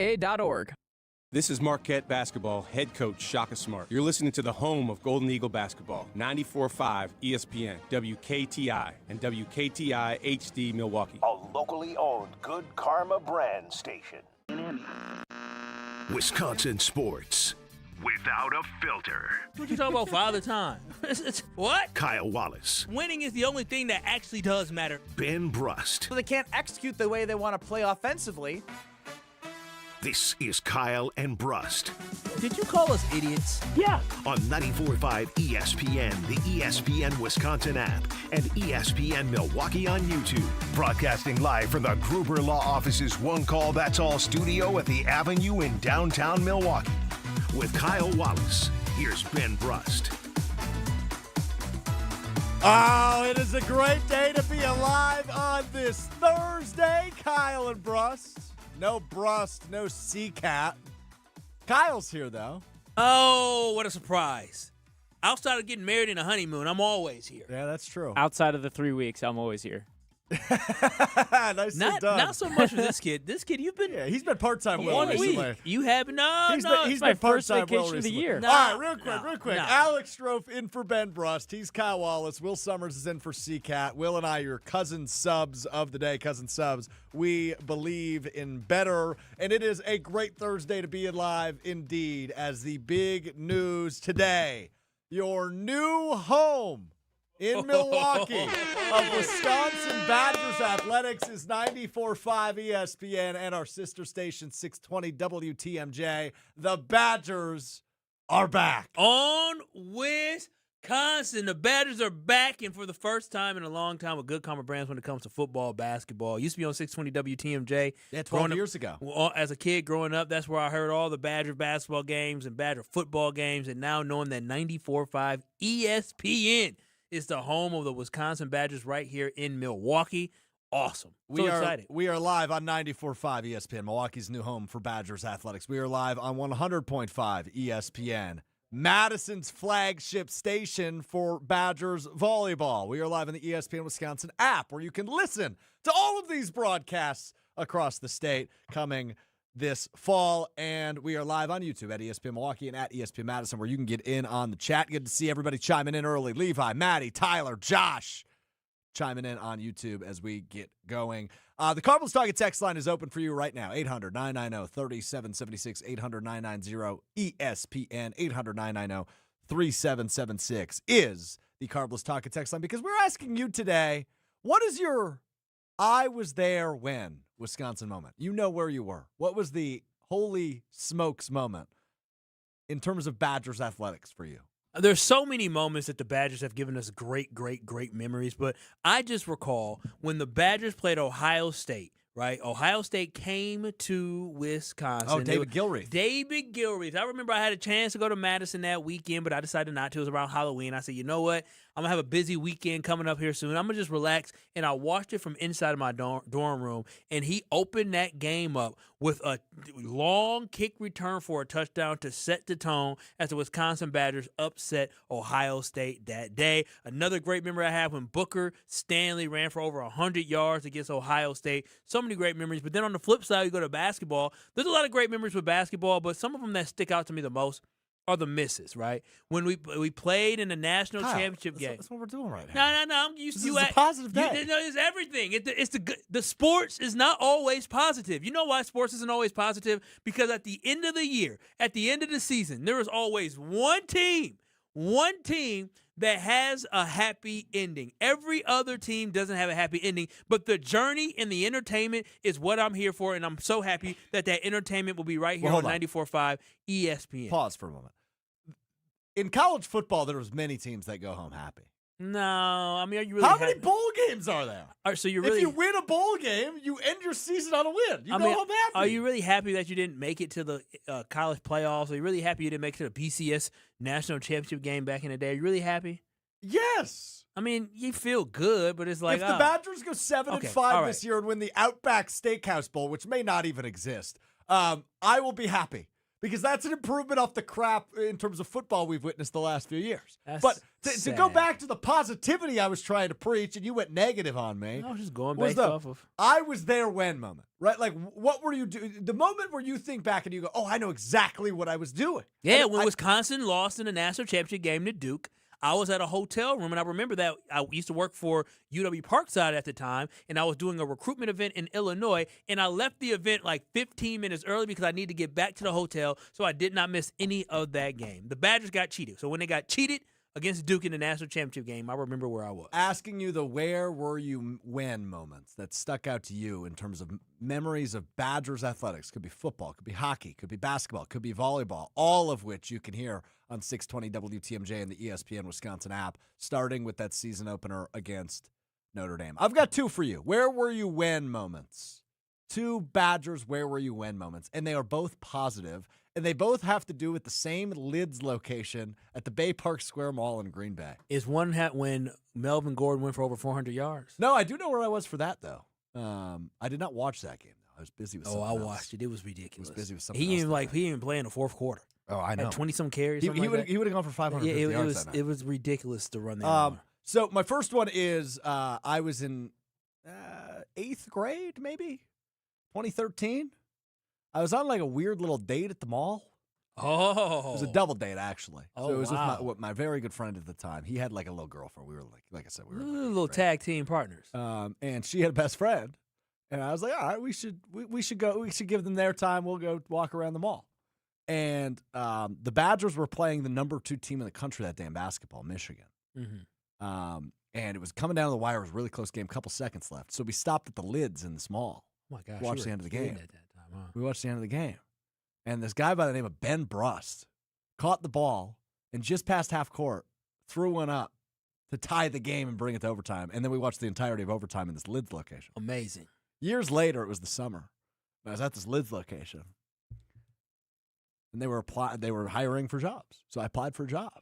WTMJ.org. This is Marquette basketball head coach Shaka Smart. You're listening to the home of Golden Eagle basketball, 94.5 ESPN, WKTI, and WKTI HD Milwaukee. A locally owned Good Karma brand station. Wisconsin sports without a filter. What you talking about, Father Time? What? Kyle Wallace. Winning is the only thing that actually does matter. Ben Brust. So they can't execute the way they want to play offensively. This is Kyle and Brust. Did you call us idiots? Yeah. On 94.5 ESPN, the ESPN Wisconsin app, and ESPN Milwaukee on YouTube. Broadcasting live from the Gruber Law Office's One Call That's All studio at the Avenue in downtown Milwaukee. With Kyle Wallace, here's Ben Brust. Oh, it is a great day to be alive on this Thursday. Kyle and Brust. No Brust, no Sea-Cat. Kyle's here, though. Oh, what a surprise. Outside of getting married in a honeymoon, I'm always here. Yeah, that's true. Outside of the 3 weeks, I'm always here. Nicely done. Not so much for this kid. This kid, you've been He's been part-time Will 1 recently. week. You have no. He's my been first part-time Will vacation of the recently. year. No, All right, real quick. no. Alex Strouf in for Ben Brust. He's Kyle Wallace. Will Summers is in for Sea-Cat. Will and I, your cousin subs of the day, cousin subs. We believe in better, and it is a great Thursday to be alive indeed, as the big news today, your new home in Milwaukee of Wisconsin Badgers Athletics is 94.5 ESPN and our sister station 620 WTMJ. The Badgers are back. On Wisconsin, the Badgers are back, and for the first time in a long time with Good Karma Brands when it comes to football, basketball. It used to be on 620 WTMJ. Yeah, 12 years ago. Well, as a kid growing up, that's where I heard all the Badger basketball games and Badger football games, and now knowing that 94.5 ESPN is the home of the Wisconsin Badgers right here in Milwaukee. Awesome. Excited. We are live on 94.5 ESPN, Milwaukee's new home for Badgers Athletics. We are live on 100.5 ESPN, Madison's flagship station for Badgers volleyball. We are live on the ESPN Wisconsin app, where you can listen to all of these broadcasts across the state coming this fall, and we are live on YouTube at ESPN Milwaukee and at ESPN Madison, where you can get in on the chat. Good to see everybody chiming in early. Levi, Maddie, Tyler, Josh chiming in on YouTube as we get going. The Cardinals Target text line is open for you right now. 800-990-3776, 800-990-ESPN, 800-990-3776 is the Cardinals Target text line, because we're asking you today, what is your I was there when Wisconsin moment? You know where you were. What was the holy smokes moment in terms of Badgers athletics for you? There's so many moments that the Badgers have given us great memories, but I just recall when the Badgers played Ohio State, right? Ohio State came to Wisconsin. Oh, David Gilreath. David Gilreath. I remember I had a chance to go to Madison that weekend, but I decided not to. It was around Halloween. I said, you know what? I'm going to have a busy weekend coming up here soon. I'm going to just relax. And I watched it from inside of my dorm room, and he opened that game up with a long kick return for a touchdown to set the tone as the Wisconsin Badgers upset Ohio State that day. Another great memory I have when Booker Stanley ran for over 100 yards against Ohio State. So many great memories. But then on the flip side, you go to basketball. There's a lot of great memories with basketball, but some of them that stick out to me the most are the misses, right? When we played in the national championship game. That's what we're doing right now. No. This is a positive day. It's everything. The sports is not always positive. You know why sports isn't always positive? Because at the end of the year, at the end of the season, there is always one team that has a happy ending. Every other team doesn't have a happy ending, but the journey and the entertainment is what I'm here for, and I'm so happy that entertainment will be right here on 94.5 ESPN. Pause for a moment. In college football, there was many teams that go home happy. No, I mean, are you really? How many bowl games are there? All right, so you really, if you win a bowl game, you end your season on a win. You go home happy. Are you really happy that you didn't make it to the college playoffs? Are you really happy you didn't make it to the BCS national championship game back in the day? Are you really happy? Yes. I mean, you feel good, but it's like if the Badgers go 7-5 this year and win the Outback Steakhouse Bowl, which may not even exist, I will be happy. because that's an improvement off the crap in terms of football we've witnessed the last few years. That's but to go sad. back to the positivity I was trying to preach, and you went negative on me. I was just going was based the off of. I was there when moment, right? Like, what were you doing? The moment where you think back and you go, oh, I know exactly what I was doing. Yeah, And when Wisconsin lost in the national championship game to Duke, I was at a hotel room, and I remember that I used to work for UW Parkside at the time, and I was doing a recruitment event in Illinois, and I left the event like 15 minutes early because I needed to get back to the hotel, so I did not miss any of that game. The Badgers got cheated. So when they got cheated against Duke in the national championship game, I remember where I was. asking you the where were you when moments that stuck out to you in terms of memories of Badgers athletics. Could be football, could be hockey, could be basketball, could be volleyball, all of which you can hear on 620 WTMJ and the ESPN Wisconsin app, starting with that season opener against Notre Dame. I've got two for you. Where were you when moments? Two Badgers where were you when moments. And they are both positive, and they both have to do with the same Lids location at the Bay Park Square Mall in Green Bay. Is one hat when Melvin Gordon went for over 400 yards? No, I do know where I was for that, though. I did not watch that game, though. I was busy with something I else. watched it. It was ridiculous. I was busy with something He else even that day. he even play in the fourth quarter. Oh, I know. Had 20-some carries. He something like that. would have gone for 550 it yards was that night. it was ridiculous to run that. So my first one is I was in 8th grade, maybe 2013. I was on like a weird little date at the mall. Oh, It was a double date, actually. Oh, so it was wow. with my very good friend at the time. He had like a little girlfriend. We were like I said, we were in little eighth grade. tag team partners. And she had a best friend, and I was like, all right, we should go. We should give them their time. We'll go walk around the mall. And the Badgers were playing the number 2 team in the country that day in basketball, Michigan. Mm-hmm. And it was coming down to the wire. It was a really close game. Couple seconds left, so we stopped at the Lids in this mall. Oh my gosh, Watch you the were end of the a kid game. at that time, huh? We watched the end of the game, and this guy by the name of Ben Brust caught the ball and just past half court threw one up to tie the game and bring it to overtime. And then we watched the entirety of overtime in this Lids location. Amazing. Years later, it was the summer. I was at this Lids location, and they were hiring for jobs. So I applied for a job,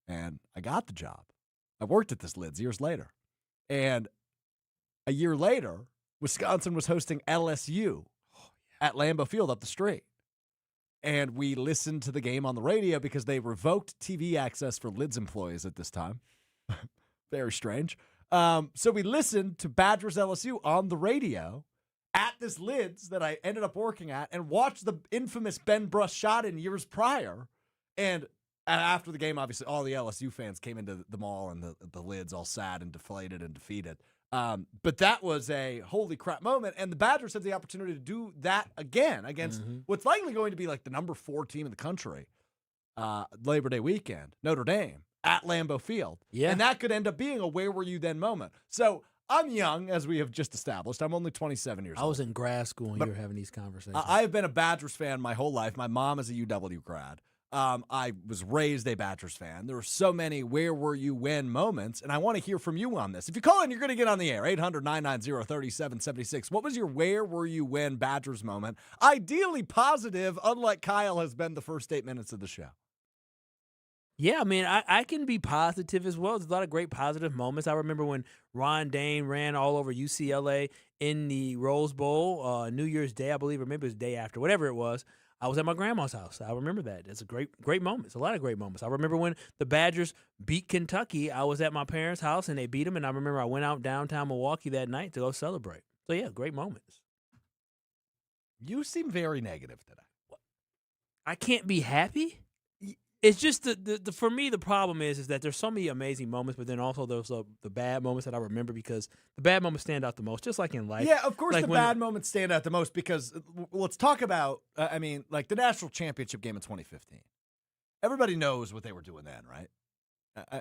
and I got the job. I worked at this Lids years later, and a year later, Wisconsin was hosting LSU at Lambeau Field up the street. And we listened to the game on the radio because they revoked TV access for Lids employees at this time. Very strange. So we listened to Badgers LSU on the radio at this Lids that I ended up working at and watched the infamous Ben Brust shot in years prior. And after the game, obviously, all the LSU fans came into the mall and the Lids all sad and deflated and defeated. But that was a holy crap moment, and the Badgers had the opportunity to do that again against what's likely going to be like the number 4 team in the country Labor Day weekend, Notre Dame, at Lambeau Field. Yeah. And that could end up being a where were you then moment. So I'm young, as we have just established. I'm only 27 years old. I was in grad school when But you were having these conversations. I have been a Badgers fan my whole life. My mom is a UW grad. I was raised a Badgers fan. There were so many where were you when moments, and I want to hear from you on this. If you call in, you're going to get on the air. 800-990-3776. What was your where were you when Badgers moment? Ideally positive, unlike Kyle has been the first 8 minutes of the show. Yeah, I mean, I can be positive as well. There's a lot of great positive moments. I remember when Ron Dane ran all over UCLA in the Rose Bowl, New Year's Day, I believe, or maybe it was the day after, whatever it was. I was at my grandma's house. I remember that. It's a great moment. It's a lot of great moments. I remember when the Badgers beat Kentucky. I was at my parents' house, and they beat them, and I remember I went out downtown Milwaukee that night to go celebrate. So, yeah, great moments. You seem very negative today. I can't be happy? It's just the for me the problem is that there's so many amazing moments, but then also those the bad moments that I remember because the bad moments stand out the most, just like in life. Yeah, of course like the when- bad moments stand out the most because let's talk about, like the national championship game in 2015. Everybody knows what they were doing then, right?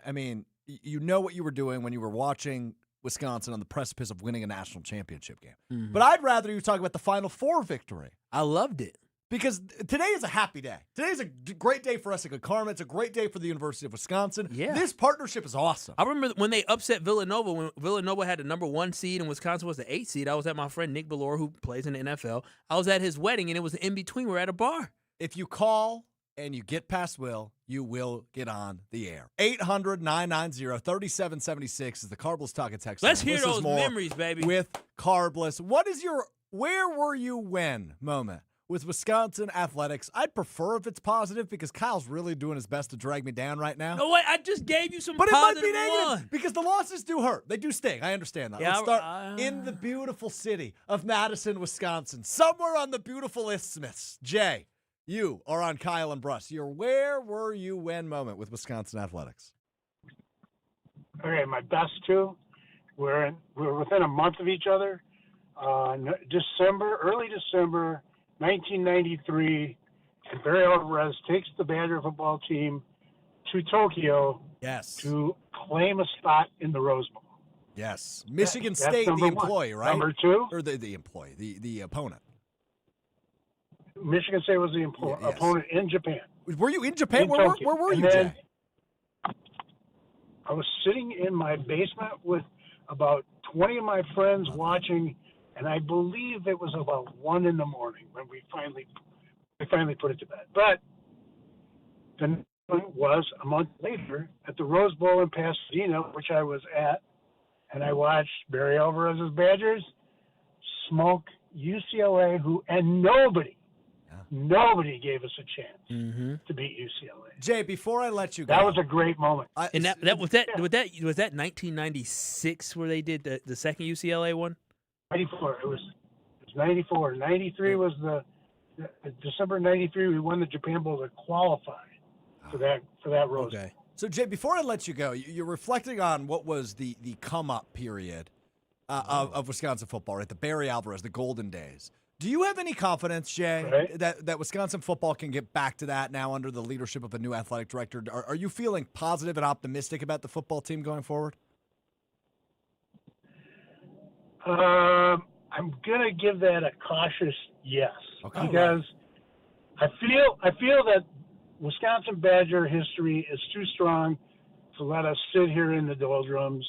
I mean, you know what you were doing when you were watching Wisconsin on the precipice of winning a national championship game. Mhm. But I'd rather you talk about the Final Four victory. I loved it. Because today is a happy day. Today is a great day for us at Good Karma. It's a great day for the University of Wisconsin. Yeah. This partnership is awesome. I remember when they upset Villanova, when Villanova had the number 1 seed and Wisconsin was the 8th seed. I was at my friend Nick Ballore, who plays in the NFL. I was at his wedding, and it was in between. We're at a bar. If you call and you get past Will, you will get on the air. 800-990-3776 is the Carbless Talking text. Let's line. hear This is those more memories, baby. with Carbless. What is your where were you when moment? with Wisconsin athletics. I'd prefer if it's positive because Kyle's really doing his best to drag me down right now. No, wait, I just gave you some But it might positive be negative one. because the losses do hurt. They do sting. I understand that. Yeah, Let's start in the beautiful city of Madison, Wisconsin, somewhere on the beautiful isthmus. Jay, you are on Kyle and Brust. Your where were you when moment with Wisconsin athletics. Okay, my best two. We're within a month of each other. Early December, 1993, and Barry Alvarez takes the Badger football team to Tokyo Yes. to claim a spot in the Rose Bowl. Yes. Michigan That's State, the number one. employee, right? Number two, Or the employee, the opponent. Michigan State was the Yes. opponent in Japan. Were you in Japan? In Where Tokyo. were And you, then Jay? I was sitting in my basement with about 20 of my friends watching, and I believe it was about 1 a.m. when we finally put it to bed. But the next one was a month later at the Rose Bowl in Pasadena, which I was at, and I watched Barry Alvarez's Badgers smoke UCLA, and nobody gave us a chance to beat UCLA. Jay, before I let you go. That was a great moment. And that was that 1996 where they did the second UCLA one? 94. It was 94. 93 was the December 93. We won the Japan Bowl to qualify for that Rose Bowl. Okay. So, Jay, before I let you go, you're reflecting on what was the come-up period of Wisconsin football, right? The Barry Alvarez, the golden days. Do you have any confidence, Jay, that Wisconsin football can get back to that now under the leadership of a new athletic director? Are you feeling positive and optimistic about the football team going forward? I'm gonna give that a cautious yes, because I feel that Wisconsin Badger history is too strong to let us sit here in the doldrums.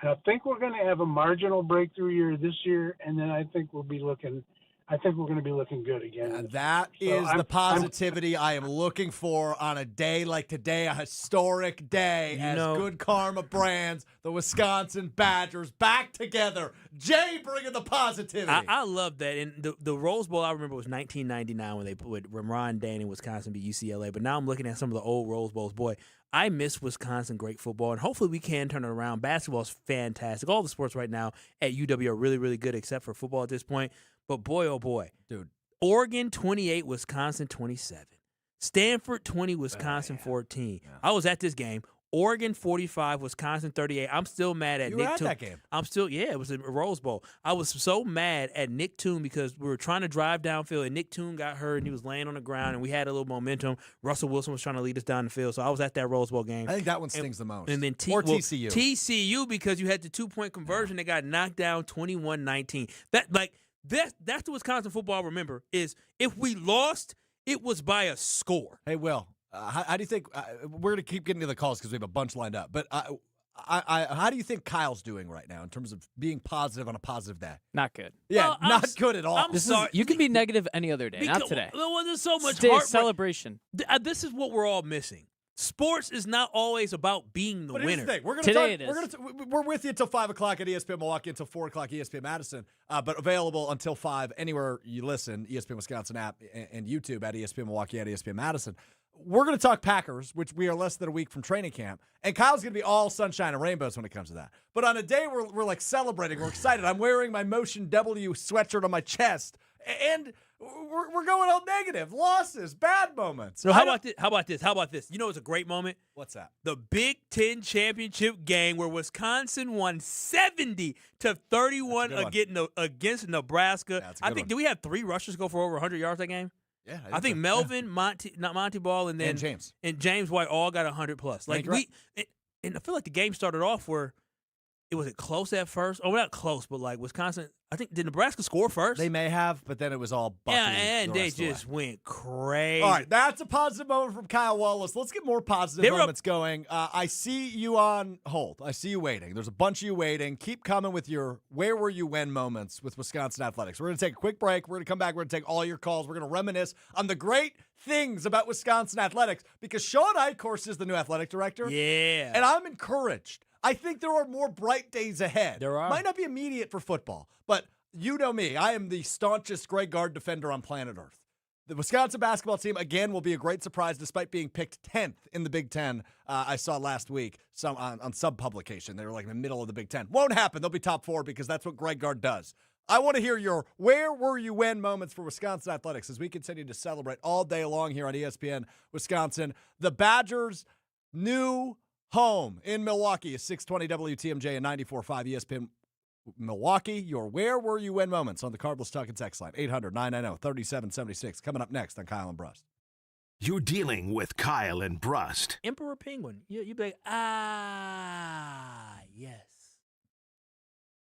And I think we're going to have a marginal breakthrough year this year, and then I think we're going to be looking good again. And that is the positivity I am looking for on a day like today, a historic day, Good Karma Brands, the Wisconsin Badgers back together. Jay bringing the positivity. I love that. And the Rose Bowl I remember was 1999 when they put Ron Dane in Wisconsin beat UCLA. But now I'm looking at some of the old Rose Bowls. Boy, I miss Wisconsin great football, and hopefully we can turn it around. Basketball is fantastic. All the sports right now at UW are really, really good except for football at this point. But boy, oh boy. Dude. Oregon 28, Wisconsin 27. Stanford 20, Wisconsin 14. Yeah. I was at this game. Oregon 45, Wisconsin 38. I'm still mad at Nick Toon. You were at that game. It was a Rose Bowl. I was so mad at Nick Toon because we were trying to drive downfield, and Nick Toon got hurt, and he was laying on the ground, and we had a little momentum. Russell Wilson was trying to lead us down the field, so I was at that Rose Bowl game. I think that one stings the most. And then TCU. TCU, because you had the 2-point conversion that got knocked down 21-19. That's the Wisconsin football I remember, is if we lost, it was by a score. Hey, Will. How do you think we're going to keep getting to the calls because we have a bunch lined up? But how do you think Kyle's doing right now in terms of being positive on a positive day? Not good. Yeah, not good at all. I'm sorry. You can be negative any other day, not today. Well, there's so much Today's celebration. This is what we're all missing. Sports is not always about being the but winner. Here's the thing. Today it is. We're with you until 5 o'clock at ESPN Milwaukee, until 4 o'clock ESPN Madison, but available until 5 anywhere you listen, ESPN Wisconsin app and YouTube at ESPN Milwaukee, at ESPN Madison. We're going to talk Packers, which we are less than a week from training camp, and Kyle's going to be all sunshine and rainbows when it comes to that. But on a day we're like celebrating, we're excited. I'm wearing my Motion W sweatshirt on my chest, and we're going all negative. Losses, bad moments. So how about this? You know what's a great moment? What's that? The Big Ten championship game where Wisconsin won 70-31 against Nebraska. Yeah, I think, did we have 3 rushers go for over 100 yards that game? Yeah, I think Melvin, Monty Ball, and then James White all got 100+. Like and I feel like the game started off where it was close at first. Oh, not close, but like Wisconsin. I think did Nebraska score first? They may have, but then it was all Bucky. Yeah, and they just went crazy. All right, that's a positive moment from Kyle Wallace. Let's get more positive moments going. I see you on hold. I see you waiting. There's a bunch of you waiting. Keep coming with your where were you when moments with Wisconsin athletics. We're going to take a quick break. We're going to come back. We're going to take all your calls. We're going to reminisce on the great things about Wisconsin athletics because Sean Eichhorst is the new athletic director. Yeah. And I'm encouraged. I think there are more bright days ahead. There are. Might not be immediate for football, but you know me. I am the staunchest Greg Gard defender on planet Earth. The Wisconsin basketball team, again, will be a great surprise despite being picked 10th in the Big Ten. I saw last week on sub-publication. They were like in the middle of the Big Ten. Won't happen. They'll be top 4 because that's what Greg Gard does. I want to hear your where were you when moments for Wisconsin athletics as we continue to celebrate all day long here on ESPN Wisconsin. The Badgers' new home in Milwaukee is 620 WTMJ and 94.5 ESPN Milwaukee. Your where were you when moments on the Cardinals Talking text line 800-990-3776. Coming up next on Kyle and Brust. You're dealing with Kyle and Brust. Emperor Penguin. You'd be like, yes.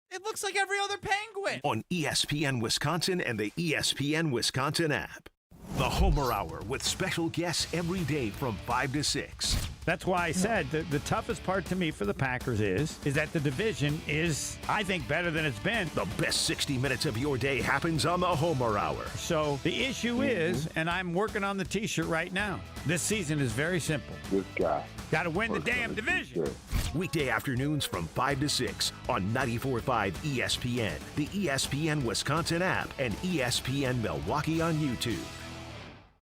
It looks like every other penguin. On ESPN Wisconsin and the ESPN Wisconsin app. The Homer Hour with special guests every day from 5 to 6. That's why I said the toughest part to me for the Packers is that the division is, I think, better than it's been. The best 60 minutes of your day happens on the Homer Hour. So the issue is, and I'm working on the T-shirt right now, this season is very simple. This guy. Got to win the damn division. Weekday afternoons from 5 to 6 on 94.5 ESPN, the ESPN Wisconsin app, and ESPN Milwaukee on YouTube.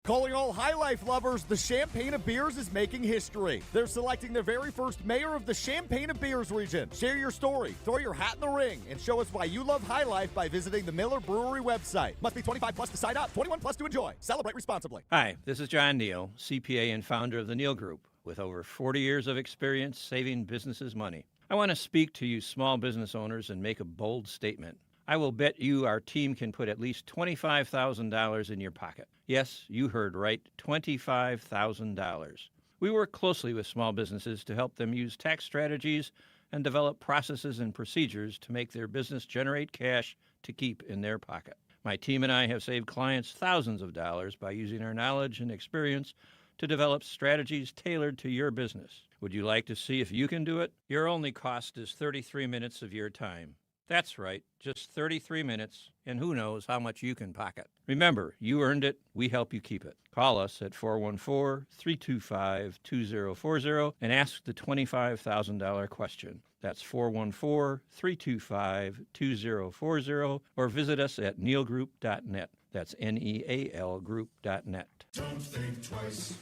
Calling all High Life lovers, the Champagne of Beers is making history. They're selecting their very first mayor of the Champagne of Beers region. Share your story, throw your hat in the ring, and show us why you love High Life by visiting the Miller Brewery website. Must be 25 plus to sign up, 21 plus to enjoy. Celebrate responsibly. Hi, this is John Neal, CPA and founder of the Neal Group, with over 40 years of experience saving businesses money. I want to speak to you small business owners and make a bold statement. I will bet you our team can put at least $25,000 in your pocket. Yes, you heard right, $25,000. We work closely with small businesses to help them use tax strategies and develop processes and procedures to make their business generate cash to keep in their pocket. My team and I have saved clients thousands of dollars by using our knowledge and experience to develop strategies tailored to your business. Would you like to see if you can do it? Your only cost is 33 minutes of your time. That's right, just 33 minutes, and who knows how much you can pocket. Remember, you earned it, we help you keep it. Call us at 414-325-2040 and ask the $25,000 question. That's 414-325-2040, or visit us at nealgroup.net. That's N-E-A-L group.net. Don't think twice.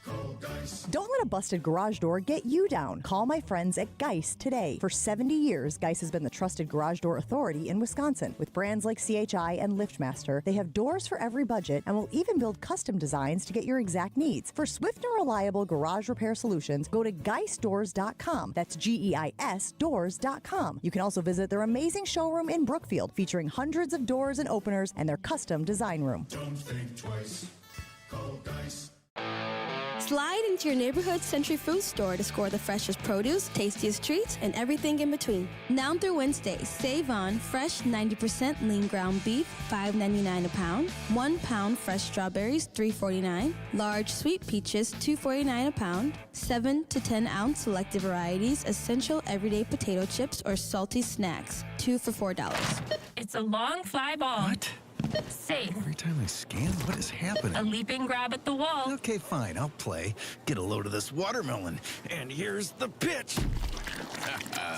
Call Geis. Don't let a busted garage door get you down. Call my friends at Geis today. For 70 years, Geis has been the trusted garage door authority in Wisconsin. With brands like CHI and LiftMaster, they have doors for every budget and will even build custom designs to get your exact needs. For swift and reliable garage repair solutions, go to geisdoors.com. That's Geis doors.com. You can also visit their amazing showroom in Brookfield, featuring hundreds of doors and openers and their custom design room. Don't think twice. Call Geis. Slide into your neighborhood Century Food store to score the freshest produce, tastiest treats, and everything in between. Now through Wednesday, save on fresh 90% lean ground beef, $5.99 a pound, 1 pound fresh strawberries, $3.49, large sweet peaches, $2.49 a pound, 7 to 10 ounce selected varieties, essential everyday potato chips or salty snacks, 2 for $4. It's a long fly ball. What? Safe. Every time I scan, what is happening? A leaping grab at the wall. Okay, fine, I'll play. Get a load of this watermelon. And here's the pitch.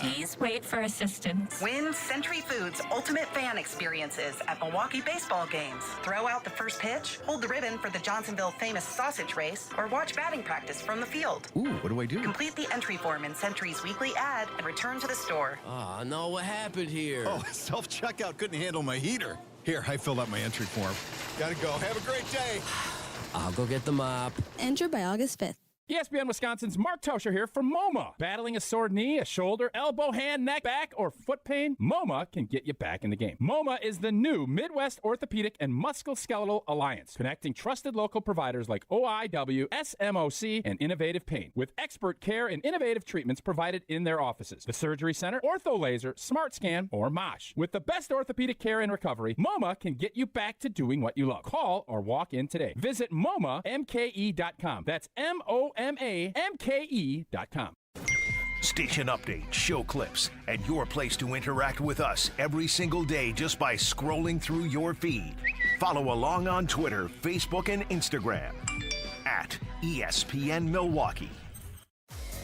Please wait for assistance. Win Century Foods Ultimate Fan Experiences at Milwaukee baseball games. Throw out the first pitch, hold the ribbon for the Johnsonville Famous Sausage Race, or watch batting practice from the field. Ooh, what do I do? Complete the entry form in Century's weekly ad and return to the store. Ah, no, what happened here? Oh, self-checkout couldn't handle my heater. Here, I filled out my entry form. Gotta go. Have a great day. I'll go get the mop. Enter by August 5th. ESPN Wisconsin's Mark Tauscher here for MoMA. Battling a sore knee, a shoulder, elbow, hand, neck, back, or foot pain? MoMA can get you back in the game. MoMA is the new Midwest Orthopedic and Musculoskeletal Alliance, connecting trusted local providers like OIW, SMOC, and Innovative Pain, with expert care and innovative treatments provided in their offices. The Surgery Center, Ortho Laser, Smart Scan, or MOSH. With the best orthopedic care and recovery, MoMA can get you back to doing what you love. Call or walk in today. Visit MoMAMKE.com. That's MoMAMKE.com. Station updates, show clips, and your place to interact with us every single day just by scrolling through your feed. Follow along on Twitter, Facebook, and Instagram at ESPN Milwaukee.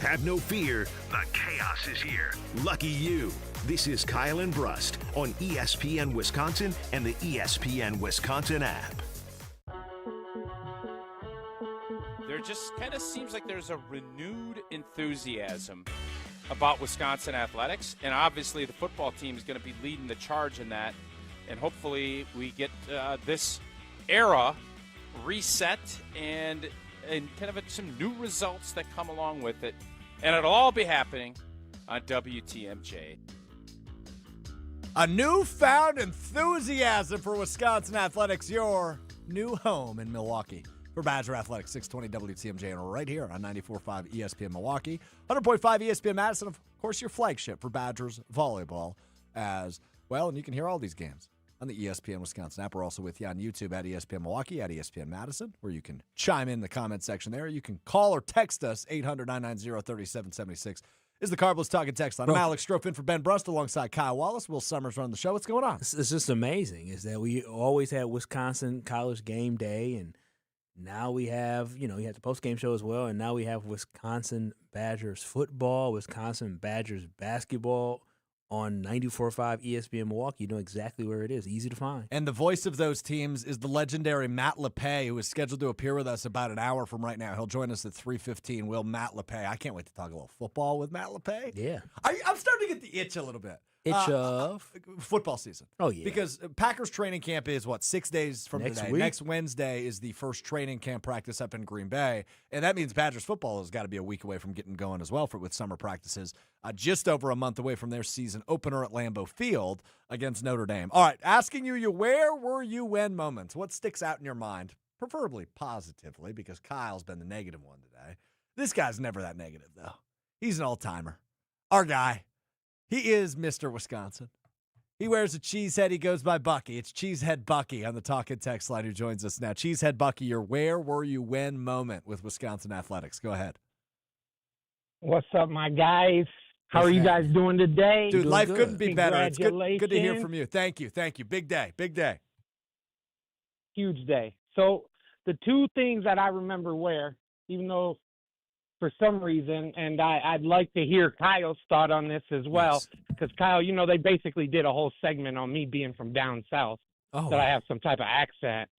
Have no fear, the chaos is here. Lucky you. This is Kyle and Brust on ESPN Wisconsin and the ESPN Wisconsin app. There just kind of seems like there's a renewed enthusiasm about Wisconsin athletics, and obviously the football team is going to be leading the charge in that, and hopefully we get this era reset and kind of some new results that come along with it, and it'll all be happening on WTMJ. A newfound enthusiasm for Wisconsin athletics, your new home in Milwaukee. For Badger Athletics, 620 WTMJ, and right here on 94.5 ESPN Milwaukee, 100.5 ESPN Madison, of course, your flagship for Badgers volleyball as well. And you can hear all these games on the ESPN Wisconsin app. We're also with you on YouTube at ESPN Milwaukee, at ESPN Madison, where you can chime in the comment section there. You can call or text us, 800-990-3776 is the Carbos Talking Text line. I'm Alex Strouf in for Ben Brust alongside Kyle Wallace. Will Summers run the show. What's going on? It's just amazing is that we always had Wisconsin College game day, and now we have, you had the post-game show as well, and now we have Wisconsin Badgers football, Wisconsin Badgers basketball on 94.5 ESPN Milwaukee. You know exactly where it is. Easy to find. And the voice of those teams is the legendary Matt LePay, who is scheduled to appear with us about an hour from right now. He'll join us at 3:15. Will Matt LePay. I can't wait to talk a little football with Matt LePay. Yeah. I'm starting to get the itch a little bit. Of? Football season. Oh, yeah. Because Packers training camp is, 6 days from today? Week? Next Wednesday is the first training camp practice up in Green Bay. And that means Badgers football has got to be a week away from getting going as well with summer practices. Just over a month away from their season opener at Lambeau Field against Notre Dame. All right, asking you where were you when moments? What sticks out in your mind? Preferably positively, because Kyle's been the negative one today. This guy's never that negative, though. He's an all-timer. Our guy. He is Mr. Wisconsin. He wears a cheese head. He goes by Bucky. It's Cheesehead Bucky on the Talking Text line who joins us now. Cheesehead Bucky, your where were you when moment with Wisconsin athletics. Go ahead. What's up, my guys? How are you guys doing today? Dude, life couldn't be better. It's good to hear Congratulations. from you. Thank you. Thank you. Big day. Big day. Huge day. So the two things that I remember even though for some reason, and I'd like to hear Kyle's thought on this as well, because Kyle, they basically did a whole segment on me being from down south, that I have some type of accent.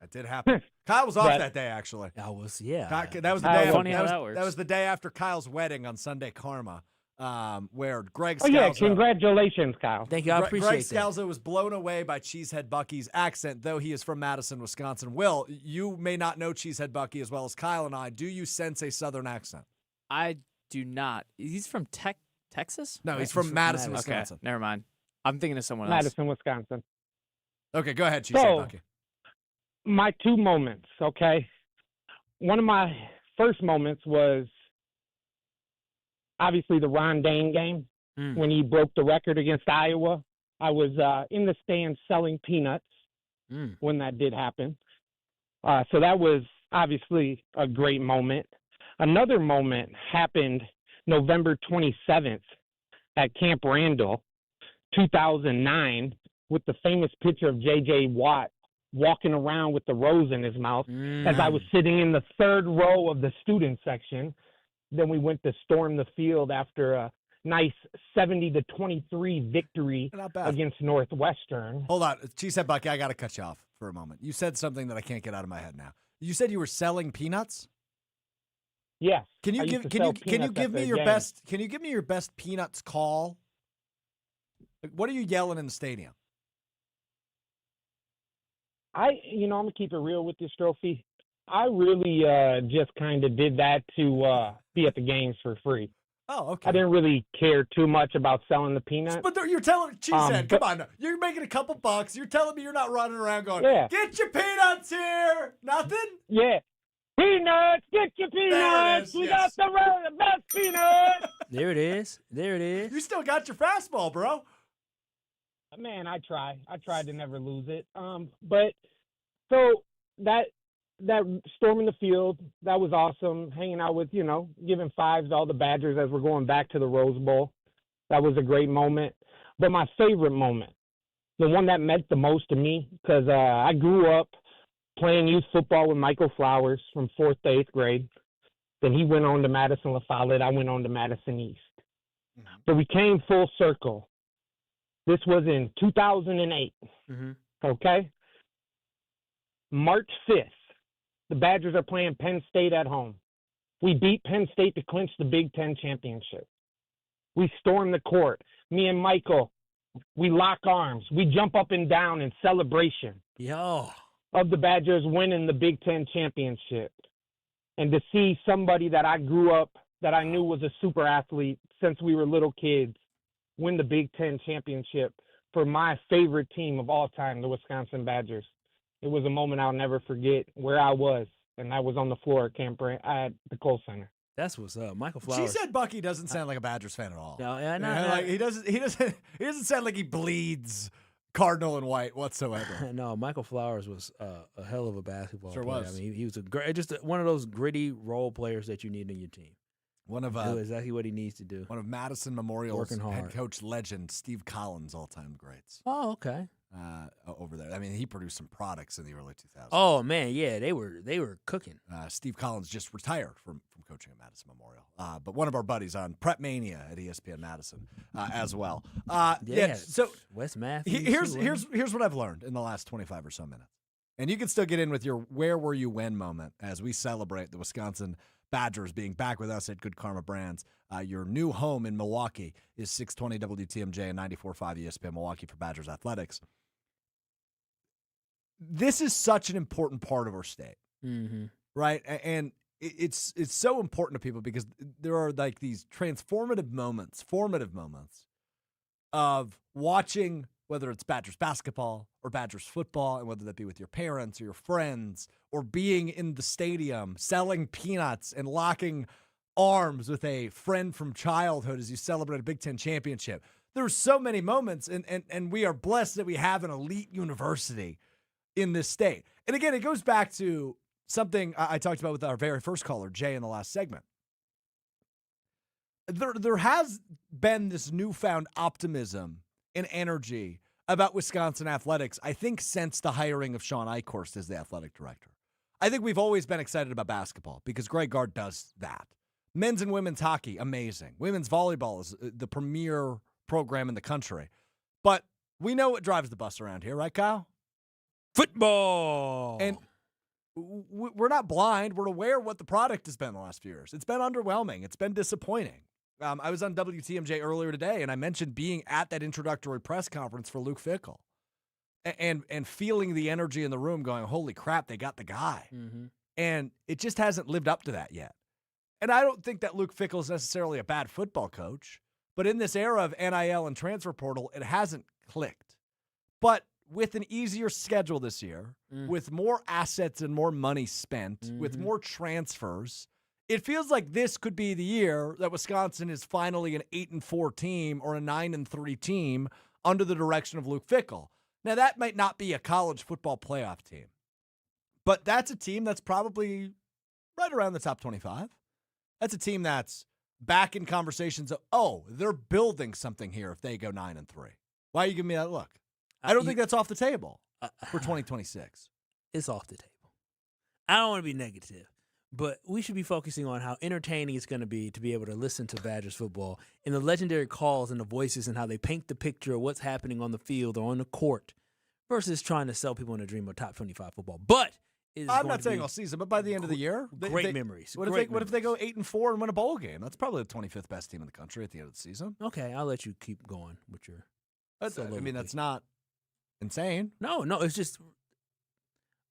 That did happen. Kyle was off that day, actually. I was, yeah. That was the day. Funny how that works. That was the day after Kyle's wedding on Sunday Karma, where Greg Oh, Scalzo. yeah, congratulations, Kyle. Thank you, I appreciate Greg that. Scalzo was blown away by Cheesehead Bucky's accent, though he is from Madison, Wisconsin. Will, you may not know Cheesehead Bucky as well as Kyle and I. Do you sense a Southern accent? I do not. He's from Texas? No, he's from Madison, Wisconsin. Okay, never mind. I'm thinking of someone else. Madison, Wisconsin. Okay, go ahead, Cheesehead Bucky. My two moments, okay? One of my first moments was obviously the Ron Dane game when he broke the record against Iowa. I was in the stands selling peanuts when that did happen. So that was obviously a great moment. Another moment happened November 27th at Camp Randall, 2009, with the famous picture of J.J. Watt walking around with the rose in his mouth as I was sitting in the third row of the student section. Then we went to storm the field after a nice 70-23 victory against Northwestern. Hold on, Cheesehead Bucky, I got to cut you off for a moment. You said something that I can't get out of my head now. You said you were selling peanuts? Yes. Can you give me your best peanuts call? Like, what are you yelling in the stadium? I'm gonna keep it real with this trophy. I really just kind of did that to be at the games for free. Oh, okay. I didn't really care too much about selling the peanuts. But you're telling Cheesehead, come on, you're making a couple bucks. You're telling me you're not running around going, get your peanuts here. Nothing? Yeah. Peanuts, get your peanuts. We got the best peanuts. There it is. There it is. You still got your fastball, bro. Man, I try. I tried to never lose it. But so that storming the field, that was awesome. Hanging out with, giving fives to all the Badgers as we're going back to the Rose Bowl. That was a great moment. But my favorite moment, the one that meant the most to me, because I grew up playing youth football with Michael Flowers from 4th to 8th grade. Then he went on to Madison La Follette. I went on to Madison East. So we came full circle. This was in 2008. Okay? March 5th, the Badgers are playing Penn State at home. We beat Penn State to clinch the Big Ten championship. We storm the court. Me and Michael, we lock arms. We jump up and down in celebration of the Badgers winning the Big Ten championship. And to see somebody that I grew up, that I knew was a super athlete since we were little kids, win the Big Ten championship for my favorite team of all time, the Wisconsin Badgers. It was a moment I'll never forget where I was, and I was on the floor at the Kohl Center. That's what's up, Michael Flowers. She said Bucky doesn't sound like a Badgers fan at all. No, yeah, no, Like he doesn't sound like he bleeds Cardinal and white whatsoever. No, Michael Flowers was a hell of a basketball player. Was. I mean, he was one of those gritty role players that you need in your team. One of do exactly what he needs to do. One of Madison Memorial's Working hard. head coach legend, Steve Collins' all-time greats. Oh, okay. Over there. I mean, he produced some products in the early 2000s. Oh man, yeah, they were cooking. Steve Collins just retired from coaching at Madison Memorial. But one of our buddies on Prep Mania at ESPN Madison as well. So Wes Matthews. Here's what I've learned in the last 25 or so minutes. And you can still get in with your where were you when moment as we celebrate the Wisconsin Badgers being back with us at Good Karma Brands. Your new home in Milwaukee is 620 WTMJ and 94.5 ESPN Milwaukee for Badgers Athletics. This is such an important part of our state, right? And it's so important to people because there are like these formative moments of watching, whether it's Badgers basketball or Badgers football, and whether that be with your parents or your friends, or being in the stadium selling peanuts and locking arms with a friend from childhood as you celebrate a Big Ten championship. There's so many moments, and we are blessed that we have an elite university in this state. And again, it goes back to something I talked about with our very first caller, Jay, in the last segment. There has been this newfound optimism and energy about Wisconsin athletics, I think, since the hiring of Sean Eichhorst as the athletic director. I think we've always been excited about basketball because Greg Gard does that. Men's and women's hockey, amazing. Women's volleyball is the premier program in the country. But we know what drives the bus around here, right, Kyle? Football. And we're not blind. We're aware of what the product has been the last few years. It's been underwhelming. It's been disappointing. I was on WTMJ earlier today, and I mentioned being at that introductory press conference for Luke Fickell and feeling the energy in the room going, holy crap, they got the guy. And it just hasn't lived up to that yet. And I don't think that Luke Fickell is necessarily a bad football coach, but in this era of NIL and transfer portal, it hasn't clicked. But with an easier schedule this year, with more assets and more money spent, with more transfers, it feels like this could be the year that Wisconsin is finally an 8-4 team or a 9-3 team under the direction of Luke Fickell. Now, that might not be a college football playoff team, but that's a team that's probably right around the top 25. That's a team that's back in conversations of, they're building something here if they go 9-3. Why are you giving me that look? I don't think that's off the table for 2026. It's off the table. I don't want to be negative, but we should be focusing on how entertaining it's going to be able to listen to Badgers football and the legendary calls and the voices and how they paint the picture of what's happening on the field or on the court versus trying to sell people in a dream of top 25 football. But I'm not saying all season, but by the end of the year, great memories. What if they go 8-4 and win a bowl game? That's probably the 25th best team in the country at the end of the season. Okay, I'll let you keep going with your. That's not insane. No, it's just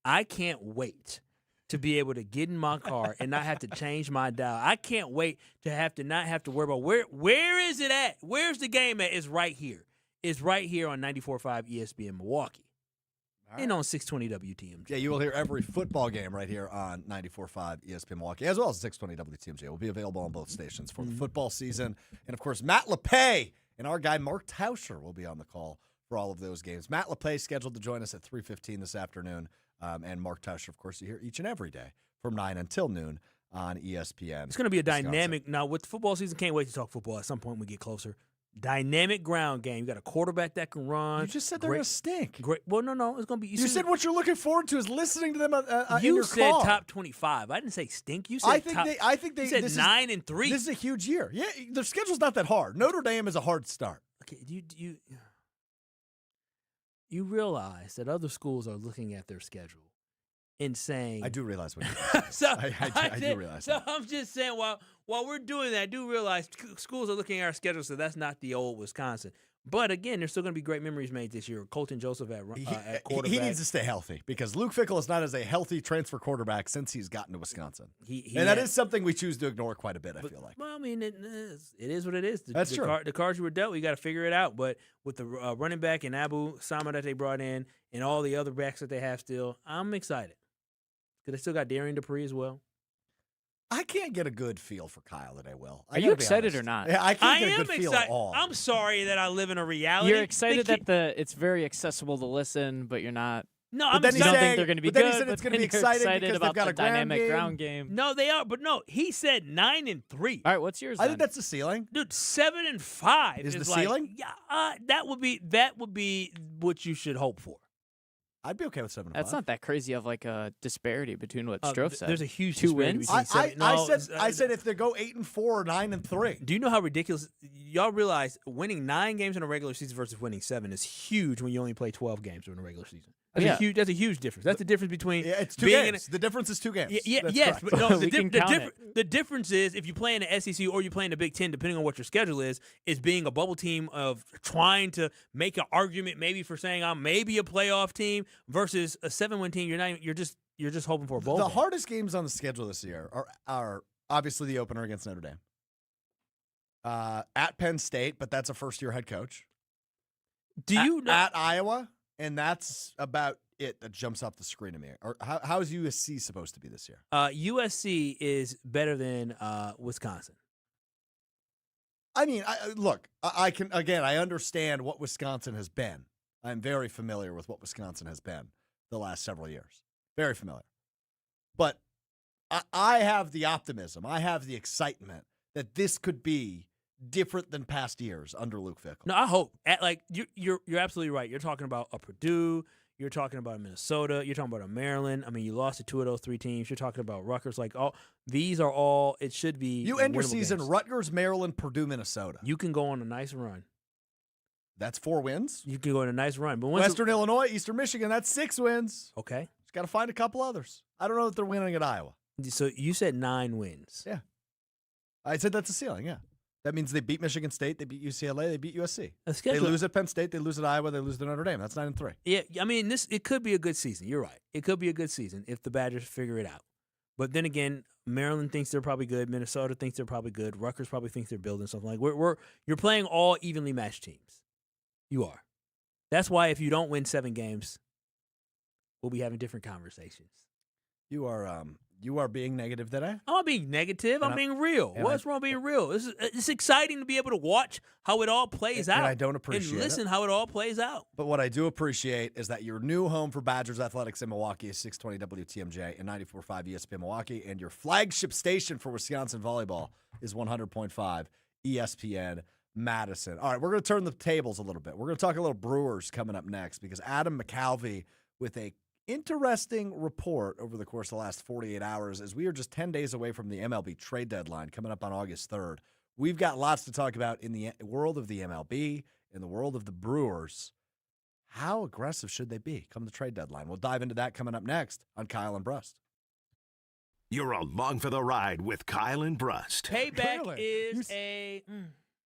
I can't wait to be able to get in my car and not have to change my dial. I can't wait to not have to worry about where is it at? Where's the game at? It's right here. It's right here on 94.5 ESPN Milwaukee. And on 620 WTMJ. Yeah, you will hear every football game right here on 94.5 ESPN Milwaukee, as well as 620 WTMJ. Will be available on both stations for the football season. And, of course, Matt LePay and our guy Mark Tauscher will be on the call for all of those games. Matt LePay scheduled to join us at 3:15 this afternoon. And Mark Tauscher, of course, you hear each and every day from 9 until noon on ESPN. It's going to be a dynamic. Now, with the football season, can't wait to talk football. At some point, we get closer. Dynamic ground game. You got a quarterback that can run. You just said they're going to stink. Great. Well, no. It's going to be. You said what you're looking forward to is listening to them in you your said car. top 25. I didn't say stink. You said I think they. You said this 9-3. This is a huge year. Yeah, their schedule's not that hard. Notre Dame is a hard start. Okay, you realize that other schools are looking at their schedule and saying. I do realize what you're saying. So I do realize. So I'm just saying, while we're doing that, I do realize schools are looking at our schedule, so that's not the old Wisconsin. But again, there's still going to be great memories made this year. Colton Joseph at quarterback. He needs to stay healthy because Luke Fickell is not as a healthy transfer quarterback since he's gotten to Wisconsin. That is something we choose to ignore quite a bit, I feel like. Well, I mean, it is what it is. That's true. The cards you were dealt, you got to figure it out. But with the running back and Abu Sama that they brought in and all the other backs that they have still, I'm excited. Because they still got Darian Dupree as well. I can't get a good feel for Kyle today, Will. Are you excited or not? Yeah, I can't get a good feel at excited. all. I'm sorry that I live in a reality. You're excited that it's very accessible to listen, but you're not. No, you don't think they're going to be but good. then he said it's going to be excited because about they've got the a ground dynamic game. ground game. No, they are, but no. He said 9-3. All right, what's yours? I think that's the ceiling. Dude, 7-5 is the like, ceiling. Yeah, that would be what you should hope for. I'd be okay with 7-5. That's not that crazy of like a disparity between what Strouf said. There's a huge 2 disparity wins. between I said if they go 8-4 or 9-3. Do you know how ridiculous? Y'all realize winning 9 games in a regular season versus winning 7 is huge when you only play 12 games during a regular season. That's a huge difference. That's the difference between it's 2 games. The difference is 2 games. Yes, but no. The difference is if you play in the SEC or you play in the Big Ten, depending on what your schedule is being a bubble team of trying to make an argument maybe for saying I'm maybe a playoff team versus a 7-win team. You're just hoping for a bowl. The hardest games on the schedule this year are obviously the opener against Notre Dame, at Penn State, but that's a first-year head coach. Do you know at Iowa? And that's about it that jumps off the screen to me. Or how is USC supposed to be this year? USC is better than Wisconsin. I mean, look, I understand what Wisconsin has been. I'm very familiar with what Wisconsin has been the last several years. Very familiar. But I have the optimism. I have the excitement that this could be different than past years under Luke Fickell. No, I hope. You're absolutely right. You're talking about a Purdue. You're talking about a Minnesota. You're talking about a Maryland. I mean, you lost to 2 of those 3 teams. You're talking about Rutgers. These are all. It should be. You end your winnable season games. Rutgers, Maryland, Purdue, Minnesota. You can go on a nice run. That's 4 wins. You can go on a nice run. But Western Illinois, Eastern Michigan. That's 6 wins. Okay. Just got to find a couple others. I don't know that they're winning at Iowa. So you said 9 wins. Yeah. I said that's a ceiling. Yeah. That means they beat Michigan State, they beat UCLA, they beat USC. They lose at Penn State, they lose at Iowa, they lose to Notre Dame. That's 9-3. Yeah, I mean, it could be a good season. You're right. It could be a good season if the Badgers figure it out. But then again, Maryland thinks they're probably good. Minnesota thinks they're probably good. Rutgers probably thinks they're building something. You're playing all evenly matched teams. You are. That's why if you don't win 7 games, we'll be having different conversations. You are being negative today? I'm not being negative. I'm being real. What's wrong with being real? It's exciting to be able to watch how it all plays out. And I don't appreciate and listen how it all plays out. But what I do appreciate is that your new home for Badgers athletics in Milwaukee is 620 WTMJ and 94.5 ESPN Milwaukee, and your flagship station for Wisconsin volleyball is 100.5 ESPN Madison. All right, we're going to turn the tables a little bit. We're going to talk a little Brewers coming up next because Adam McCalvey with a interesting report over the course of the last 48 hours as we are just 10 days away from the MLB trade deadline coming up on August 3rd. We've got lots to talk about in the world of the MLB, in the world of the Brewers. How aggressive should they be come the trade deadline? We'll dive into that coming up next on Kyle and Brust. You're along for the ride with Kyle and Brust. Payback is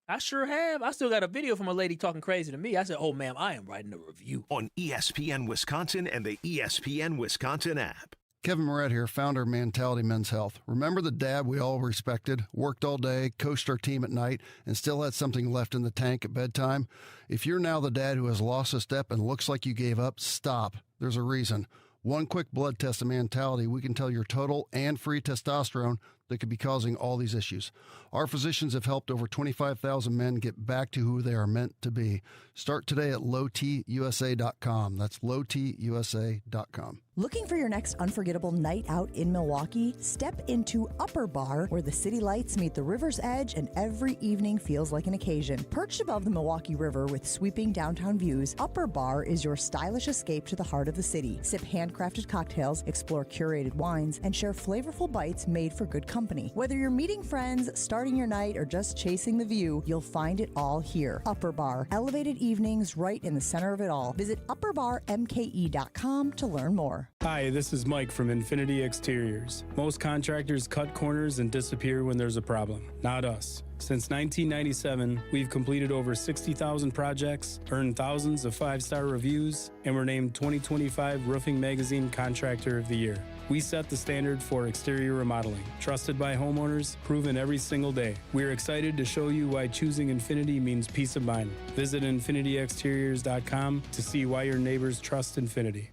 I sure have. I still got a video from a lady talking crazy to me. I said, oh, ma'am, I am writing a review. On ESPN Wisconsin and the ESPN Wisconsin app. Kevin Moret here, founder of Mentality Men's Health. Remember the dad we all respected, worked all day, coached our team at night, and still had something left in the tank at bedtime? If you're now the dad who has lost a step and looks like you gave up, stop. There's a reason. One quick blood test of Mentality, we can tell your total and free testosterone that could be causing all these issues. Our physicians have helped over 25,000 men get back to who they are meant to be. Start today at lowtusa.com. That's lowtusa.com. Looking for your next unforgettable night out in Milwaukee? Step into Upper Bar, where the city lights meet the river's edge and every evening feels like an occasion. Perched above the Milwaukee River with sweeping downtown views, Upper Bar is your stylish escape to the heart of the city. Sip handcrafted cocktails, explore curated wines, and share flavorful bites made for good company. Whether you're meeting friends, starting your night, or just chasing the view, you'll find it all here. Upper Bar. Elevated evenings right in the center of it all. Visit upperbarmke.com to learn more. Hi, this is Mike from Infinity Exteriors. Most contractors cut corners and disappear when there's a problem. Not us. Since 1997, we've completed over 60,000 projects, earned thousands of 5-star reviews, and were named 2025 Roofing Magazine Contractor of the Year. We set the standard for exterior remodeling, trusted by homeowners, proven every single day. We're excited to show you why choosing Infinity means peace of mind. Visit infinityexteriors.com to see why your neighbors trust Infinity.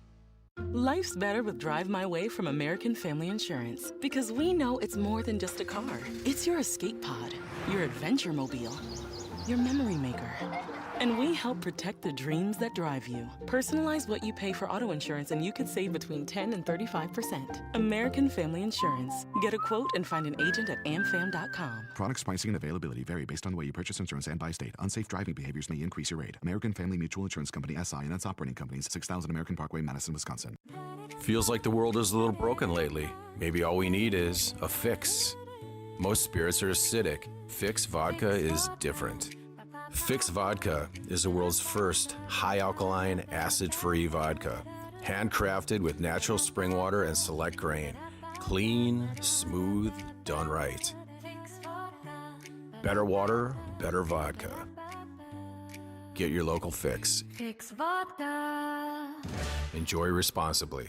Life's better with Drive My Way from American Family Insurance, because we know it's more than just a car. It's your escape pod, your adventure mobile, your memory maker. And we help protect the dreams that drive you. Personalize what you pay for auto insurance and you could save between 10 and 35%. American Family Insurance. Get a quote and find an agent at amfam.com. Products, pricing, and availability vary based on the way you purchase insurance and by state. Unsafe driving behaviors may increase your rate. American Family Mutual Insurance Company, SI, and its operating companies, 6000 American Parkway, Madison, Wisconsin. Feels like the world is a little broken lately. Maybe all we need is a fix. Most spirits are acidic. Fix Vodka is different. Fix Vodka is the world's first high-alkaline, acid-free vodka. Handcrafted with natural spring water and select grain. Clean, smooth, done right. Better water, better vodka. Get your local Fix. Fix Vodka. Enjoy responsibly.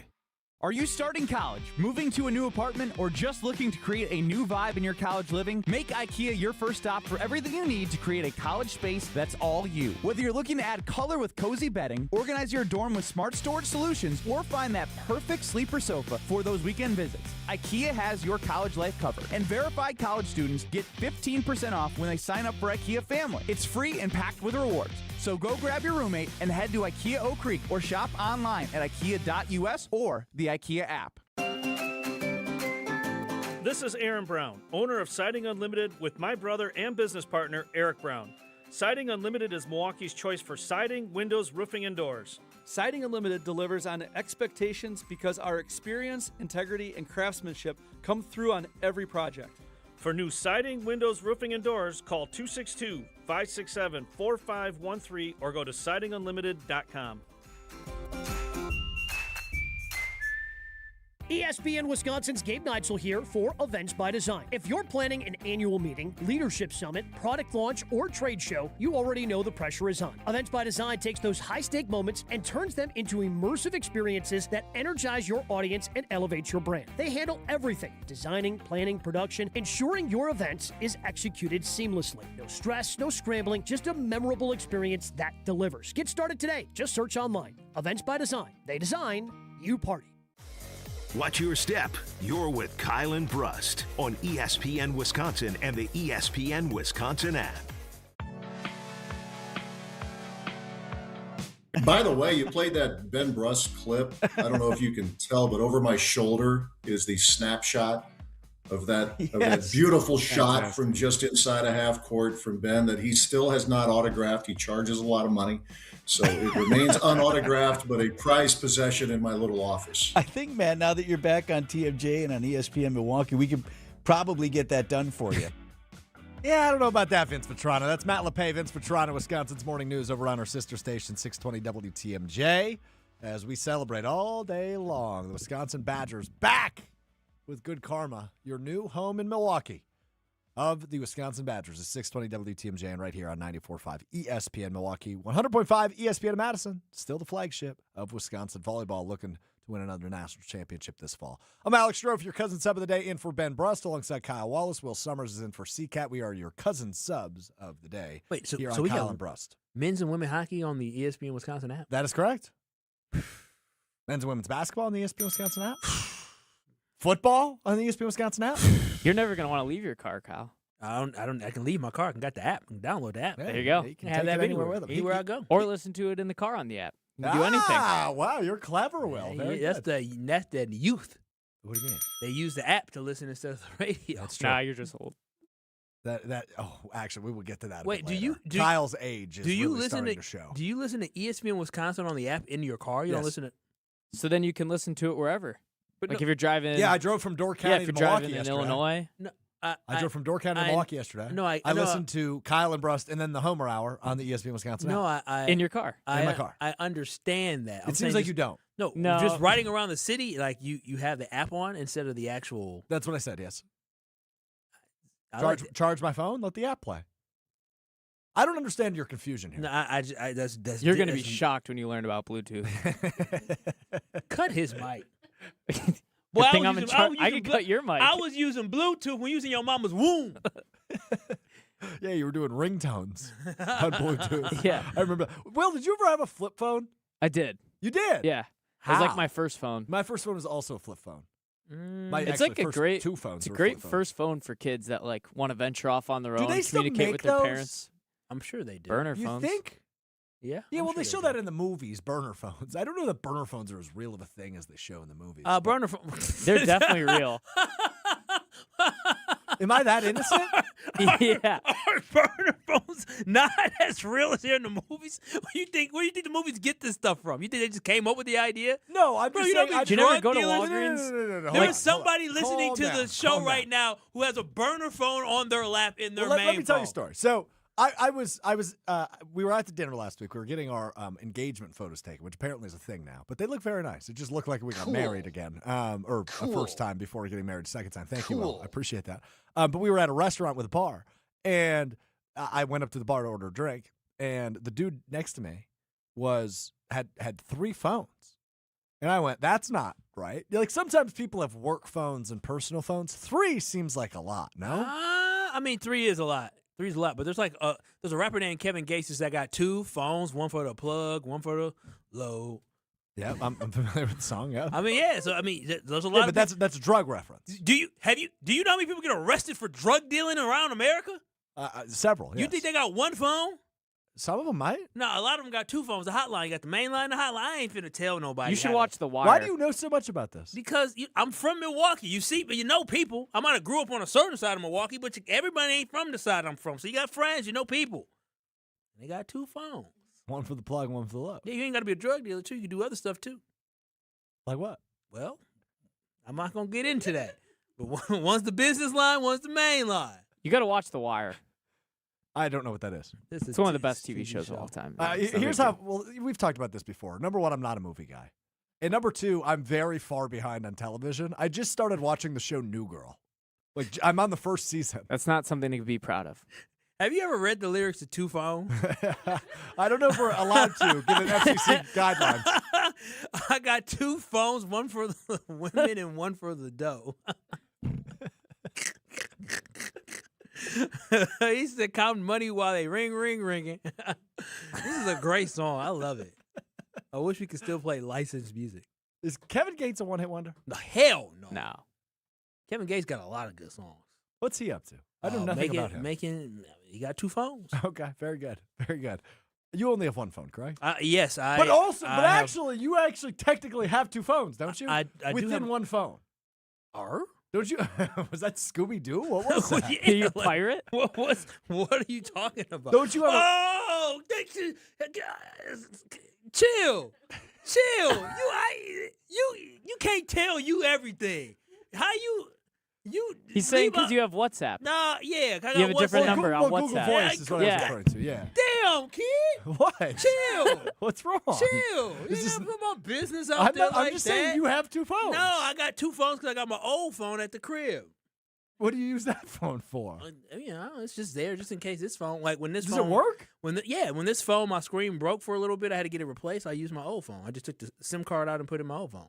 Are you starting college, moving to a new apartment, or just looking to create a new vibe in your college living? Make IKEA your first stop for everything you need to create a college space that's all you. Whether you're looking to add color with cozy bedding, organize your dorm with smart storage solutions, or find that perfect sleeper sofa for those weekend visits, IKEA has your college life covered. And verified college students get 15% off when they sign up for IKEA Family. It's free and packed with rewards. So go grab your roommate and head to IKEA Oak Creek or shop online at ikea.us or the IKEA app. This is Aaron Brown, owner of Siding Unlimited with my brother and business partner, Eric Brown. Siding Unlimited is Milwaukee's choice for siding, windows, roofing, and doors. Siding Unlimited delivers on expectations because our experience, integrity, and craftsmanship come through on every project. For new siding, windows, roofing, and doors, call 262-567-4513 or go to sidingunlimited.com. ESPN Wisconsin's Gabe Neitzel here for Events by Design. If you're planning an annual meeting, leadership summit, product launch, or trade show, you already know the pressure is on. Events by Design takes those high-stake moments and turns them into immersive experiences that energize your audience and elevate your brand. They handle everything: designing, planning, production, ensuring your event is executed seamlessly. No stress, no scrambling, just a memorable experience that delivers. Get started today. Just search online. Events by Design. They design, you party. Watch your step. You're with Kyle Brust on ESPN Wisconsin and the ESPN Wisconsin app. By the way, you played that Ben Brust clip. I don't know if you can tell, but over my shoulder is the snapshot of that beautiful shot from just inside a half court from Ben that he still has not autographed. He charges a lot of money. So it remains unautographed, but a prized possession in my little office. I think, Matt, now that you're back on TMJ and on ESPN Milwaukee, we could probably get that done for you. Yeah, I don't know about that, Vince Vetrano. That's Matt LePay, Vince Vetrano, Wisconsin's Morning News over on our sister station, 620 WTMJ, as we celebrate all day long. The Wisconsin Badgers back with good karma, your new home in Milwaukee of the Wisconsin Badgers is 620 WTMJ and right here on 94.5 ESPN Milwaukee, 100.5 ESPN Madison, still the flagship of Wisconsin volleyball, looking to win another national championship this fall. I'm Alex Strouf, your cousin sub of the day, in for Ben Brust alongside Kyle Wallace. Will Summers is in for CCAT. We are your cousin subs of the day. Wait, so here we on Kyle got and Brust. Men's and women hockey on the ESPN Wisconsin app? That is correct. Men's and women's basketball on the ESPN Wisconsin app. football on the ESPN Wisconsin app. You're never gonna want to leave your car, Kyle. I can leave my car. I can got the app. I can download the app. There you go. You can have take that it anywhere with him. Anywhere I go. Or listen to it in the car on the app. You can do anything. Ah, wow, you're clever, Will. Very That's good. the youth. What do you mean? They use the app to listen instead of the radio. That's true. Nah, you're just old. Actually, we will get to that. Wait, a bit do later. you? Kyle's age is do you really listen starting to show. Do you listen to ESPN Wisconsin on the app in your car? You don't Yes. listen to. So then you can listen to it wherever. But Like no- if you're driving. Yeah, I drove from Door County if to you're Milwaukee driving in yesterday. Illinois. No, I drove from Door County to Milwaukee yesterday. No, I listened to Kyle and Brust and then the Homer Hour on the ESPN Wisconsin No, app. I in your car. In my car. I understand that. It seems like you don't. No, No. just riding around the city, like you have the app on instead of the actual. That's what I said, yes. I like Charge my phone, let the app play. I don't understand your confusion here. No, that's You're going to be shocked when you learn about Bluetooth. Cut his mic. Good thing I'm in charge. I can cut your mic. I was using Bluetooth when using your mama's womb. Yeah, you were doing ringtones on Bluetooth. Yeah. I remember. Will, did you ever have a flip phone? I did. You did? Yeah. It was like my first phone. My first phone was also a flip phone. It's like a great two phones. It's a were great flip phones. first phone for kids that like want to venture off on their own, they still communicate make with their those? parents. I'm sure they do. Burner You phones. think? Yeah. Yeah, I'm well, sure they show do. that in the movies, burner phones. I don't know that burner phones are as real of a thing as they show in the movies. Burner phone. They're definitely real. Am I that innocent? Yeah. Are burner phones not as real as they're in the movies? Where do you think the movies get this stuff from? You think they just came up with the idea? No, I'm Bro, just you saying. know Did you never go to dealers? Walgreens? No. There is somebody listening Calm to down, the show calm right down. now who has a burner phone on their lap in their Well, main let me tell you a phone. story. So we were at the dinner last week. We were getting our engagement photos taken, which apparently is a thing now. But they look very nice. It just looked like we got married again, or a first time before getting married a second time. Thank you, Will. I appreciate that. But we were at a restaurant with a bar, and I went up to the bar to order a drink, and the dude next to me had 3 phones. And I went, that's not right. Like, sometimes people have work phones and personal phones. 3 seems like a lot, no? I mean, 3 is a lot. 3 is a lot, but there's there's a rapper named Kevin Gates that got 2 phones, one for the plug, one for the load. Yeah, I'm familiar with the song, yeah. I mean, yeah. So I mean, there's a lot. Yeah, of but that's a drug reference. Do you know how many people get arrested for drug dealing around America? Several. You yes. think they got 1 phone? Some of them might. No, a lot of them got 2 phones. The hotline, you got the main line, the hotline. I ain't finna tell nobody. You should how to- watch The Wire. Why do you know so much about this? Because I'm from Milwaukee. You see, but you know people. I might have grew up on a certain side of Milwaukee, but everybody ain't from the side I'm from. So you got friends, you know people. They got 2 phones. One for the plug, one for the load. Yeah, you ain't got to be a drug dealer too. You can do other stuff too. Like what? Well, I'm not gonna get into that. But one's the business line, one's the main line. You got to watch The Wire. I don't know what that is. It's one of the best TV shows of all time. Here's how. Well, we've talked about this before. Number 1, I'm not a movie guy, and number 2, I'm very far behind on television. I just started watching the show New Girl. Like, I'm on the first season. That's not something to be proud of. Have you ever read the lyrics to 2 Phones? I don't know if we're allowed to, given FCC guidelines. I got 2 phones, one for the women and one for the dough. He used to count money while they ringing. This is a great song. I love it. I wish we could still play licensed music. Is Kevin Gates a one-hit wonder? No, hell no. No. Kevin Gates got a lot of good songs. What's he up to? I know nothing about him. He got 2 phones. Okay, very good, very good. You only have 1 phone, correct? Yes, I. But also, I but have- actually, you actually technically have 2 phones, don't you? I do within have- 1 phone. Don't you? Was that Scooby Doo? What was that? Yeah, Are you a like, pirate? What are you talking about? Don't you have? Oh, chill. You can't tell you everything. How you? He's saying because you have WhatsApp. Nah, yeah. You have a different number on Google WhatsApp. Voice is what I was referring to. Yeah. Damn, kid. What? Chill. What's wrong? Chill. You This is- never put my business out there like I'm just saying that. you have 2 phones. No, I got 2 phones because I got my old phone at the crib. What do you use that phone for? You know, it's just there just in case this phone, like when this Does phone. it work? When this phone, my screen broke for a little bit, I had to get it replaced. I used my old phone. I just took the SIM card out and put it in my old phone.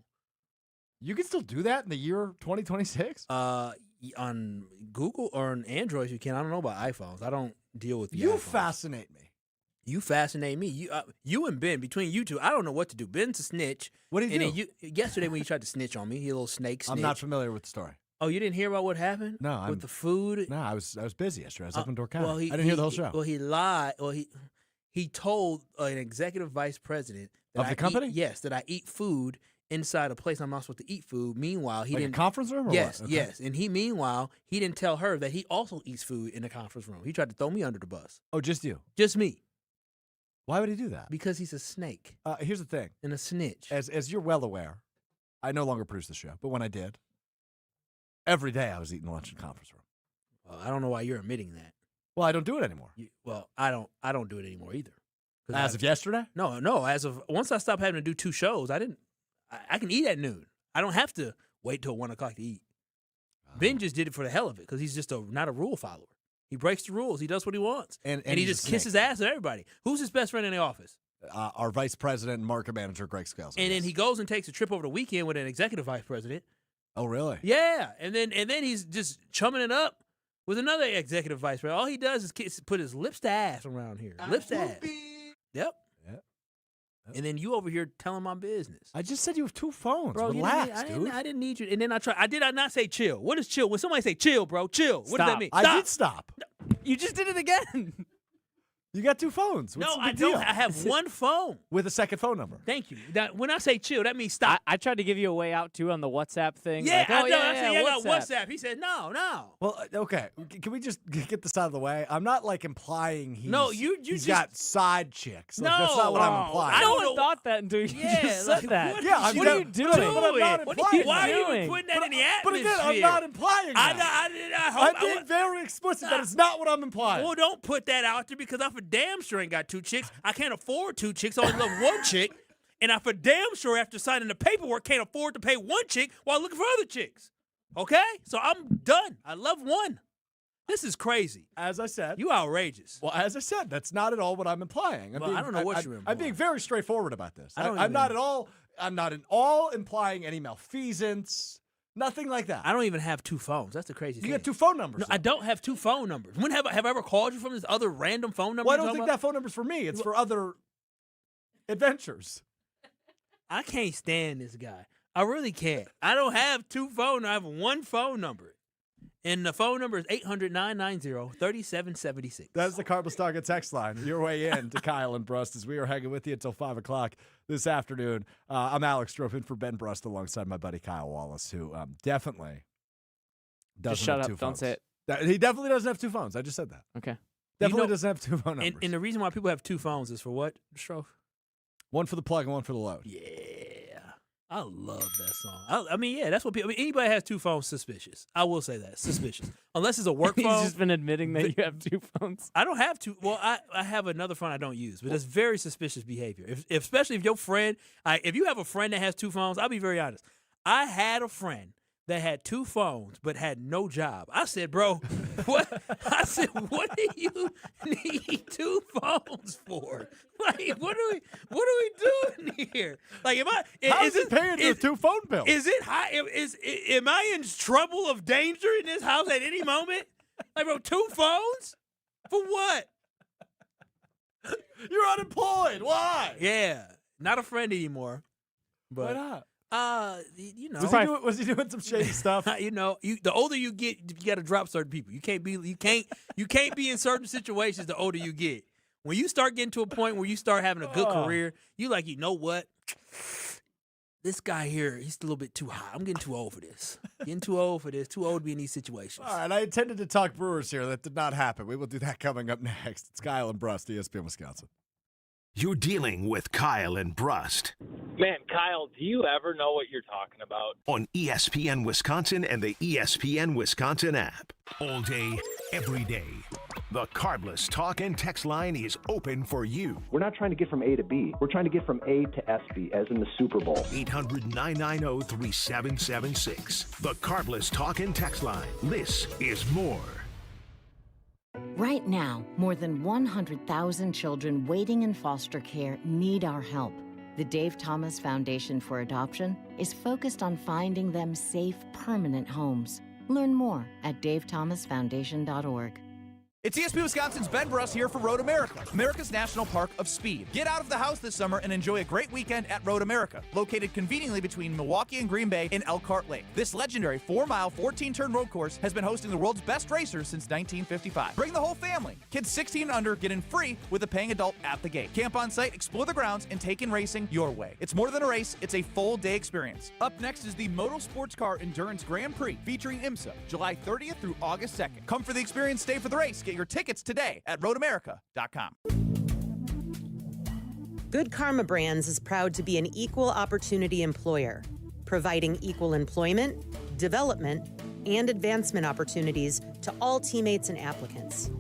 You can still do that in the year 2026? On Google or on Android, you can. I don't know about iPhones. I don't deal with the You iPhones. fascinate me. You fascinate me. You and Ben, between you two, I don't know what to do. Ben's a snitch. What did he do? Then yesterday when you tried to snitch on me, he a little snitch. I'm not familiar with the story. Oh, you didn't hear about what happened? No, with the food. No, I was busy yesterday. I was up in Door County. Well, I didn't hear the whole show. Well, he lied. Well, he told an executive vice president of the company. Yes, that I eat food inside a place I'm not supposed to eat food. Meanwhile, he didn't. A conference room. Or yes, what? Okay. yes, and he didn't tell her that he also eats food in the conference room. He tried to throw me under the bus. Oh, just you? Just me. Why would he do that? Because he's a snake. Here's the thing. And a snitch. As you're well aware, I no longer produce the show, but when I did, every day I was eating lunch in the conference room. Well, I don't know why you're admitting that. Well, I don't do it anymore. I don't do it anymore either. As of yesterday? No. As of once I stopped having to do 2 shows, I can eat at noon. I don't have to wait till 1 o'clock to eat. Ben just did it for the hell of it because he's just not a rule follower. He breaks the rules. He does what he wants. And he just kisses ass at everybody. Who's his best friend in the office? Our vice president and market manager, Greg Scales. And then he goes and takes a trip over the weekend with an executive vice president. Oh, really? Yeah. And then he's just chumming it up with another executive vice president. All he does is put his lips to ass around here. Lips to ass. Yep. And then you over here telling my business. I just said you have 2 phones. Bro, relax, dude. I didn't need you. And then I did not say chill? What is chill? When somebody say chill, bro, chill. What does that mean? I did stop. You just did it again. You got 2 phones. What's No, the I big don't. deal? I have 1 phone. With a second phone number. Thank you. When I say chill, that means stop. I tried to give you a way out, too, on the WhatsApp thing. Yeah, like, I oh, know. yeah, I said, I got WhatsApp. WhatsApp. He said, no. Well, okay. Can we just get this out of the way? I'm not like implying he's just got side chicks. Like, No. that's not what I'm implying. No one thought that until you just said that. What What are you doing? Why are you putting that in the atmosphere? But again, I'm not implying that. I'm being very explicit. That is not what I'm implying. Well, don't put that out there because I for damn sure ain't got 2 chicks. I can't afford 2 chicks. I only love 1 chick. And I for damn sure after signing the paperwork can't afford to pay 1 chick while looking for other chicks. Okay? So I'm done. I love 1. This is crazy. As I said. You outrageous. Well, as I said, that's not at all what I'm implying. I don't know what you're implying. I'm being very straightforward about this. I'm not at all implying any malfeasance. Nothing like that. I don't even have 2 phones. That's the crazy thing. You got 2 phone numbers. No, I don't have 2 phone numbers. When have I ever called you from this other random phone number? Well, I don't think that phone number's for me. It's for other adventures. I can't stand this guy. I really can't. I don't have 2 phone. I have 1 phone number. And the phone number is 800-990-3776. That's the Karl Brust text line. Your way in to Kyle and Brust as we are hanging with you until 5 o'clock this afternoon. I'm Alex Strouf in for Ben Brust alongside my buddy Kyle Wallace, who definitely doesn't Just shut have up. 2 Don't phones. say it. He definitely doesn't have 2 phones. I just said that. Okay. Definitely doesn't have 2 phone numbers. And the reason why people have 2 phones is for what, Strouf? 1 for the plug and 1 for the load. Yeah. I love that song. I mean, yeah, that's what people. I mean, anybody has 2 phones, suspicious. I will say that, suspicious. Unless it's a work phone. He's just been admitting that you have 2 phones. I don't have 2. Well, I have another phone I don't use, but it's very suspicious behavior. Especially if your friend, if you have a friend that has 2 phones, I'll be very honest. I had a friend that had 2 phones but had no job. I said, bro, what? I said, what do you need 2 phones for? Like, what are we doing here? Like, How is it paying your 2 phone bills? Is it high? Am I in trouble of danger in this house at any moment? Like, bro, 2 phones for what? You're unemployed. Why? Yeah, not a friend anymore. But, why not? You know, was he doing some shady stuff? You know, the older you get, you got to drop certain people. You can't be in certain situations the older you get. When you start getting to a point where you start having a good career, you know what? This guy here, he's a little bit too high. I'm getting too old for this. Too old to be in these situations. All right, I intended to talk Brewers here. That did not happen. We will do that coming up next. It's Kyle and Brust, ESPN Wisconsin. You're dealing with Kyle and Brust Man, Kyle, do you ever know what you're talking about? on ESPN Wisconsin and the ESPN Wisconsin app. All day, every day. The Karl Brust talk and text line is open for you. We're not trying to get from A to B. We're trying to get from A to SB, as in the Super Bowl. 800-990-3776. The Karl Brust talk and text line. This is more. Right now, more than 100,000 children waiting in foster care need our help. The Dave Thomas Foundation for Adoption is focused on finding them safe, permanent homes. Learn more at davethomasfoundation.org. It's ESPN Wisconsin's Ben Brust here for Road America, America's National Park of Speed. Get out of the house this summer and enjoy a great weekend at Road America, located conveniently between Milwaukee and Green Bay in Elkhart Lake. This legendary 4-mile, 14-turn road course has been hosting the world's best racers since 1955. Bring the whole family. Kids 16 and under get in free with a paying adult at the gate. Camp on site, explore the grounds, and take in racing your way. It's more than a race, it's a full-day experience. Up next is the Moto Sports Car Endurance Grand Prix featuring IMSA, July 30th through August 2nd. Come for the experience, stay for the race. Get your tickets today at roadamerica.com. Good Karma Brands is proud to be an equal opportunity employer, providing equal employment, development, and advancement opportunities to all teammates and applicants.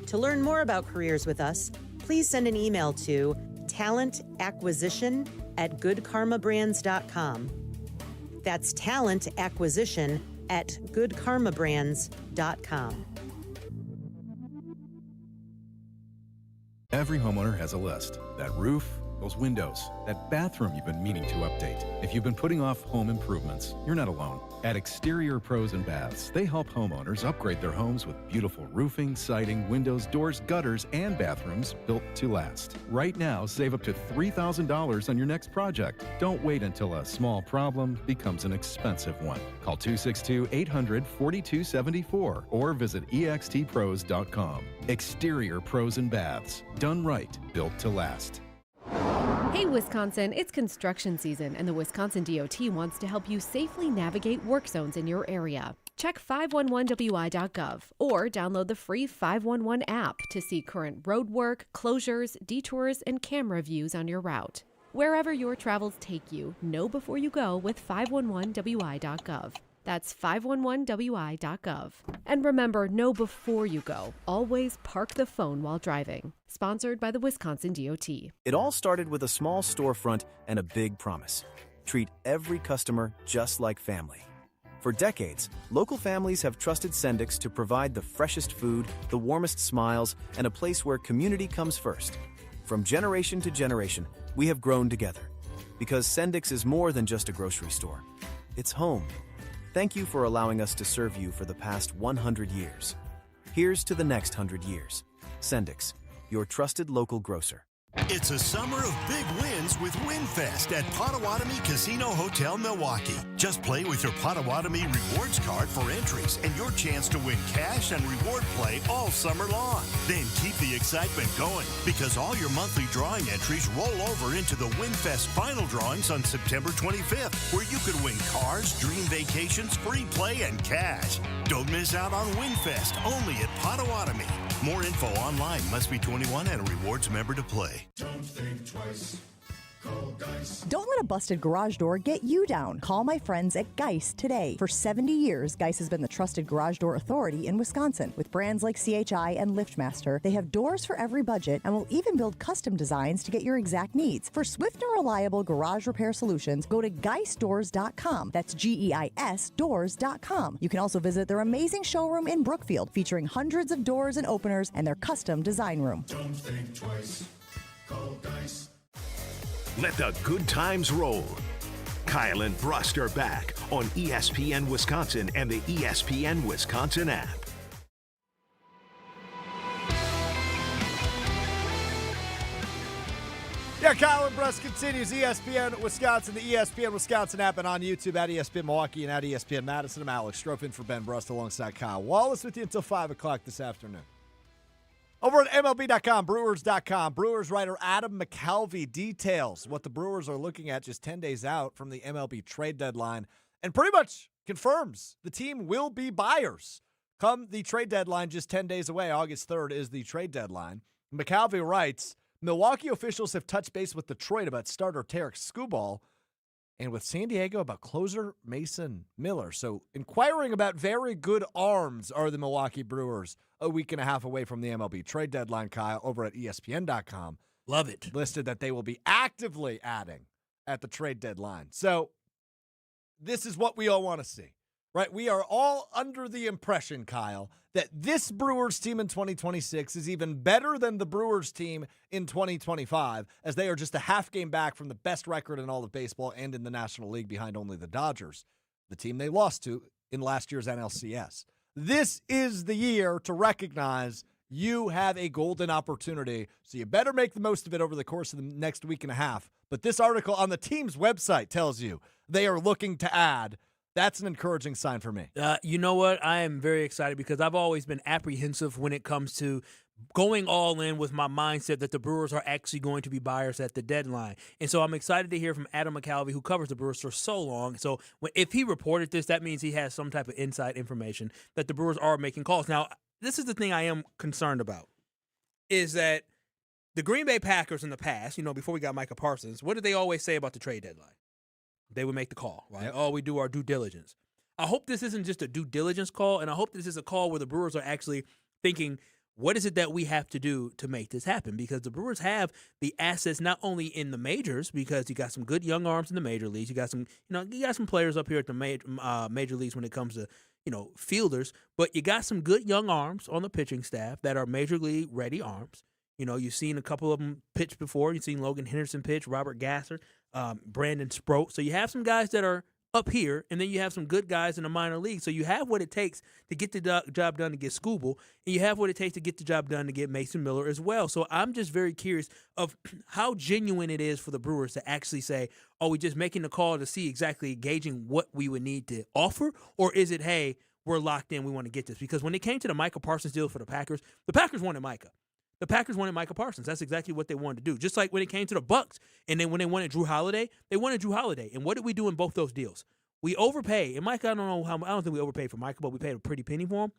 To learn more about careers with us, please send an email to talentacquisition@goodkarmabrands.com. That's talentacquisition@goodkarmabrands.com. Every homeowner has a list. That roof, those windows, that bathroom you've been meaning to update. If you've been putting off home improvements, you're not alone. At Exterior Pros and Baths, they help homeowners upgrade their homes with beautiful roofing, siding, windows, doors, gutters, and bathrooms built to last. Right now, save up to $3,000 on your next project. Don't wait until a small problem becomes an expensive one. Call 262-800-4274 or visit extpros.com. Exterior Pros and Baths. Done right, built to last. Hey Wisconsin, it's construction season and the Wisconsin DOT wants to help you safely navigate work zones in your area. Check 511wi.gov or download the free 511 app to see current road work, closures, detours, and camera views on your route. Wherever your travels take you, know before you go with 511wi.gov. That's 511wi.gov. And remember, know before you go. Always park the phone while driving. Sponsored by the Wisconsin DOT. It all started with a small storefront and a big promise. Treat every customer just like family. For decades, local families have trusted Sendix to provide the freshest food, the warmest smiles, and a place where community comes first. From generation to generation, we have grown together. Because Sendix is more than just a grocery store. It's home. Thank you for allowing us to serve you for the past 100 years. Here's to the next 100 years. Sendix, your trusted local grocer. It's a summer of big wins with WinFest at Potawatomi Casino Hotel, Milwaukee. Just play with your Potawatomi rewards card for entries and your chance to win cash and reward play all summer long. Then keep the excitement going because all your monthly drawing entries roll over into the WinFest final drawings on September 25th, where you could win cars, dream vacations, free play, and cash. Don't miss out on WinFest, only at Potawatomi. More info online. Must be 21 and a rewards member to play. Don't think twice. Call Geis. Don't let a busted garage door get you down. Call my friends at Geis today. For 70 years, Geis has been the trusted garage door authority in Wisconsin. With brands like CHI and LiftMaster, they have doors for every budget and will even build custom designs to get your exact needs. For swift and reliable garage repair solutions, go to geisdoors.com. That's GEIS doors.com. You can also visit their amazing showroom in Brookfield, featuring hundreds of doors and openers and their custom design room. Don't think twice. Call Geis. Let the good times roll. Kyle and Brust are back on ESPN Wisconsin and the ESPN Wisconsin app. Yeah, Kyle and Brust continues. ESPN Wisconsin, the ESPN Wisconsin app, and on YouTube at ESPN Milwaukee and at ESPN Madison. I'm Alex Strouf in for Ben Brust alongside Kyle Wallace with you until 5 o'clock this afternoon. Over at MLB.com, Brewers.com, Brewers writer Adam McCalvy details what the Brewers are looking at just 10 days out from the MLB trade deadline and pretty much confirms the team will be buyers. Come the trade deadline just 10 days away, August 3rd is the trade deadline. McCalvy writes, Milwaukee officials have touched base with Detroit about starter Tarek Skubal and with San Diego about closer Mason Miller. So inquiring about very good arms are the Milwaukee Brewers a week and a half away from the MLB trade deadline, Kyle, over at ESPN.com. Love it. Listed that they will be actively adding at the trade deadline. So this is what we all want to see, right? We are all under the impression, Kyle, that this Brewers team in 2026 is even better than the Brewers team in 2025, as they are just a half game back from the best record in all of baseball and in the National League behind only the Dodgers, the team they lost to in last year's NLCS. This is the year to recognize you have a golden opportunity, so you better make the most of it over the course of the next week and a half. But this article on the team's website tells you they are looking to add. That's an encouraging sign for me. You know what? I am very excited because I've always been apprehensive when it comes to going all in with my mindset that the Brewers are actually going to be buyers at the deadline. And so I'm excited to hear from Adam McCalvey, who covers the Brewers for so long. So if he reported this, that means he has some type of inside information that the Brewers are making calls. Now, this is the thing I am concerned about, is that the Green Bay Packers in the past, before we got Micah Parsons, what did they always say about the trade deadline? They would make the call, right? Oh, we do our due diligence. I hope this isn't just a due diligence call, and I hope this is a call where the Brewers are actually thinking, what is it that we have to do to make this happen? Because the Brewers have the assets not only in the majors, because you got some good young arms in the major leagues. You got some players up here at the major leagues when it comes to fielders, but you got some good young arms on the pitching staff that are major league ready arms. You've seen a couple of them pitch before. You've seen Logan Henderson pitch, Robert Gasser, Brandon Sproat. So you have some guys that are up here, and then you have some good guys in the minor league. So you have what it takes to get the job done to get Skubal, and you have what it takes to get the job done to get Mason Miller as well. So I'm just very curious of how genuine it is for the Brewers to actually say, are we just making the call to see exactly gauging what we would need to offer, or is it, hey, we're locked in, we want to get this? Because when it came to the Micah Parsons deal for the Packers wanted Micah. The Packers wanted Micah Parsons. That's exactly what they wanted to do. Just like when it came to the Bucks, and then when they wanted Drew Holiday, they wanted Drew Holiday. And what did we do in both those deals? We overpaid. And Micah, I don't think we overpaid for Micah, but we paid a pretty penny for him.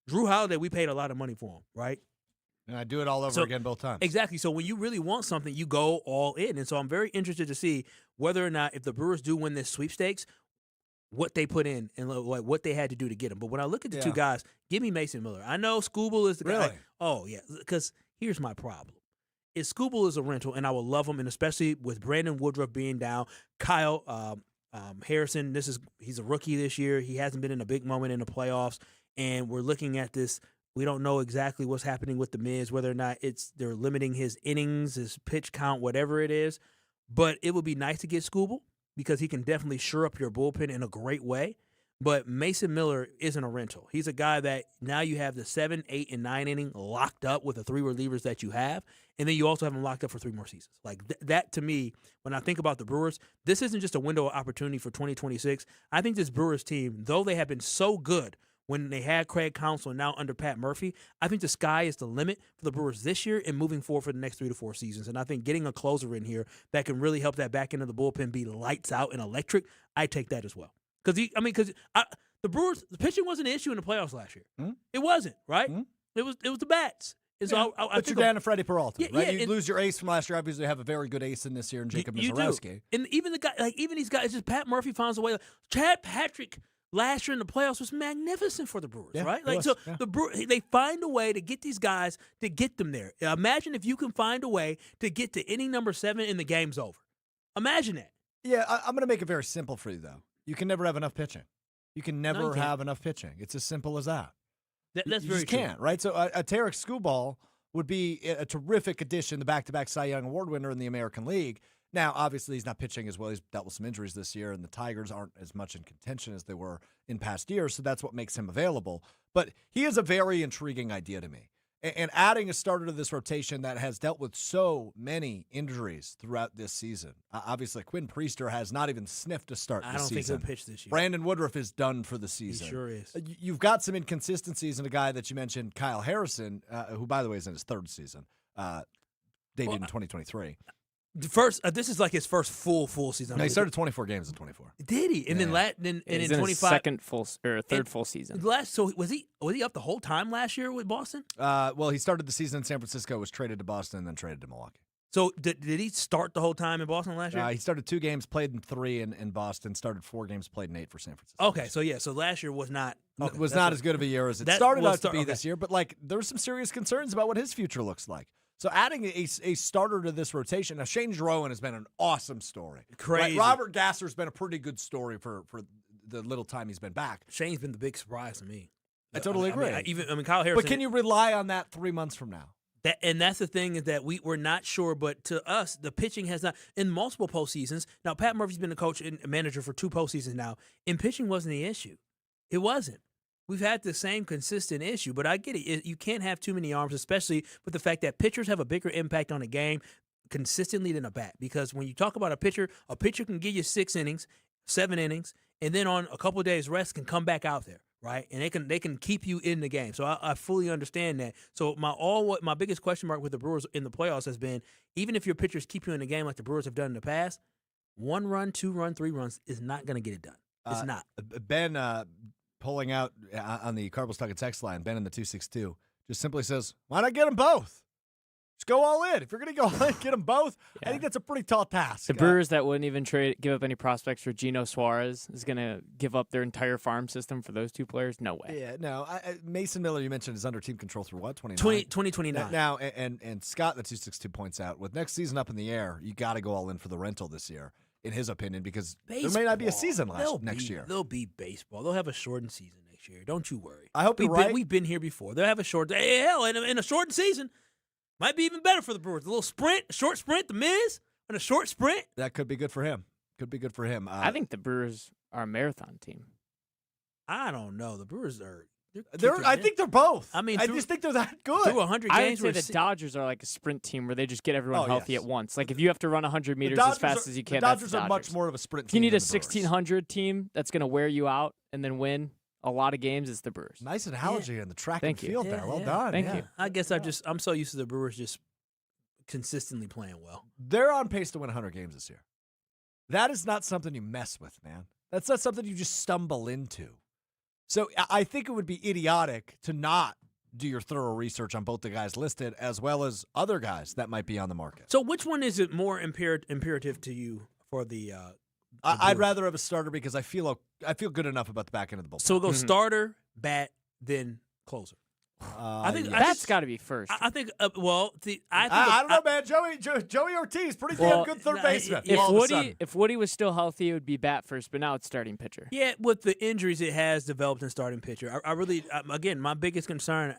Drew Holiday, we paid a lot of money for him, right? And I do it all over again both times. Exactly. So when you really want something, you go all in. And so I'm very interested to see whether or not, if the Brewers do win this sweepstakes, what they put in and like what they had to do to get him. But when I look at the two guys, give me Mason Miller. I know Skubal is the guy. Oh, yeah, because here's my problem. Is Skubal is a rental, and I will love him, and especially with Brandon Woodruff being down, Kyle Harrison, he's a rookie this year. He hasn't been in a big moment in the playoffs, and we're looking at this. We don't know exactly what's happening with the Miz, whether or not they're limiting his innings, his pitch count, whatever it is. But it would be nice to get Skubal because he can definitely shore up your bullpen in a great way. But Mason Miller isn't a rental. He's a guy that now you have the 7, 8, and 9 inning locked up with the 3 relievers that you have, and then you also have him locked up for 3 more seasons. Like that to me, when I think about the Brewers, this isn't just a window of opportunity for 2026. I think this Brewers team, though they have been so good when they had Craig Counsell and now under Pat Murphy, I think the sky is the limit for the Brewers this year and moving forward for the next 3 to 4 seasons. And I think getting a closer in here that can really help that back end of the bullpen be lights out and electric, I take that as well. Because the Brewers, the pitching wasn't an issue in the playoffs last year. Mm-hmm. It wasn't, right? Mm-hmm. It was the bats. And so I but think you're down to Freddie Peralta, right? Yeah, you lose your ace from last year. Obviously, you have a very good ace in this year, in Jacob Mizorowski. And even the guy, even these guys, just Pat Murphy finds a way. Chad Patrick last year in the playoffs was magnificent for the Brewers, right? The Brewers, they find a way to get these guys to get them there. Imagine if you can find a way to get to inning number 7 and the game's over. Imagine that. Yeah, I'm going to make it very simple for you, though. You can never have enough pitching. You can never have enough pitching. It's as simple as that. That's you very just true. can't, right? So a Tarek Skubal would be a terrific addition, the back-to-back Cy Young Award winner in the American League. Now, obviously, he's not pitching as well. He's dealt with some injuries this year, and the Tigers aren't as much in contention as they were in past years, so that's what makes him available. But he is a very intriguing idea to me. And adding a starter to this rotation that has dealt with so many injuries throughout this season. Obviously, Quinn Priester has not even sniffed a start this season. I don't think he'll pitch this year. Brandon Woodruff is done for the season. He sure is. You've got some inconsistencies in a guy that you mentioned, Kyle Harrison, who, by the way, is in his 3rd season, debuted in 2023. This is like his first full season. No, he started 24 games in 24. Did he? And then in 25, second full or third full season. So was he up the whole time last year with Boston? Well, he started the season in San Francisco, was traded to Boston, and then traded to Milwaukee. So did he start the whole time in Boston last year? He started 2 games, played in 3 in Boston, started 4 games, played in 8 for San Francisco. Okay, so last year was not as good of a year as it started out to be this year, but there's some serious concerns about what his future looks like. So adding a starter to this rotation, now Shane Drouin has been an awesome story. Crazy. Robert Gasser's been a pretty good story for the little time he's been back. Shane's been the big surprise to me. I totally agree. Kyle Harrison. But can you rely on that 3 months from now? That's the thing, is that we're not sure, but to us, the pitching has not, in multiple postseasons. Now, Pat Murphy's been the coach and manager for 2 postseasons now, and pitching wasn't the issue. It wasn't. We've had the same consistent issue, but I get it. You can't have too many arms, especially with the fact that pitchers have a bigger impact on the game consistently than a bat. Because when you talk about a pitcher can give you 6 innings, 7 innings, and then on a couple of days rest can come back out there, right? And they can keep you in the game. So I fully understand that. So my biggest question mark with the Brewers in the playoffs has been, even if your pitchers keep you in the game like the Brewers have done in the past, 1 run, 2 run, 3 runs is not going to get it done. It's not. Ben pulling out on the Karl Brust text line, Ben in the 262, just simply says, why not get them both? Just go all in. If you're going to go all in, get them both. Yeah. I think that's a pretty tall task. The Brewers that wouldn't even give up any prospects for Geno Suarez is going to give up their entire farm system for those 2 players? No way. Yeah, no. Mason Miller, you mentioned, is under team control through what? 2029. Now, and Scott, the 262 points out, with next season up in the air, you got to go all in for the rental this year, in his opinion, because there may not be a season next year. There'll be baseball. They'll have a shortened season next year. Don't you worry. I hope you're right. We've been here before. They'll have a short. Hell, in a shortened season, might be even better for the Brewers. A little sprint, a short sprint, the Miz, and a short sprint. That could be good for him. I think the Brewers are a marathon team. I don't know. The Brewers are. I think they're both. I mean, I just think they're that good. Through 100 games, I would say the Dodgers are like a sprint team where they just get everyone healthy at once. Like if you have to run 100 meters as fast as you can, the Dodgers that's the are much more of a sprint team. If team. you need a 1,600 team that's going to wear you out and then win a lot of games, it's the Brewers. Nice analogy in the track and field there. Well done. Thank you. I guess I'm so used to the Brewers just consistently playing well. They're on pace to win 100 games this year. That is not something you mess with, man. That's not something you just stumble into. So I think it would be idiotic to not do your thorough research on both the guys listed as well as other guys that might be on the market. So which one is it more imperative to you for the I'd rather have a starter because I feel good enough about the back end of the bullpen. So we'll go starter, bat, then closer. I think that's got to be first. I think. I don't know, man. Joey Ortiz, pretty damn good third baseman. If Woody was still healthy, it would be bat first. But now it's starting pitcher. Yeah, with the injuries it has developed in starting pitcher, I really, again, my biggest concern.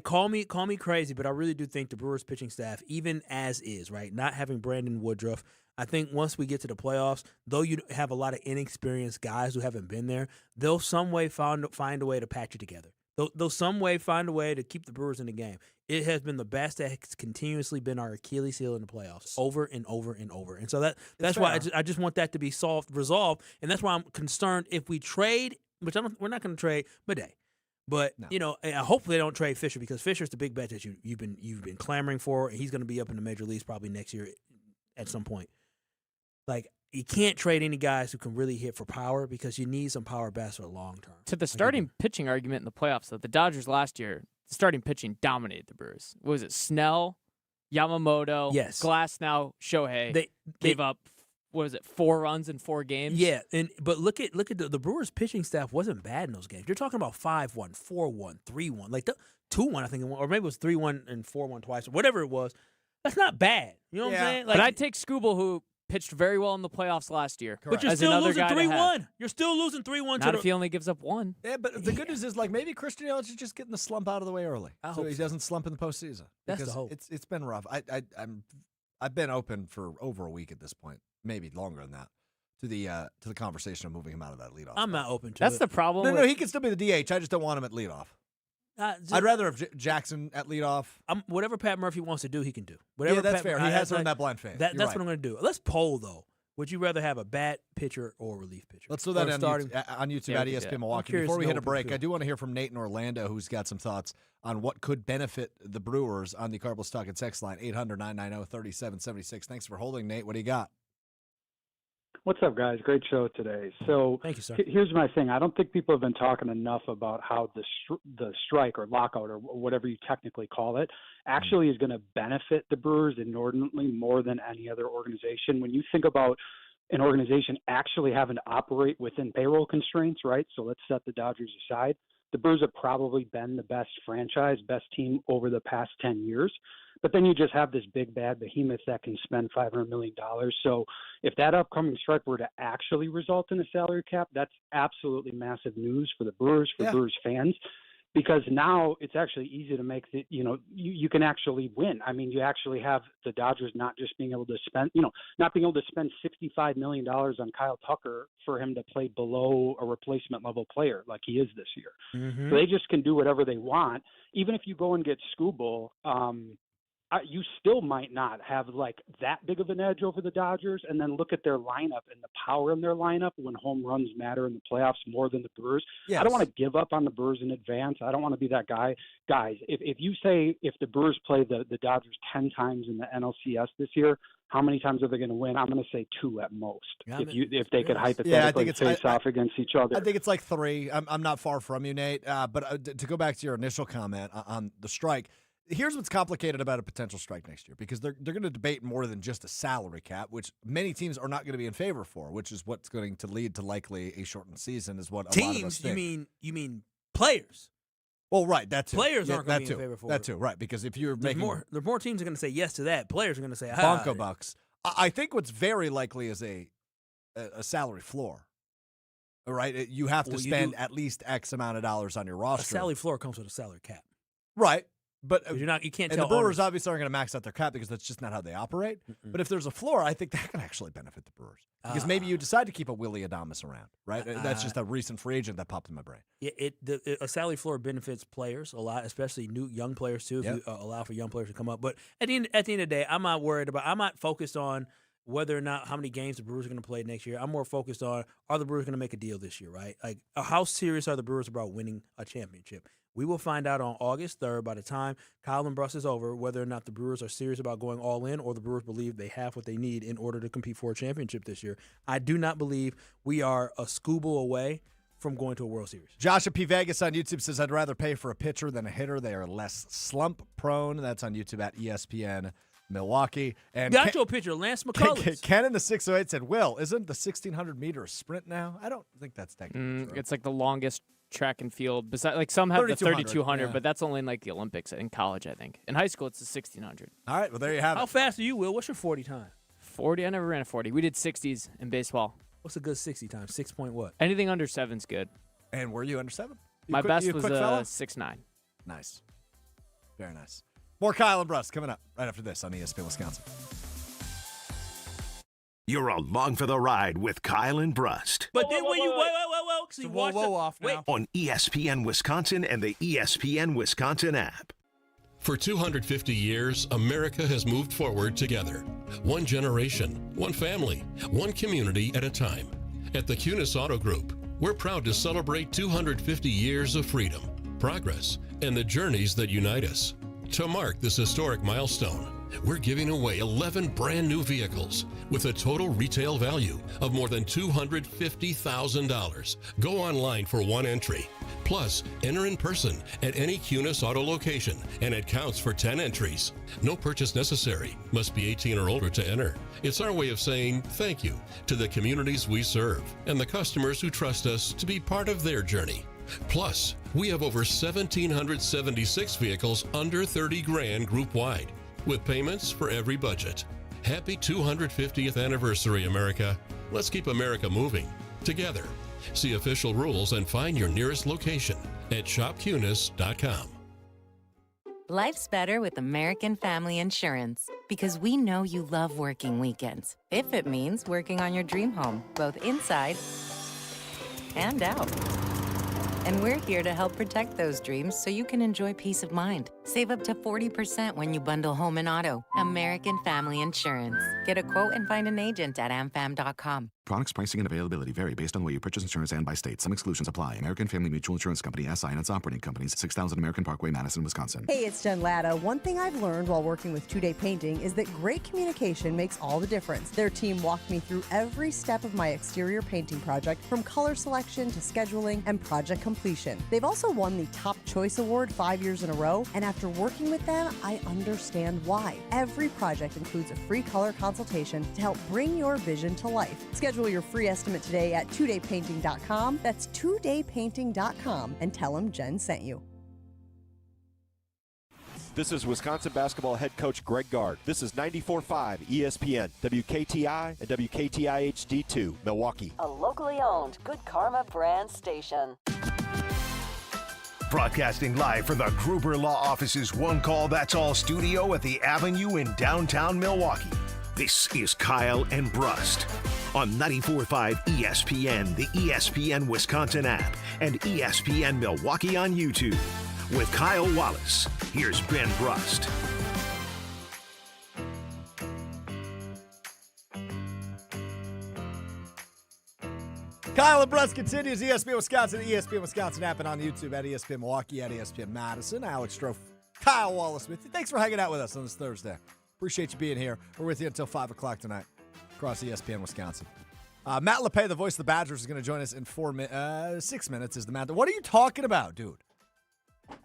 Call me crazy, but I really do think the Brewers pitching staff, even as is, right, not having Brandon Woodruff. I think once we get to the playoffs, though you have a lot of inexperienced guys who haven't been there, they'll some way find a way to patch it together. They'll some way find a way to keep the Brewers in the game. It has been the best that has continuously been our Achilles heel in the playoffs, over and over and over. And so that's why I just want that to be resolved, and that's why I'm concerned if we trade, which we're not going to trade Bidet. But hopefully they don't trade Fisher because Fisher's the big bet that you've been clamoring for. And he's going to be up in the major leagues probably next year at some point. Like, you can't trade any guys who can really hit for power because you need some power bats for the long term. To the starting pitching argument in the playoffs, though, the Dodgers last year, the starting pitching dominated the Brewers. What was it? Snell, Yamamoto, Glasnow, Shohei. They gave up, 4 runs in 4 games? Yeah, but look at the Brewers pitching staff wasn't bad in those games. You're talking about 5-1, 4-1, 3-1, like 2-1, I think, or maybe it was 3-1 and 4-1 twice, or whatever it was. That's not bad. You know what I'm saying? Like, but I'd take Skubal, who pitched very well in the playoffs last year. But you're still losing 3-1. You're still losing 3-1. Not if he only gives up 1. Yeah, but the good news is, like, maybe Christian Yelich is just getting the slump out of the way early, so he doesn't slump in the postseason. That's the hope. It's been rough. I've been open for over a week at this point, maybe longer than that, to the conversation of moving him out of that leadoff. I'm not open to That's it. the problem. No, he can still be the DH. I just don't want him at leadoff. I'd rather have Jackson at leadoff. Whatever Pat Murphy wants to do, he can do. That's fair. He has earned that blind faith. That's what I'm going to do. Let's poll, though. Would you rather have a bat pitcher or relief pitcher? Let's throw that on YouTube at ESPN Milwaukee. Before we hit a break, I do want to hear from Nate in Orlando, who's got some thoughts on what could benefit the Brewers on the Karl Brust and text line, 800-990-3776. Thanks for holding, Nate. What do you got? What's up, guys? Great show today. So thank you, sir. Here's my thing. I don't think people have been talking enough about how the strike or lockout or whatever you technically call it actually is going to benefit the Brewers inordinately more than any other organization. When you think about an organization actually having to operate within payroll constraints, right? So let's set the Dodgers aside. The Brewers have probably been the best franchise, best team over the past 10 years. But then you just have this big, bad behemoth that can spend $500 million. So if that upcoming strike were to actually result in a salary cap, that's absolutely massive news for the Brewers, for Brewers fans. because now it's actually easy to make the, you can actually win. I mean, you actually have the Dodgers not just being able to spend, not being able to spend $65 million on Kyle Tucker for him to play below a replacement level player like he is this year. Mm-hmm. So they just can do whatever they want. Even if you go and get Skubal, you still might not have like that big of an edge over the Dodgers. And then look at their lineup and the power in their lineup when home runs matter in the playoffs more than the Brewers. Yes. I don't want to give up on the Brewers in advance. I don't want to be that guy. Guys, if you say if the Brewers play the Dodgers 10 times in the NLCS this year, how many times are they going to win? I'm going to say 2 at most. If they could hypothetically face off against each other. I think it's like 3. I'm not far from you, Nate. But to go back to your initial comment on the strike, here's what's complicated about a potential strike next year, because they're going to debate more than just a salary cap, which many teams are not going to be in favor for, which is what's going to lead to likely a shortened season, is what a lot of us think. You mean players? Well, right, that too. Players aren't going to be in favor for that too, right? Because if you're there's making more teams are going to say yes to that. Players are going to say Bonko bucks. I think what's very likely is a salary floor. All right, you have to spend at least X amount of dollars on your roster. A salary floor comes with a salary cap, right? But you can't and tell the Brewers owners. Obviously aren't going to max out their cap because that's just not how they operate. But if there's a floor, I think that can actually benefit the Brewers, because maybe you decide to keep a Willie Adames around, right? That's just a recent free agent that popped in my brain. A salary floor benefits players a lot, especially young players too. If you allow for young players to come up, but at the end of the day, I'm not focused on whether or not how many games the Brewers are going to play next year. I'm more focused on, are the Brewers going to make a deal this year, right? Like, how serious are the Brewers about winning a championship? We will find out on August 3rd, by the time Kyle and Brust is over, whether or not the Brewers are serious about going all in, or the Brewers believe they have what they need in order to compete for a championship this year. I do not believe we are a Skubal away from going to a World Series. Joshua P. Vegas on YouTube says, I'd rather pay for a pitcher than a hitter. They are less slump prone. That's on YouTube at ESPN Milwaukee. And got your pitcher, Lance McCullers. Ken in the 608 said, Will, isn't the 1,600 meter a sprint now? I don't think that's technically true. It's like the longest track and field. Besides, like some have the 3,200, but that's only in like the Olympics in college, I think. In high school, it's the 1,600. All right, well, there you have it. How fast are you, Will? What's your 40 time? 40? I never ran a 40. We did 60s in baseball. What's a good 60 time? 6 point what? Anything under 7's good. And were you under 7? My best was 6'9". Nice. Very nice. More Kyle and Brust coming up right after this on ESPN Wisconsin. You're along for the ride with Kyle and Brust. But then when you off now on ESPN Wisconsin and the ESPN Wisconsin app. For 250 years, America has moved forward together. One generation, one family, one community at a time. At the Kunis Auto Group, we're proud to celebrate 250 years of freedom, progress, and the journeys that unite us. To mark this historic milestone, we're giving away 11 brand new vehicles with a total retail value of more than $250,000. Go online for one entry. Plus, enter in person at any Kunis Auto location, and it counts for 10 entries. No purchase necessary. Must be 18 or older to enter. It's our way of saying thank you to the communities we serve and the customers who trust us to be part of their journey. Plus, we have over 1,776 vehicles under 30 grand group-wide, with payments for every budget. Happy 250th anniversary, America. Let's keep America moving together. See official rules and find your nearest location at shopkunis.com. Life's better with American Family Insurance, because we know you love working weekends, if it means working on your dream home, both inside and out. And we're here to help protect those dreams so you can enjoy peace of mind. Save up to 40% when you bundle home and auto. American Family Insurance. Get a quote and find an agent at amfam.com. Products, pricing, and availability vary based on the way you purchase insurance and by state. Some exclusions apply. American Family Mutual Insurance Company, SI, and its operating companies, 6000 American Parkway, Madison, Wisconsin. Hey, it's Jen Latta. One thing I've learned while working with 2-Day Painting is that great communication makes all the difference. Their team walked me through every step of my exterior painting project, from color selection to scheduling and project completion. They've also won the Top Choice Award 5 years in a row, and after working with them, I understand why. Every project includes a free color consultation to help bring your vision to life. Schedule your free estimate today at 2daypainting.com. That's 2daypainting.com, and tell them Jen sent you. This is Wisconsin basketball head coach Greg Gard. This is 94.5 ESPN, WKTI, and WKTI HD2, Milwaukee. A locally owned Good Karma brand station. Broadcasting live from the Gruber Law Office's One Call That's All studio at the Avenue in downtown Milwaukee. This is Kyle and Brust on 94.5 ESPN, the ESPN Wisconsin app, and ESPN Milwaukee on YouTube. With Kyle Wallace, here's Ben Brust. Kyle and Brust continues. ESPN Wisconsin, ESPN Wisconsin app, and on YouTube at ESPN Milwaukee, at ESPN Madison. Alex Strouf, Kyle Wallace with you. Thanks for hanging out with us on this Thursday. Appreciate you being here. We're with you until 5 o'clock tonight across ESPN Wisconsin. Matt LePay, the voice of the Badgers, is going to join us in 6 minutes. Is the Matt? What are you talking about, dude?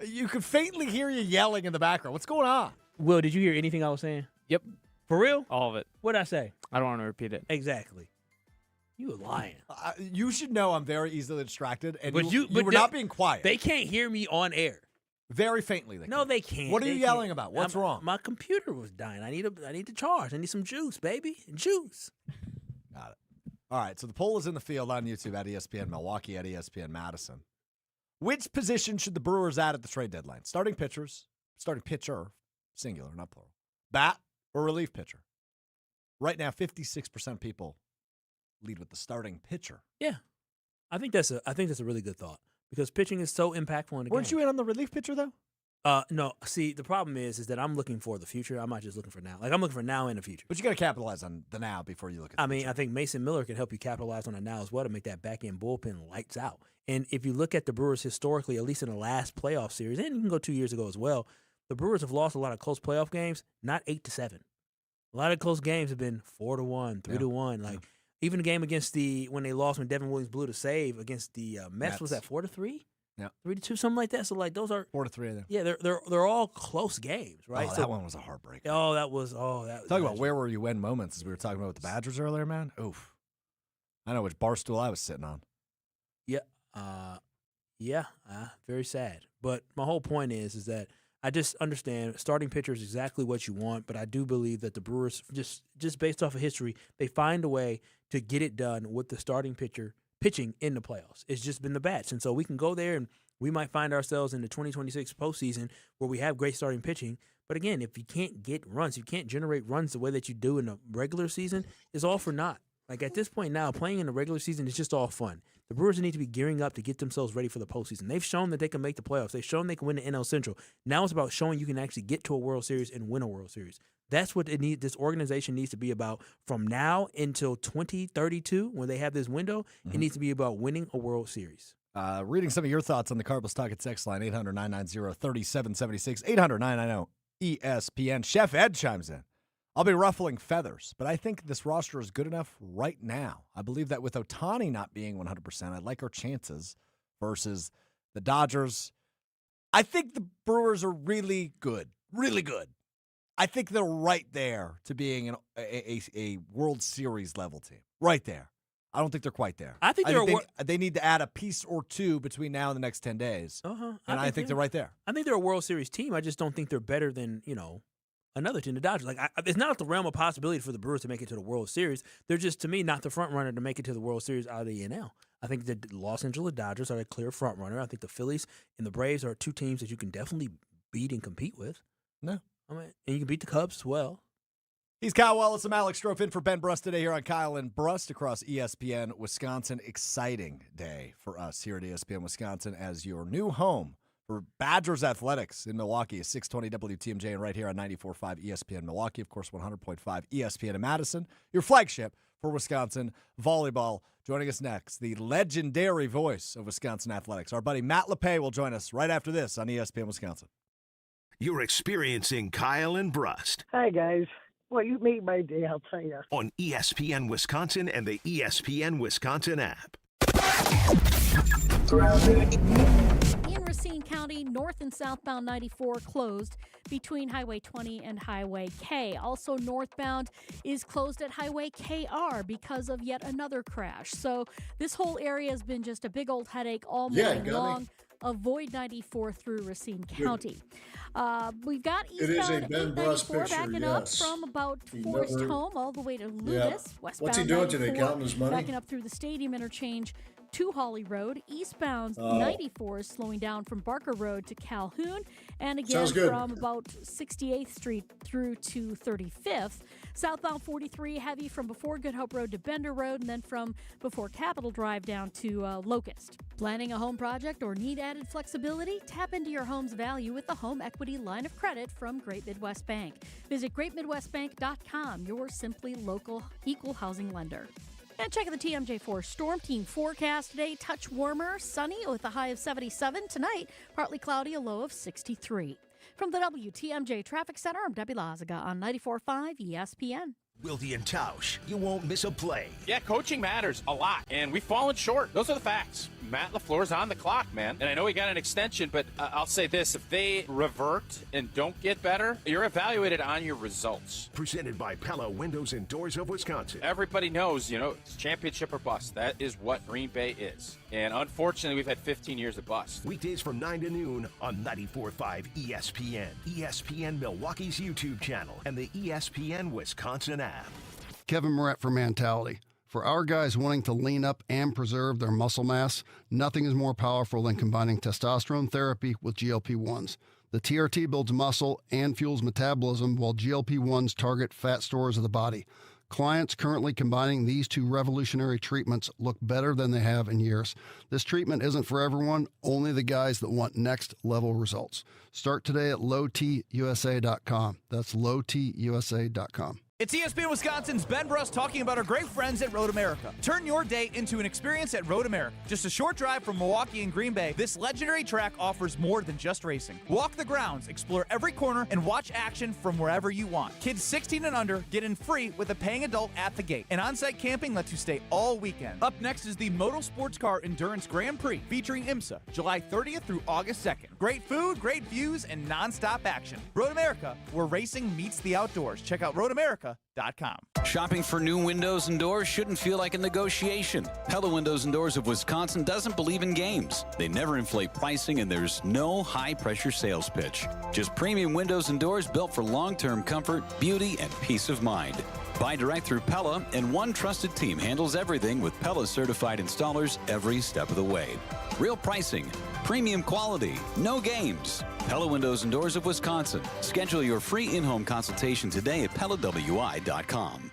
You can faintly hear you yelling in the background. What's going on? Will, did you hear anything I was saying? Yep. For real? All of it. What'd I say? I don't want to repeat it. Exactly. You were lying. You should know I'm very easily distracted, and you were not being quiet. They can't hear me on air. Very faintly. They can't. What are you yelling about? What's wrong? My computer was dying. I need to charge. I need some juice, baby. Juice. Got it. All right, so the poll is in the field on YouTube at ESPN Milwaukee, at ESPN Madison. Which position should the Brewers add at the trade deadline? Starting pitcher, singular, not plural. Bat or relief pitcher? Right now, 56% people lead with the starting pitcher. Yeah, I think that's a really good thought because pitching is so impactful in the game. Weren't you in on the relief pitcher though? No. See, the problem is that I'm looking for the future. I'm not just looking for now. Like I'm looking for now and the future. But you got to capitalize on the now before you look at. I think Mason Miller can help you capitalize on the now as well to make that back end bullpen lights out. And if you look at the Brewers historically, at least in the last playoff series, and you can go 2 years ago as well, the Brewers have lost a lot of close playoff games, not 8-7. A lot of close games have been 4-1, 3-1. Like even the game against when they lost when Devin Williams blew the save against the Mets was that 4-3? Yeah, 3-2, something like that. So like those are 4-3. Yeah, they're all close games, right? Oh, so, that one was a heartbreak. Talk about where were you when moments as we were talking about with the Badgers earlier, man. Oof, I know which bar stool I was sitting on. Very sad. But my whole point is that I just understand starting pitcher is exactly what you want, but I do believe that the Brewers, just based off of history, they find a way to get it done with the starting pitcher pitching in the playoffs. It's just been the bats. And so we can go there and we might find ourselves in the 2026 postseason where we have great starting pitching. But again, if you can't get runs, you can't generate runs the way that you do in the regular season, it's all for naught. Like at this point now, playing in the regular season is just all fun. The Brewers need to be gearing up to get themselves ready for the postseason. They've shown that they can make the playoffs. They've shown they can win the NL Central. Now it's about showing you can actually get to a World Series and win a World Series. That's what this organization needs to be about from now until 2032 when they have this window. Mm-hmm. It needs to be about winning a World Series. Reading some of your thoughts on the Cardinals Talk and Text line, 800-990-3776, 800-990-ESPN. Chef Ed chimes in. I'll be ruffling feathers, but I think this roster is good enough right now. I believe that with Ohtani not being 100%, I like our chances versus the Dodgers. I think the Brewers are really good, really good. I think they're right there to being a World Series level team, right there. I don't think they're quite there. I think they need to add a piece or two between now and the next 10 days, and I think they're right there. I think they're a World Series team. I just don't think they're better than, another team, the Dodgers. Like it's not the realm of possibility for the Brewers to make it to the World Series. They're just, to me, not the front runner to make it to the World Series out of the NL. I think the Los Angeles Dodgers are a clear front runner. I think the Phillies and the Braves are two teams that you can definitely beat and compete with. No, and you can beat the Cubs as well. He's Kyle Wallace. I'm Alex Strouf in for Ben Brust today here on Kyle and Brust across ESPN Wisconsin. Exciting day for us here at ESPN Wisconsin as your new home for Badgers Athletics in Milwaukee, 620 WTMJ, and right here on 94.5 ESPN Milwaukee, of course, 100.5 ESPN in Madison, your flagship for Wisconsin volleyball. Joining us next, the legendary voice of Wisconsin athletics. Our buddy Matt LePay will join us right after this on ESPN Wisconsin. You're experiencing Kyle and Brust. Hi, guys. Well, you made my day, I'll tell you. On ESPN Wisconsin and the ESPN Wisconsin app. In Racine County, north and southbound 94 closed between Highway 20 and Highway K. Also northbound is closed at Highway KR because of yet another crash. So this whole area has been just a big old headache all morning long. Avoid 94 through Racine County. We've got eastbound 894 backing up from about Forest Home all the way to Lewis. Westbound What's he doing today, 94, counting his money? backing up through the stadium interchange to Hawley Road. Eastbound 94 is slowing down from Barker Road to Calhoun. And again from about 68th Street through to 35th. Southbound 43 heavy from before Good Hope Road to Bender Road, and then from before Capitol Drive down to Locust. Planning a home project or need added flexibility? Tap into your home's value with the Home Equity Line of Credit from Great Midwest Bank. Visit greatmidwestbank.com, your simply local equal housing lender. And check out the TMJ4 Storm Team forecast today. Touch warmer, sunny with a high of 77. Tonight, partly cloudy, a low of 63. From the WTMJ Traffic Center, I'm Debbie Lazaga on 94.5 ESPN. Wilde and Tausch, you won't miss a play. Yeah, coaching matters a lot, and we've fallen short. Those are the facts. Matt LaFleur's on the clock, man. And I know he got an extension, but I'll say this. If they revert and don't get better, you're evaluated on your results. Presented by Pella Windows and Doors of Wisconsin. Everybody knows, it's championship or bust. That is what Green Bay is. And unfortunately, we've had 15 years of bust. Weekdays from 9 to noon on 94.5 ESPN, ESPN Milwaukee's YouTube channel, and the ESPN Wisconsin app. Kevin Moret for Mentality. For our guys wanting to lean up and preserve their muscle mass, nothing is more powerful than combining testosterone therapy with GLP-1s. The TRT builds muscle and fuels metabolism, while GLP-1s target fat stores of the body. Clients currently combining these two revolutionary treatments look better than they have in years. This treatment isn't for everyone, only the guys that want next-level results. Start today at lowtusa.com. That's lowtusa.com. It's ESPN Wisconsin's Ben Brust talking about our great friends at Road America. Turn your day into an experience at Road America. Just a short drive from Milwaukee and Green Bay, this legendary track offers more than just racing. Walk the grounds, explore every corner, and watch action from wherever you want. Kids 16 and under get in free with a paying adult at the gate. And on-site camping lets you stay all weekend. Up next is the Moto Sports Car Endurance Grand Prix featuring IMSA, July 30th through August 2nd. Great food, great views, and non-stop action. Road America, where racing meets the outdoors. Check out roadamerica.com. Shopping for new windows and doors shouldn't feel like a negotiation. Pella Windows and Doors of Wisconsin doesn't believe in games. They never inflate pricing, and there's no high-pressure sales pitch. Just premium windows and doors built for long-term comfort, beauty, and peace of mind. Buy direct through Pella, and one trusted team handles everything with Pella certified installers every step of the way. Real pricing, premium quality, no games. Pella Windows and Doors of Wisconsin. Schedule your free in-home consultation today at PellaWI.com.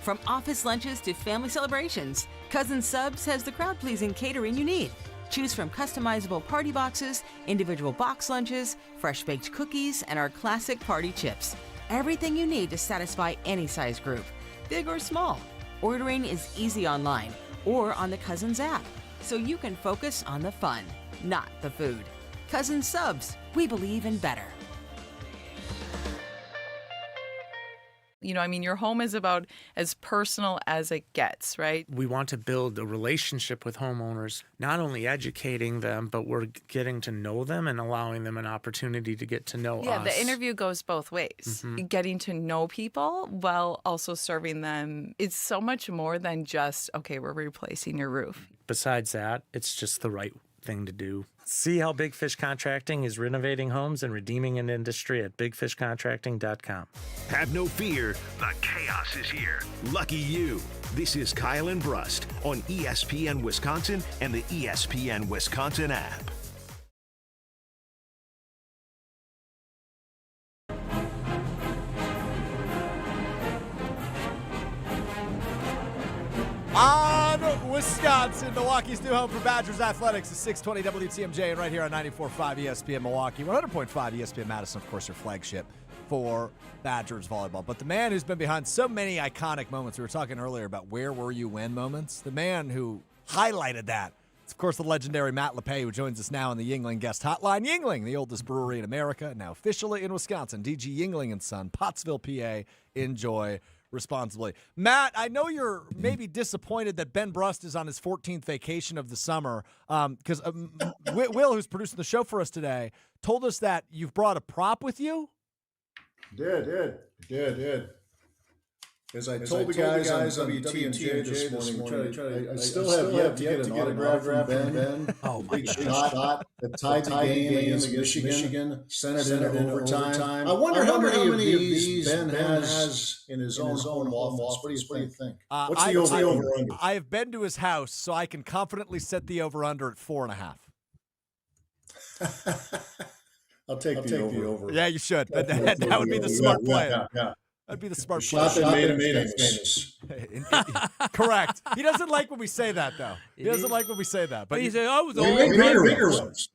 From office lunches to family celebrations, Cousin Subs has the crowd-pleasing catering you need. Choose from customizable party boxes, individual box lunches, fresh-baked cookies, and our classic party chips. Everything you need to satisfy any size group, big or small. Ordering is easy online or on the Cousins app, so you can focus on the fun, not the food. Cousin Subs, we believe in better. Your home is about as personal as it gets, right? We want to build a relationship with homeowners, not only educating them, but we're getting to know them and allowing them an opportunity to get to know us. Yeah, the interview goes both ways. Mm-hmm. Getting to know people while also serving them. It's so much more than just, okay, we're replacing your roof. Besides that, it's just the right thing to do. See how Big Fish Contracting is renovating homes and redeeming an industry at bigfishcontracting.com. Have no fear, the chaos is here. Lucky you. This is Kyle and Brust on ESPN Wisconsin and the ESPN Wisconsin app. On Wisconsin, Milwaukee's new home for Badgers Athletics is 620 WTMJ and right here on 94.5 ESPN Milwaukee, 100.5 ESPN Madison, of course, your flagship for Badgers volleyball. But the man who's been behind so many iconic moments, we were talking earlier about where were you when moments, the man who highlighted that, it's of course the legendary Matt LePay, who joins us now on the Yuengling guest hotline. Yuengling, the oldest brewery in America, now officially in Wisconsin. DG Yuengling and Son, Pottsville, PA. Enjoy responsibly. Matt, I know you're maybe disappointed that Ben Brust is on his 14th vacation of the summer because Will, who's producing the show for us today, told us that you've brought a prop with you. Did. As I told the guys on WTMJ this morning, I still have yet to get an autograph from Ben. Oh, my Big shot that tied the game against Michigan, sent it into overtime. I wonder how many of these Ben has in his own home office. What do you think? What's the over-under? I have been to his house, so I can confidently set the over-under at 4.5. I'll take the over. Yeah, you should. That would be the smart play. Yeah. That'd be the smart shot play. that made him famous. Correct. He doesn't like when we say that, though. He doesn't like when we say that. But he said, "I was he made bigger ones."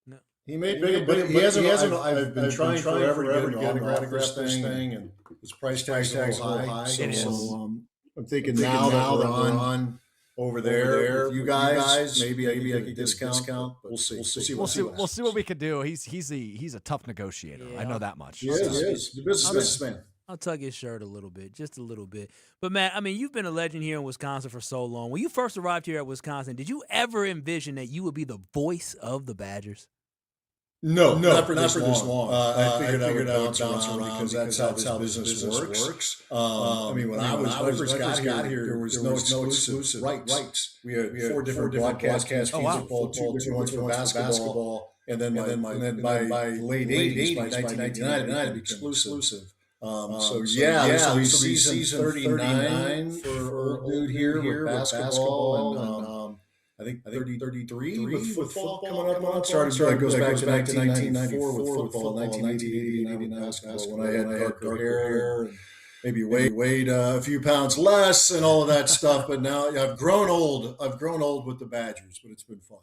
No. He made bigger, but he hasn't. I've been trying forever to get an autograph this thing, and his price tag's a little high. So I'm thinking now that we're on over there with you guys, maybe I get a discount. But we'll see. We'll see what we can do. He's a tough negotiator. Yeah. I know that much. He is. The businessman. I'll tug his shirt a little bit, just a little bit. But, Matt, I mean, you've been a legend here in Wisconsin for so long. When you first arrived here at Wisconsin, did you ever envision that you would be the voice of the Badgers? No, not for this long. I figured I would bounce around because that's how business works. I mean, when I first got here, there was no exclusive rights. We had 4 different broadcast feeds, football, 2 ones for basketball, and then by late 80s, by 1999, it became exclusive. So season 39 for old dude here with basketball and I think 33 with football coming up on. Started goes back to 1994 with football, 1980, 89 basketball when I had darker hair and maybe weighed a few pounds less and all of that stuff. But now I've grown old. I've grown old with the Badgers, but it's been fun.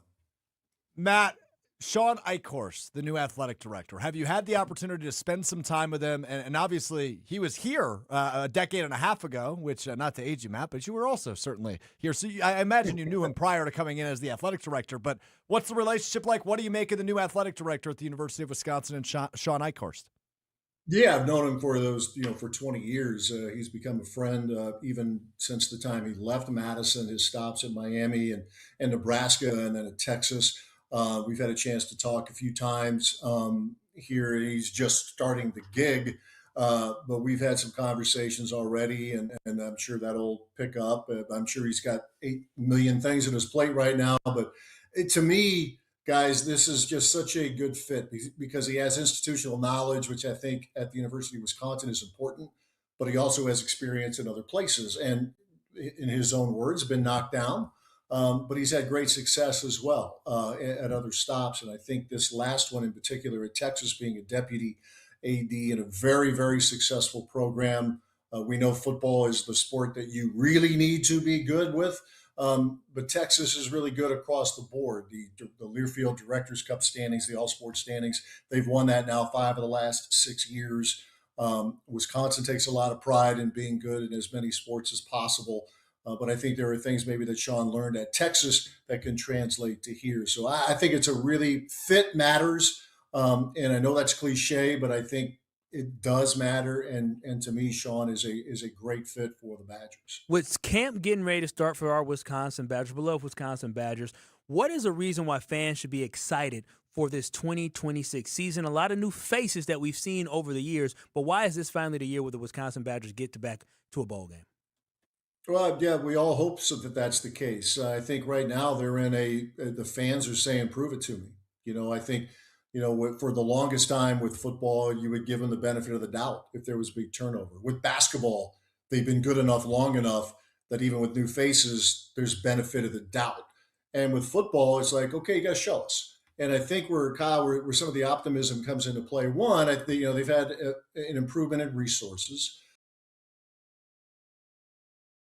Matt, Sean Eichhorst, the new athletic director, have you had the opportunity to spend some time with him? And obviously, he was here a decade and a half ago, which, not to age you, Matt, but you were also certainly here. So I imagine you knew him prior to coming in as the athletic director. But what's the relationship like? What do you make of the new athletic director at the University of Wisconsin and Sean Eichhorst? Yeah, I've known him for for 20 years. He's become a friend even since the time he left Madison, his stops at Miami and Nebraska and then at Texas. We've had a chance to talk a few times here. He's just starting the gig, but we've had some conversations already, and I'm sure that'll pick up. I'm sure he's got 8 million things on his plate right now, but to me, guys, this is just such a good fit because he has institutional knowledge, which I think at the University of Wisconsin is important, but he also has experience in other places and, in his own words, been knocked down. But he's had great success as well at other stops. And I think this last one in particular at Texas, being a deputy AD in a very, very successful program. We know football is the sport that you really need to be good with. But Texas is really good across the board. The Learfield Directors Cup standings, the all-sports standings, they've won that now 5 of the last 6 years. Wisconsin takes a lot of pride in being good in as many sports as possible. But I think there are things maybe that Sean learned at Texas that can translate to here. So I think it's a really fit matters. And I know that's cliche, but I think it does matter. And to me, Sean is a great fit for the Badgers. With camp getting ready to start for our Wisconsin Badgers, beloved Wisconsin Badgers, what is a reason why fans should be excited for this 2026 season? A lot of new faces that we've seen over the years, but why is this finally the year where the Wisconsin Badgers get back to a bowl game? Well, yeah, we all hope so that's the case. I think right now they're in the fans are saying, prove it to me. I think, for the longest time with football, you would give them the benefit of the doubt if there was big turnover. With basketball, they've been good enough long enough that even with new faces, there's benefit of the doubt. And with football, it's like, okay, you got to show us. And I think where some of the optimism comes into play. One, I think, they've had an improvement in resources.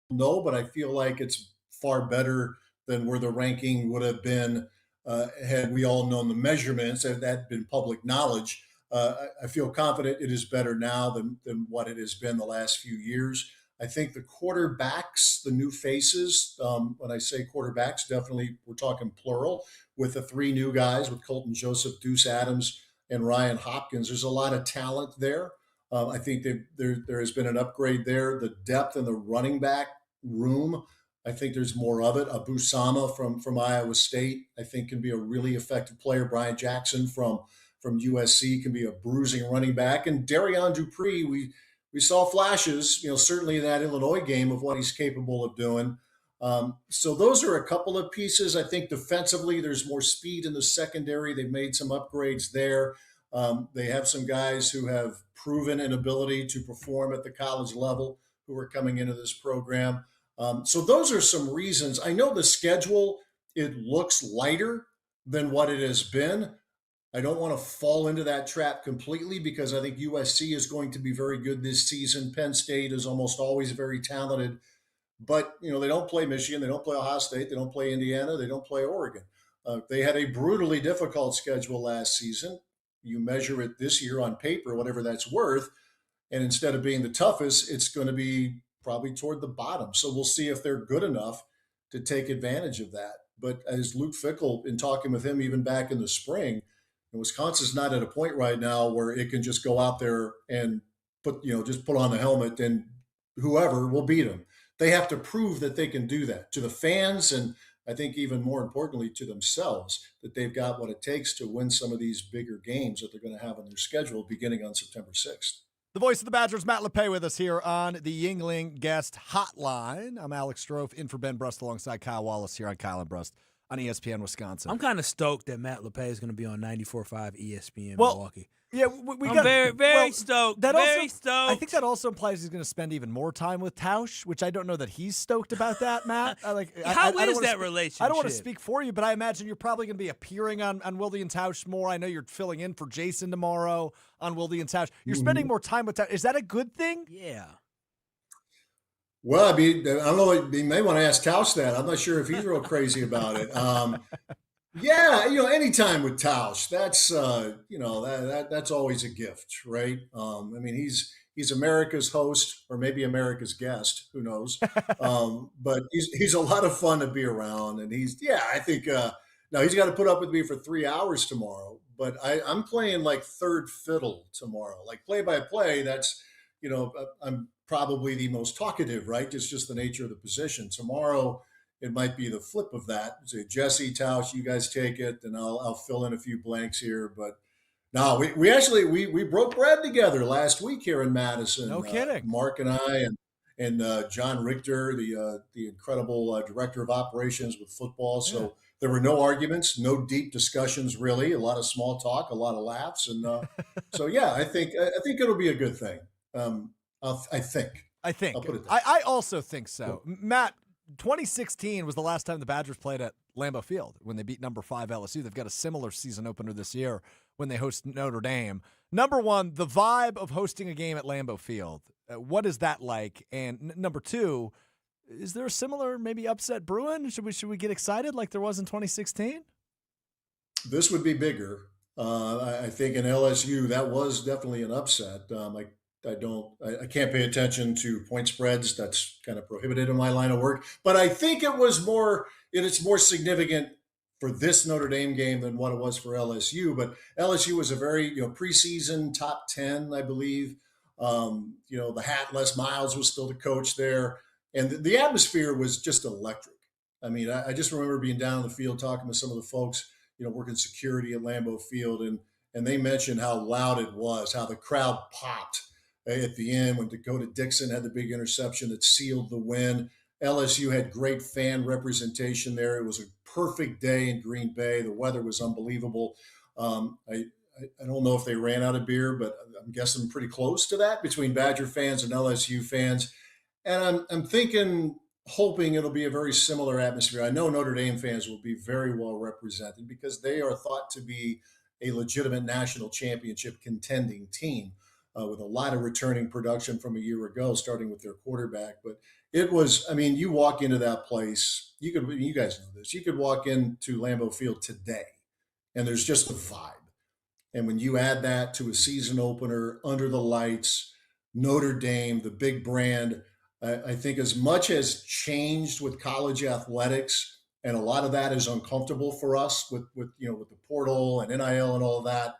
No, but I feel like it's far better than where the ranking would have been had we all known the measurements, had that been public knowledge. I feel confident it is better now than what it has been the last few years. I think the quarterbacks, the new faces, when I say quarterbacks, definitely we're talking plural, with the 3 new guys, with Colton Joseph, Deuce Adams, and Ryan Hopkins. There's a lot of talent there. I think there has been an upgrade there. The depth in the running back room, I think there's more of it. Abu Sama from Iowa State, I think, can be a really effective player. Brian Jackson from USC can be a bruising running back. And Darion Dupree, we saw flashes, certainly in that Illinois game of what he's capable of doing. So those are a couple of pieces. I think defensively, there's more speed in the secondary. They've made some upgrades there. They have some guys who have proven an ability to perform at the college level who are coming into this program. So those are some reasons. I know the schedule, it looks lighter than what it has been. I don't want to fall into that trap completely because I think USC is going to be very good this season. Penn State is almost always very talented. But, they don't play Michigan. They don't play Ohio State. They don't play Indiana. They don't play Oregon. They had a brutally difficult schedule last season. You measure it this year on paper, whatever that's worth. And instead of being the toughest, it's going to be probably toward the bottom. So we'll see if they're good enough to take advantage of that. But as Luke Fickell, in talking with him even back in the spring, Wisconsin's not at a point right now where it can just go out there and just put on the helmet and whoever will beat them. They have to prove that they can do that to the fans, and I think even more importantly to themselves, that they've got what it takes to win some of these bigger games that they're going to have on their schedule beginning on September 6th. The voice of the Badgers, Matt LePay, with us here on the Yuengling Guest Hotline. I'm Alex Strouf, in for Ben Brust alongside Kyle Wallace here on Kyle and Brust on ESPN Wisconsin. I'm kind of stoked that Matt LePay is going to be on 94.5 ESPN Milwaukee. Yeah, I'm very stoked. Stoked. I think that also implies he's going to spend even more time with Tausch, which I don't know that he's stoked about that, Matt. How is that relationship? I don't want to speak for you, but I imagine you're probably going to be appearing on Wilde and Tausch more. I know you're filling in for Jason tomorrow on Wilde and Tausch. You're spending more time with Tausch. Is that a good thing? Yeah. Well, I don't know. You may want to ask Tausch that. I'm not sure if he's real crazy about it. Yeah, anytime with Tausch, that's that's always a gift, right? He's America's host or maybe America's guest, who knows? But he's a lot of fun to be around, and I think now he's got to put up with me for 3 hours tomorrow. But I'm playing like third fiddle tomorrow, like play by play. That's I'm probably the most talkative, right? It's just the nature of the position. Tomorrow, it might be the flip of that. Say, Jesse, Tausch, you guys take it, and I'll fill in a few blanks here. But no, we actually broke bread together last week here in Madison. No kidding. Mark and I and John Richter, the incredible director of operations with football. So there were no arguments, no deep discussions, really. A lot of small talk, a lot of laughs, and so I think it'll be a good thing. I think. I'll put it I also think so, Matt. 2016 was the last time the Badgers played at Lambeau Field when they beat number 5 LSU. They've got a similar season opener this year when they host Notre Dame. Number one, the vibe of hosting a game at Lambeau Field. What is that like? And number two, is there a similar maybe upset brewing? Should we get excited like there was in 2016? This would be bigger. I think in LSU that was definitely an upset. I can't pay attention to point spreads. That's kind of prohibited in my line of work. But I think it's more significant for this Notre Dame game than what it was for LSU. But LSU was a very, preseason top 10, I believe. The hat, Les Miles was still the coach there. And the atmosphere was just electric. I just remember being down in the field talking with some of the folks, working security at Lambeau Field. And they mentioned how loud it was, how the crowd popped at the end when Dakota Dixon had the big interception that sealed the win. LSU had great fan representation there. It was a perfect day in Green Bay. The weather was unbelievable. I don't know if they ran out of beer, but I'm guessing pretty close to that between Badger fans and LSU fans. And I'm hoping it'll be a very similar atmosphere. I know Notre Dame fans will be very well represented because they are thought to be a legitimate national championship contending team. With a lot of returning production from a year ago, starting with their quarterback. But it was, you walk into that place, you guys know this, you could walk into Lambeau Field today and there's just a vibe. And when you add that to a season opener, under the lights, Notre Dame, the big brand, I think as much has changed with college athletics, and a lot of that is uncomfortable for us with the portal and NIL and all of that.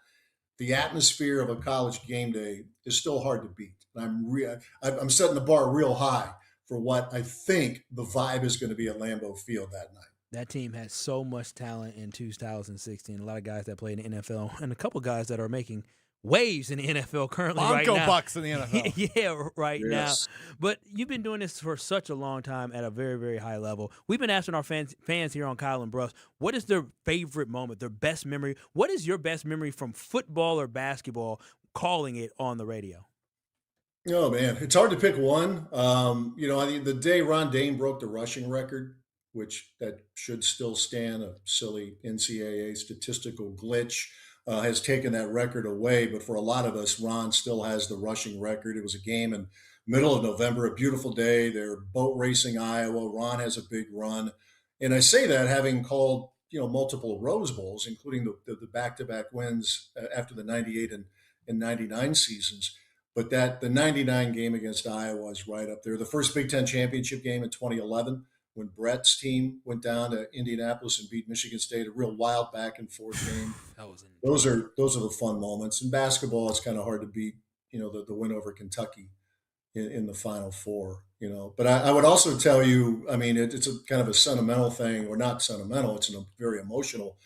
The atmosphere of a college game day is still hard to beat. And I'm setting the bar real high for what I think the vibe is going to be at Lambeau Field that night. That team had so much talent in 2016. A lot of guys that played in the NFL and a couple guys that are making waves in the NFL currently right now. Bucks in the NFL. Yeah, right now. But you've been doing this for such a long time at a very, very high level. We've been asking our fans here on Kyle and Brust, what is their favorite moment, their best memory? What is your best memory from football or basketball calling it on the radio? Oh, man, it's hard to pick one. I think the day Ron Dane broke the rushing record, which that should still stand, a silly NCAA statistical glitch, has taken that record away. But for a lot of us, Ron still has the rushing record. It was a game in middle of November, a beautiful day. They're boat racing Iowa. Ron has a big run. And I say that having called, multiple Rose Bowls, including the back-to-back wins after the 98 and 99 seasons. But the 99 game against Iowa is right up there. The first Big Ten championship game in 2011, when Brett's team went down to Indianapolis and beat Michigan State, a real wild back and forth game. Those are the fun moments. In basketball, it's kind of hard to beat, the win over Kentucky in the Final Four, But I would also tell you, I mean, it's a kind of a sentimental thing, or not sentimental. It's a very emotional.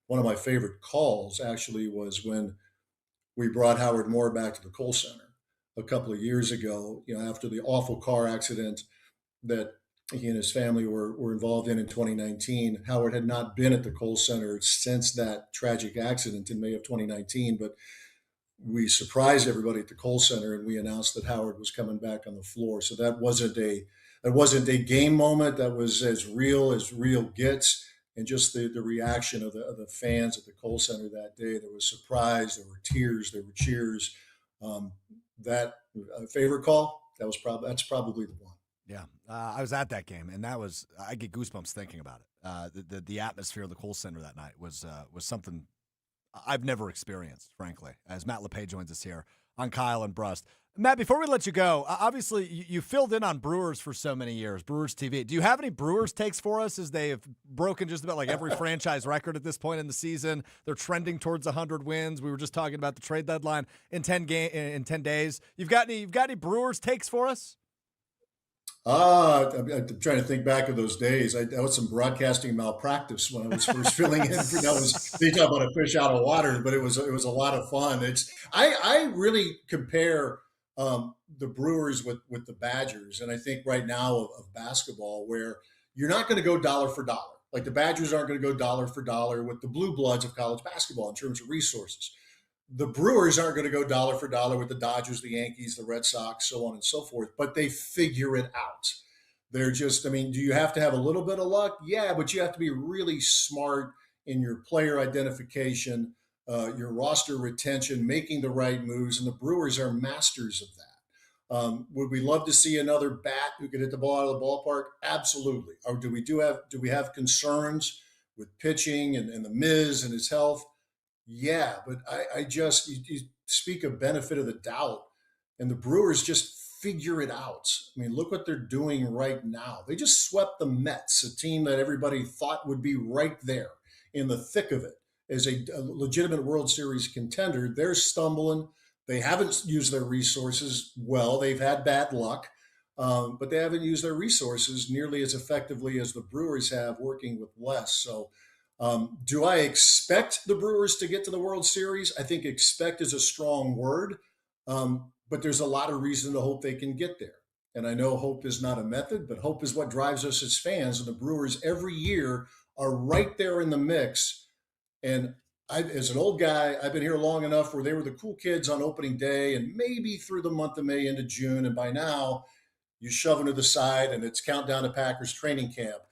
One of my favorite calls actually was when we brought Howard Moore back to the Kohl Center a couple of years ago, after the awful car accident that he and his family were involved in 2019. Howard had not been at the Kohl Center since that tragic accident in May of 2019, but we surprised everybody at the Kohl Center and we announced that Howard was coming back on the floor. So that wasn't a game moment. That was as real gets. And just the reaction of the fans at the Kohl Center that day, there was surprise, there were tears, there were cheers. That favorite call, that's probably the one. Yeah, I was at that game, and I get goosebumps thinking about it. The atmosphere of the Kohl Center that night was something I've never experienced, frankly. As Matt LePay joins us here on Kyle and Brust. Matt, before we let you go, obviously you filled in on Brewers for so many years, Brewers TV. Do you have any Brewers takes for us, as they have broken just about like every franchise record at this point in the season? They're trending towards 100 wins. We were just talking about the trade deadline in 10 days. You've got any Brewers takes for us? I'm trying to think back of those days. That was some broadcasting malpractice when I was first filling in. They talk about a fish out of water, but it was a lot of fun. I really compare the Brewers with the Badgers, and I think right now of basketball, where you're not going to go dollar for dollar. Like the Badgers aren't going to go dollar for dollar with the blue bloods of college basketball in terms of resources. The Brewers aren't going to go dollar for dollar with the Dodgers, the Yankees, the Red Sox, so on and so forth, but they figure it out. They're just, do you have to have a little bit of luck? Yeah, but you have to be really smart in your player identification, your roster retention, making the right moves, and the Brewers are masters of that. Would we love to see another bat who could hit the ball out of the ballpark? Absolutely. Or do we have concerns with pitching and the Miz and his health? Yeah, but you speak of benefit of the doubt, and the Brewers just figure it out. Look what they're doing right now. They just swept the Mets, a team that everybody thought would be right there in the thick of it as a legitimate World Series contender. They're stumbling. They haven't used their resources well. They've had bad luck, but they haven't used their resources nearly as effectively as the Brewers have, working with less. So do I expect the Brewers to get to the World Series? I think expect is a strong word, but there's a lot of reason to hope they can get there. And I know hope is not a method, but hope is what drives us as fans. And the Brewers every year are right there in the mix. And as an old guy, I've been here long enough where they were the cool kids on opening day and maybe through the month of May into June. And by now, you shove them to the side and it's countdown to Packers training camp.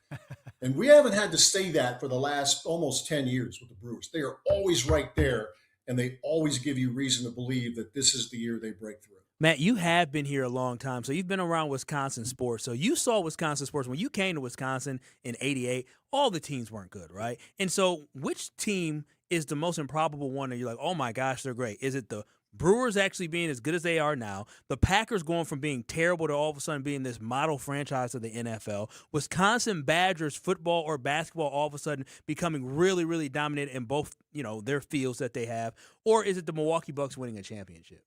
And we haven't had to say that for the last almost 10 years with the Brewers. They are always right there, and they always give you reason to believe that this is the year they break through. Matt, you have been here a long time, so you've been around Wisconsin sports. So you saw Wisconsin sports. When you came to Wisconsin in 88, all the teams weren't good, right? And so which team is the most improbable one that you're like, oh, my gosh, they're great? Is it the Brewers actually being as good as they are now, the Packers going from being terrible to all of a sudden being this model franchise of the NFL, Wisconsin Badgers football or basketball all of a sudden becoming really, really dominant in both, their fields that they have, or is it the Milwaukee Bucks winning a championship?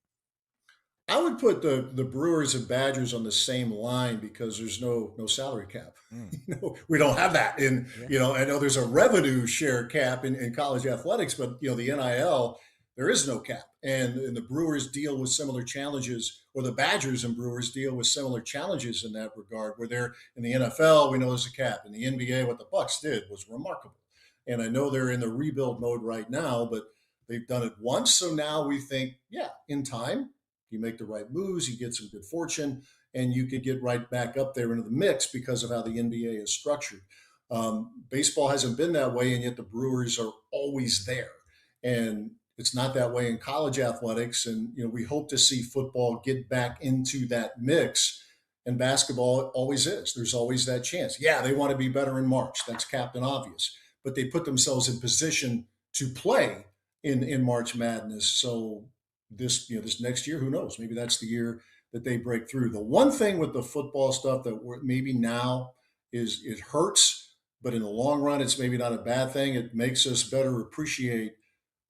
I would put the Brewers and Badgers on the same line because there's no salary cap. We don't have that. I know there's a revenue share cap in college athletics, but the NIL there is no cap. And the Brewers deal with similar challenges, or the Badgers and Brewers deal with similar challenges in that regard, where they're in the NFL, we know there's a cap. In the NBA, what the Bucks did was remarkable. And I know they're in the rebuild mode right now, but they've done it once. So now we think, yeah, in time, you make the right moves, you get some good fortune, and you could get right back up there into the mix because of how the NBA is structured. Baseball hasn't been that way, and yet the Brewers are always there. And it's not that way in college athletics. And, we hope to see football get back into that mix. And basketball always is. There's always that chance. Yeah, they want to be better in March. That's Captain Obvious. But they put themselves in position to play in March Madness. So this next year, who knows? Maybe that's the year that they break through. The one thing with the football stuff that maybe now is it hurts, but in the long run, it's maybe not a bad thing. It makes us better appreciate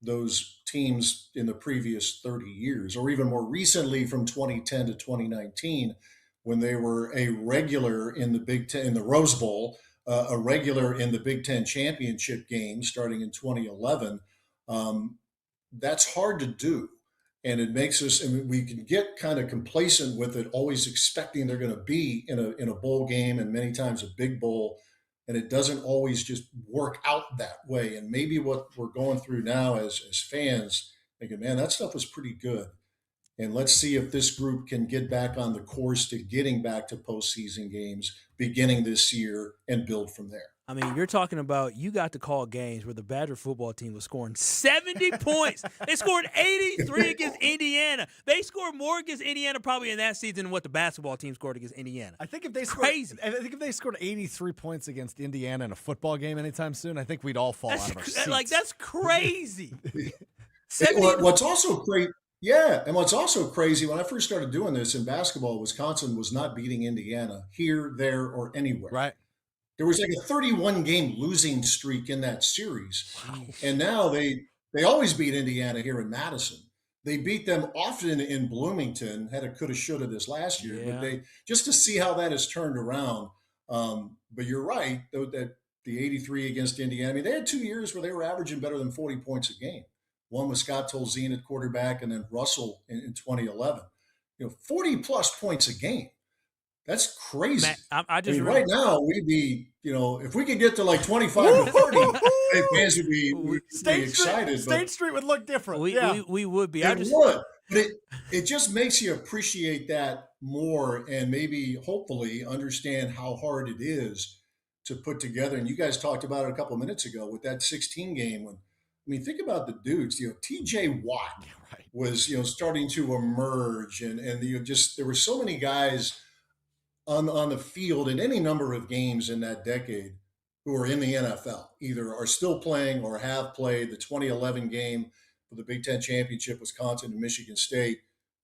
those teams in the previous 30 years, or even more recently from 2010 to 2019, when they were a regular in the Big Ten, in the Rose Bowl, a regular in the Big Ten championship game starting in 2011. That's hard to do. And it makes us, we can get kind of complacent with it, always expecting they're going to be in a bowl game, and many times a big bowl. And it doesn't always just work out that way. And maybe what we're going through now as fans, thinking, man, that stuff was pretty good. And let's see if this group can get back on the course to getting back to postseason games beginning this year and build from there. I mean, you're talking about you got to call games where the Badger football team was scoring 70 points. They scored 83 against Indiana. They scored more against Indiana probably in that season than what the basketball team scored against Indiana. I think if they scored 83 points against Indiana in a football game anytime soon, I think we'd all fall out of our seats. Like, that's crazy. What's also great. Yeah, and what's also crazy, when I first started doing this in basketball, Wisconsin was not beating Indiana here, there, or anywhere. Right. There was like a 31-game losing streak in that series. Wow. And now they always beat Indiana here in Madison. They beat them often in Bloomington, had a coulda, shoulda this last year. Yeah. But they just to see how that has turned around. But you're right, though, that the 83 against Indiana, I mean, they had 2 years where they were averaging better than 40 points a game. One with Scott Tolzien at quarterback, and then Russell in 2011. 40-plus points a game. That's crazy. Matt, right now, we'd be, if we could get to like 25 to 30, fans would be excited. State Street would look different. We would be. It would. But it just makes you appreciate that more, and maybe, hopefully, understand how hard it is to put together. And you guys talked about it a couple of minutes ago with that 16 game. Think about the dudes. TJ Watt was, starting to emerge, and there were so many guys on the field in any number of games in that decade who are in the NFL, either are still playing or have played. The 2011 game for the Big Ten championship, Wisconsin and Michigan State,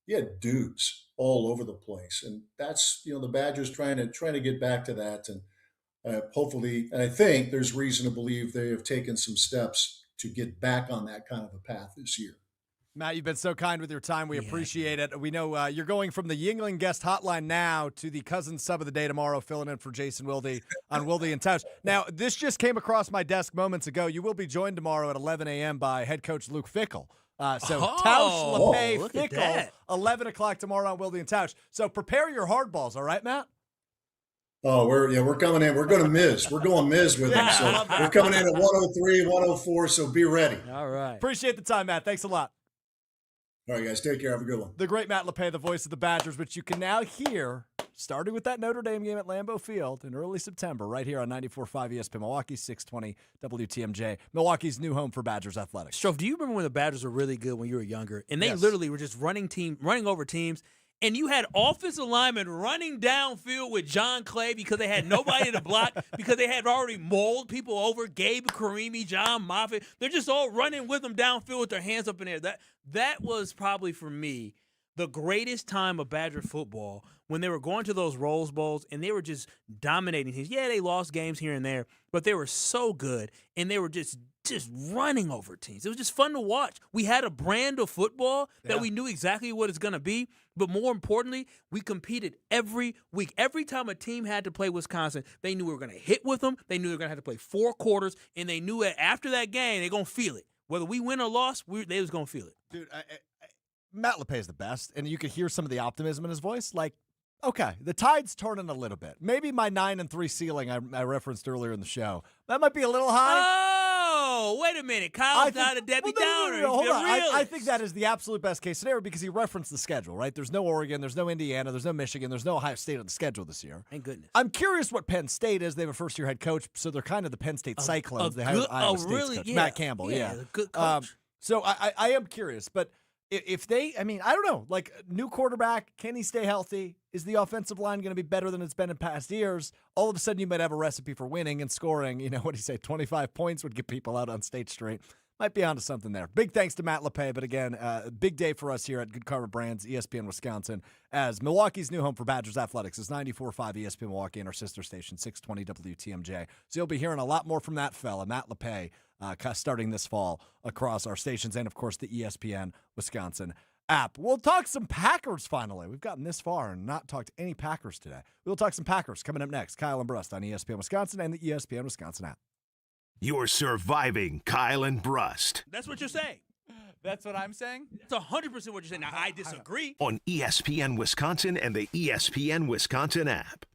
you had dudes all over the place, and that's the Badgers trying to get back to that, and hopefully, and I think there's reason to believe they have taken some steps to get back on that kind of a path this year. Matt, you've been so kind with your time. We appreciate it. We know you're going from the Yingling guest hotline now to the cousin sub of the day tomorrow, filling in for Jason Wilde on Wilde and Tausch. Now, this just came across my desk moments ago. You will be joined tomorrow at 11 a.m. by head coach Luke Fickell. Tausch, LePay, Fickell, 11 o'clock tomorrow on Wilde and Tausch. So prepare your hardballs, all right, Matt? Oh, we're coming in. We're going to Miz. We're going Miz with him. So we're coming in at 103, 104, so be ready. All right. Appreciate the time, Matt. Thanks a lot. All right, guys. Take care. Have a good one. The great Matt LePay, the voice of the Badgers, which you can now hear starting with that Notre Dame game at Lambeau Field in early September, right here on 94.5 ESPN Milwaukee, 620 WTMJ, Milwaukee's new home for Badgers athletics. Strouf, do you remember when the Badgers were really good when you were younger? And they literally were just running over teams. And you had offensive linemen running downfield with John Clay because they had nobody to block, because they had already mauled people over, Gabe Karimi, John Moffitt. They're just all running with them downfield with their hands up in the air. That was probably, for me, the greatest time of Badger football, when they were going to those Rose Bowls and they were just dominating teams. Yeah, they lost games here and there, but they were so good, and they were just running over teams. It was just fun to watch. We had a brand of football that we knew exactly what it's going to be, but more importantly, we competed every week. Every time a team had to play Wisconsin, they knew we were going to hit with them. They knew they were going to have to play 4 quarters, and they knew that after that game, they're going to feel it. Whether we win or lost, they was going to feel it. Dude, Matt LePay is the best, and you could hear some of the optimism in his voice. Like, okay, the tide's turning a little bit. Maybe my 9-3 ceiling I referenced earlier in the show, that might be a little high. Oh, wait a minute. Kyle's not a Debbie Downer. Hold on. I think that is the absolute best case scenario because he referenced the schedule, right? There's no Oregon, there's no Indiana, there's no Michigan, there's no Ohio State on the schedule this year. Thank goodness. I'm curious what Penn State is. They have a first-year head coach, so they're kind of the Penn State Cyclones. They have Iowa State's coach, Matt Campbell. Yeah, good coach. So I am curious, but if they, I don't know, like new quarterback, can he stay healthy? Is the offensive line going to be better than it's been in past years? All of a sudden, you might have a recipe for winning and scoring. What do you say? 25 points would get people out on State Street. Might be onto something there. Big thanks to Matt LePay, but again, big day for us here at Good Karma Brands, ESPN Wisconsin, as Milwaukee's new home for Badgers Athletics is 94.5 ESPN Milwaukee and our sister station, 620 WTMJ. So you'll be hearing a lot more from that fella, Matt LePay, starting this fall across our stations and, of course, the ESPN Wisconsin app. We'll talk some Packers finally. We've gotten this far and not talked any Packers today. We'll talk some Packers coming up next. Kyle and Brust on ESPN Wisconsin and the ESPN Wisconsin app. You're surviving Kyle and Brust. That's what you're saying. That's what I'm saying? That's 100% what you're saying. Now, I disagree. On ESPN Wisconsin and the ESPN Wisconsin app.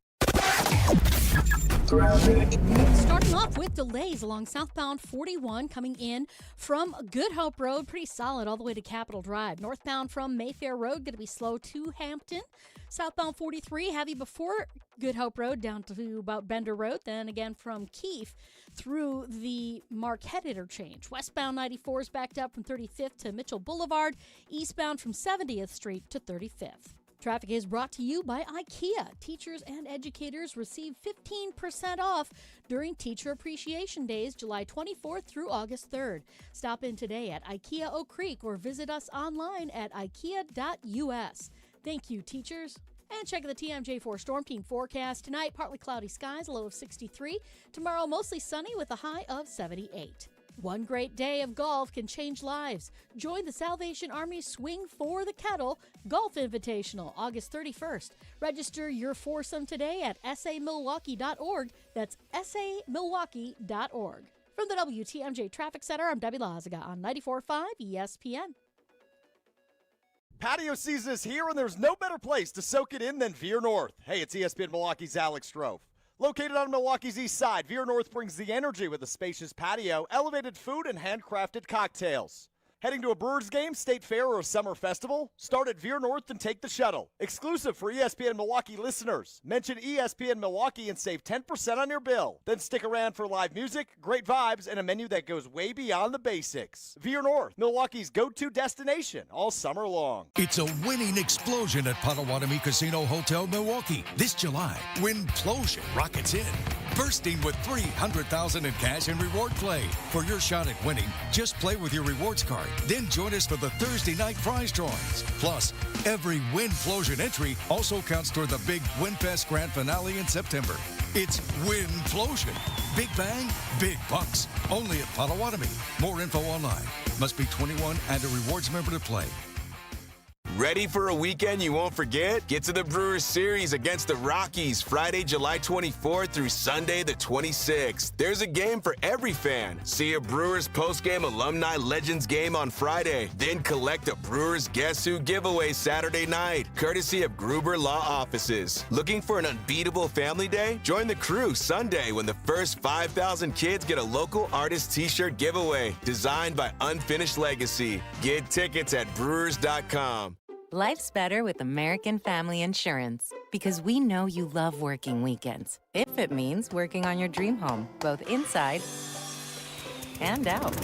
Starting off with delays along southbound 41 coming in from Good Hope Road. Pretty solid all the way to Capitol Drive. Northbound from Mayfair Road, going to be slow to Hampton. Southbound 43, heavy before Good Hope Road down to about Bender Road. Then again from Keefe through the Marquette interchange. Westbound 94 is backed up from 35th to Mitchell Boulevard. Eastbound from 70th Street to 35th. Traffic is brought to you by IKEA. Teachers and educators receive 15% off during Teacher Appreciation Days, July 24th through August 3rd. Stop in today at IKEA Oak Creek or visit us online at ikea.us. Thank you, teachers. And check the TMJ4 Storm Team forecast. Tonight, partly cloudy skies, a low of 63. Tomorrow, mostly sunny with a high of 78. One great day of golf can change lives. Join the Salvation Army's Swing for the Kettle Golf Invitational, August 31st. Register your foursome today at samilwaukee.org. That's samilwaukee.org. From the WTMJ Traffic Center, I'm Debbie Lazaga on 94.5 ESPN. Patio season is here, and there's no better place to soak it in than Veer North. Hey, it's ESPN Milwaukee's Alex Strouf. Located on Milwaukee's east side, Veer North brings the energy with a spacious patio, elevated food, and handcrafted cocktails. Heading to a Brewers game, state fair, or a summer festival? Start at Veer North and take the shuttle. Exclusive for ESPN Milwaukee listeners. Mention ESPN Milwaukee and save 10% on your bill. Then stick around for live music, great vibes, and a menu that goes way beyond the basics. Veer North, Milwaukee's go-to destination all summer long. It's a winning explosion at Potawatomi Casino Hotel Milwaukee. This July, Winplosion rockets in. Bursting with $300,000 in cash and reward play. For your shot at winning, just play with your rewards card. Then join us for the Thursday night prize drawings. Plus, every Winplosion entry also counts toward the big WinFest Grand Finale in September. It's Winplosion. Big bang, big bucks. Only at Potawatomi. More info online. Must be 21 and a rewards member to play. Ready for a weekend you won't forget? Get to the Brewers Series against the Rockies Friday, July 24th through Sunday the 26th. There's a game for every fan. See a Brewers postgame alumni legends game on Friday. Then collect a Brewers Guess Who giveaway Saturday night, courtesy of Gruber Law Offices. Looking for an unbeatable family day? Join the crew Sunday when the first 5,000 kids get a local artist t-shirt giveaway designed by Unfinished Legacy. Get tickets at brewers.com. Life's better with American Family Insurance because we know you love working weekends. If it means working on your dream home, both inside and out.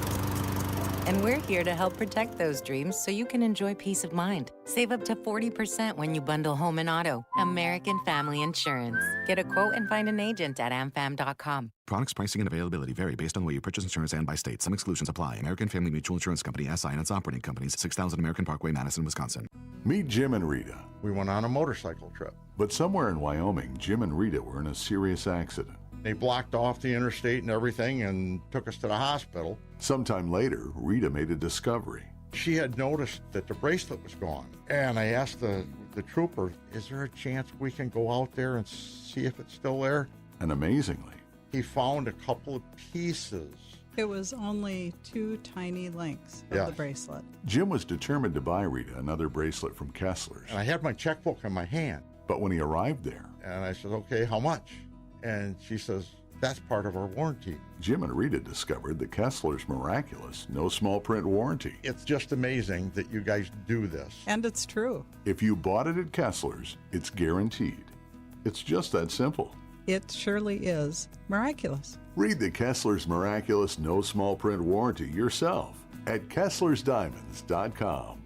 And we're here to help protect those dreams so you can enjoy peace of mind. Save up to 40% when you bundle home and auto. American Family Insurance. Get a quote and find an agent at amfam.com. Products, pricing, and availability vary based on where you purchase insurance and by state. Some exclusions apply. American Family Mutual Insurance Company, SI, and its operating companies, 6000 American Parkway, Madison, Wisconsin. Meet Jim and Rita. We went on a motorcycle trip. But somewhere in Wyoming, Jim and Rita were in a serious accident. They blocked off the interstate and everything and took us to the hospital. Sometime later, Rita made a discovery. She had noticed that the bracelet was gone. And I asked the trooper, is there a chance we can go out there and see if it's still there? And amazingly, he found a couple of pieces It was only 2 tiny links of the bracelet. Jim was determined to buy Rita another bracelet from Kessler's. And I had my checkbook in my hand. But when he arrived there, and I said, okay, how much? And she says, that's part of our warranty. Jim and Rita discovered the Kessler's miraculous no small print warranty. It's just amazing that you guys do this. And it's true. If you bought it at Kessler's, it's guaranteed. It's just that simple. It surely is miraculous. Read the Kessler's miraculous no small print warranty yourself at KesslersDiamonds.com.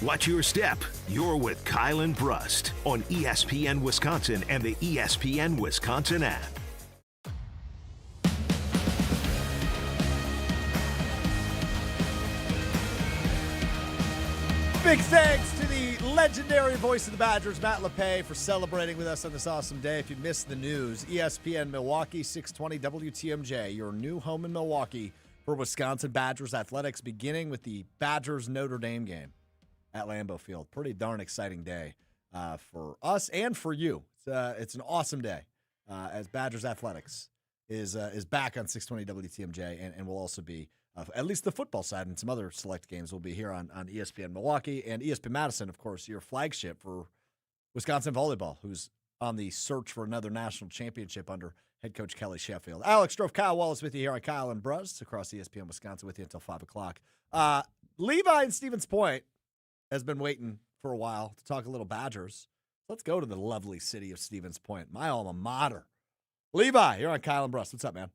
Watch your step. You're with Kyle Brust on ESPN Wisconsin and the ESPN Wisconsin app. Big thanks to the legendary voice of the Badgers, Matt LePay, for celebrating with us on this awesome day. If you missed the news, ESPN Milwaukee, 620 WTMJ, your new home in Milwaukee for Wisconsin Badgers athletics, beginning with the Badgers-Notre Dame game at Lambeau Field. Pretty darn exciting day for us and for you. It's an awesome day as Badgers athletics is back on 620 WTMJ and will also be at least the football side and some other select games will be here on ESPN Milwaukee and ESPN Madison, of course, your flagship for Wisconsin volleyball, who's on the search for another national championship under head coach Kelly Sheffield. Alex Strouf, Kyle Wallace with you here on Kyle and Brust across ESPN Wisconsin with you until 5 o'clock. Levi in Stevens Point has been waiting for a while to talk a little Badgers. Let's go to the lovely city of Stevens Point, my alma mater. Levi, you're on Kyle and Brust. What's up, man?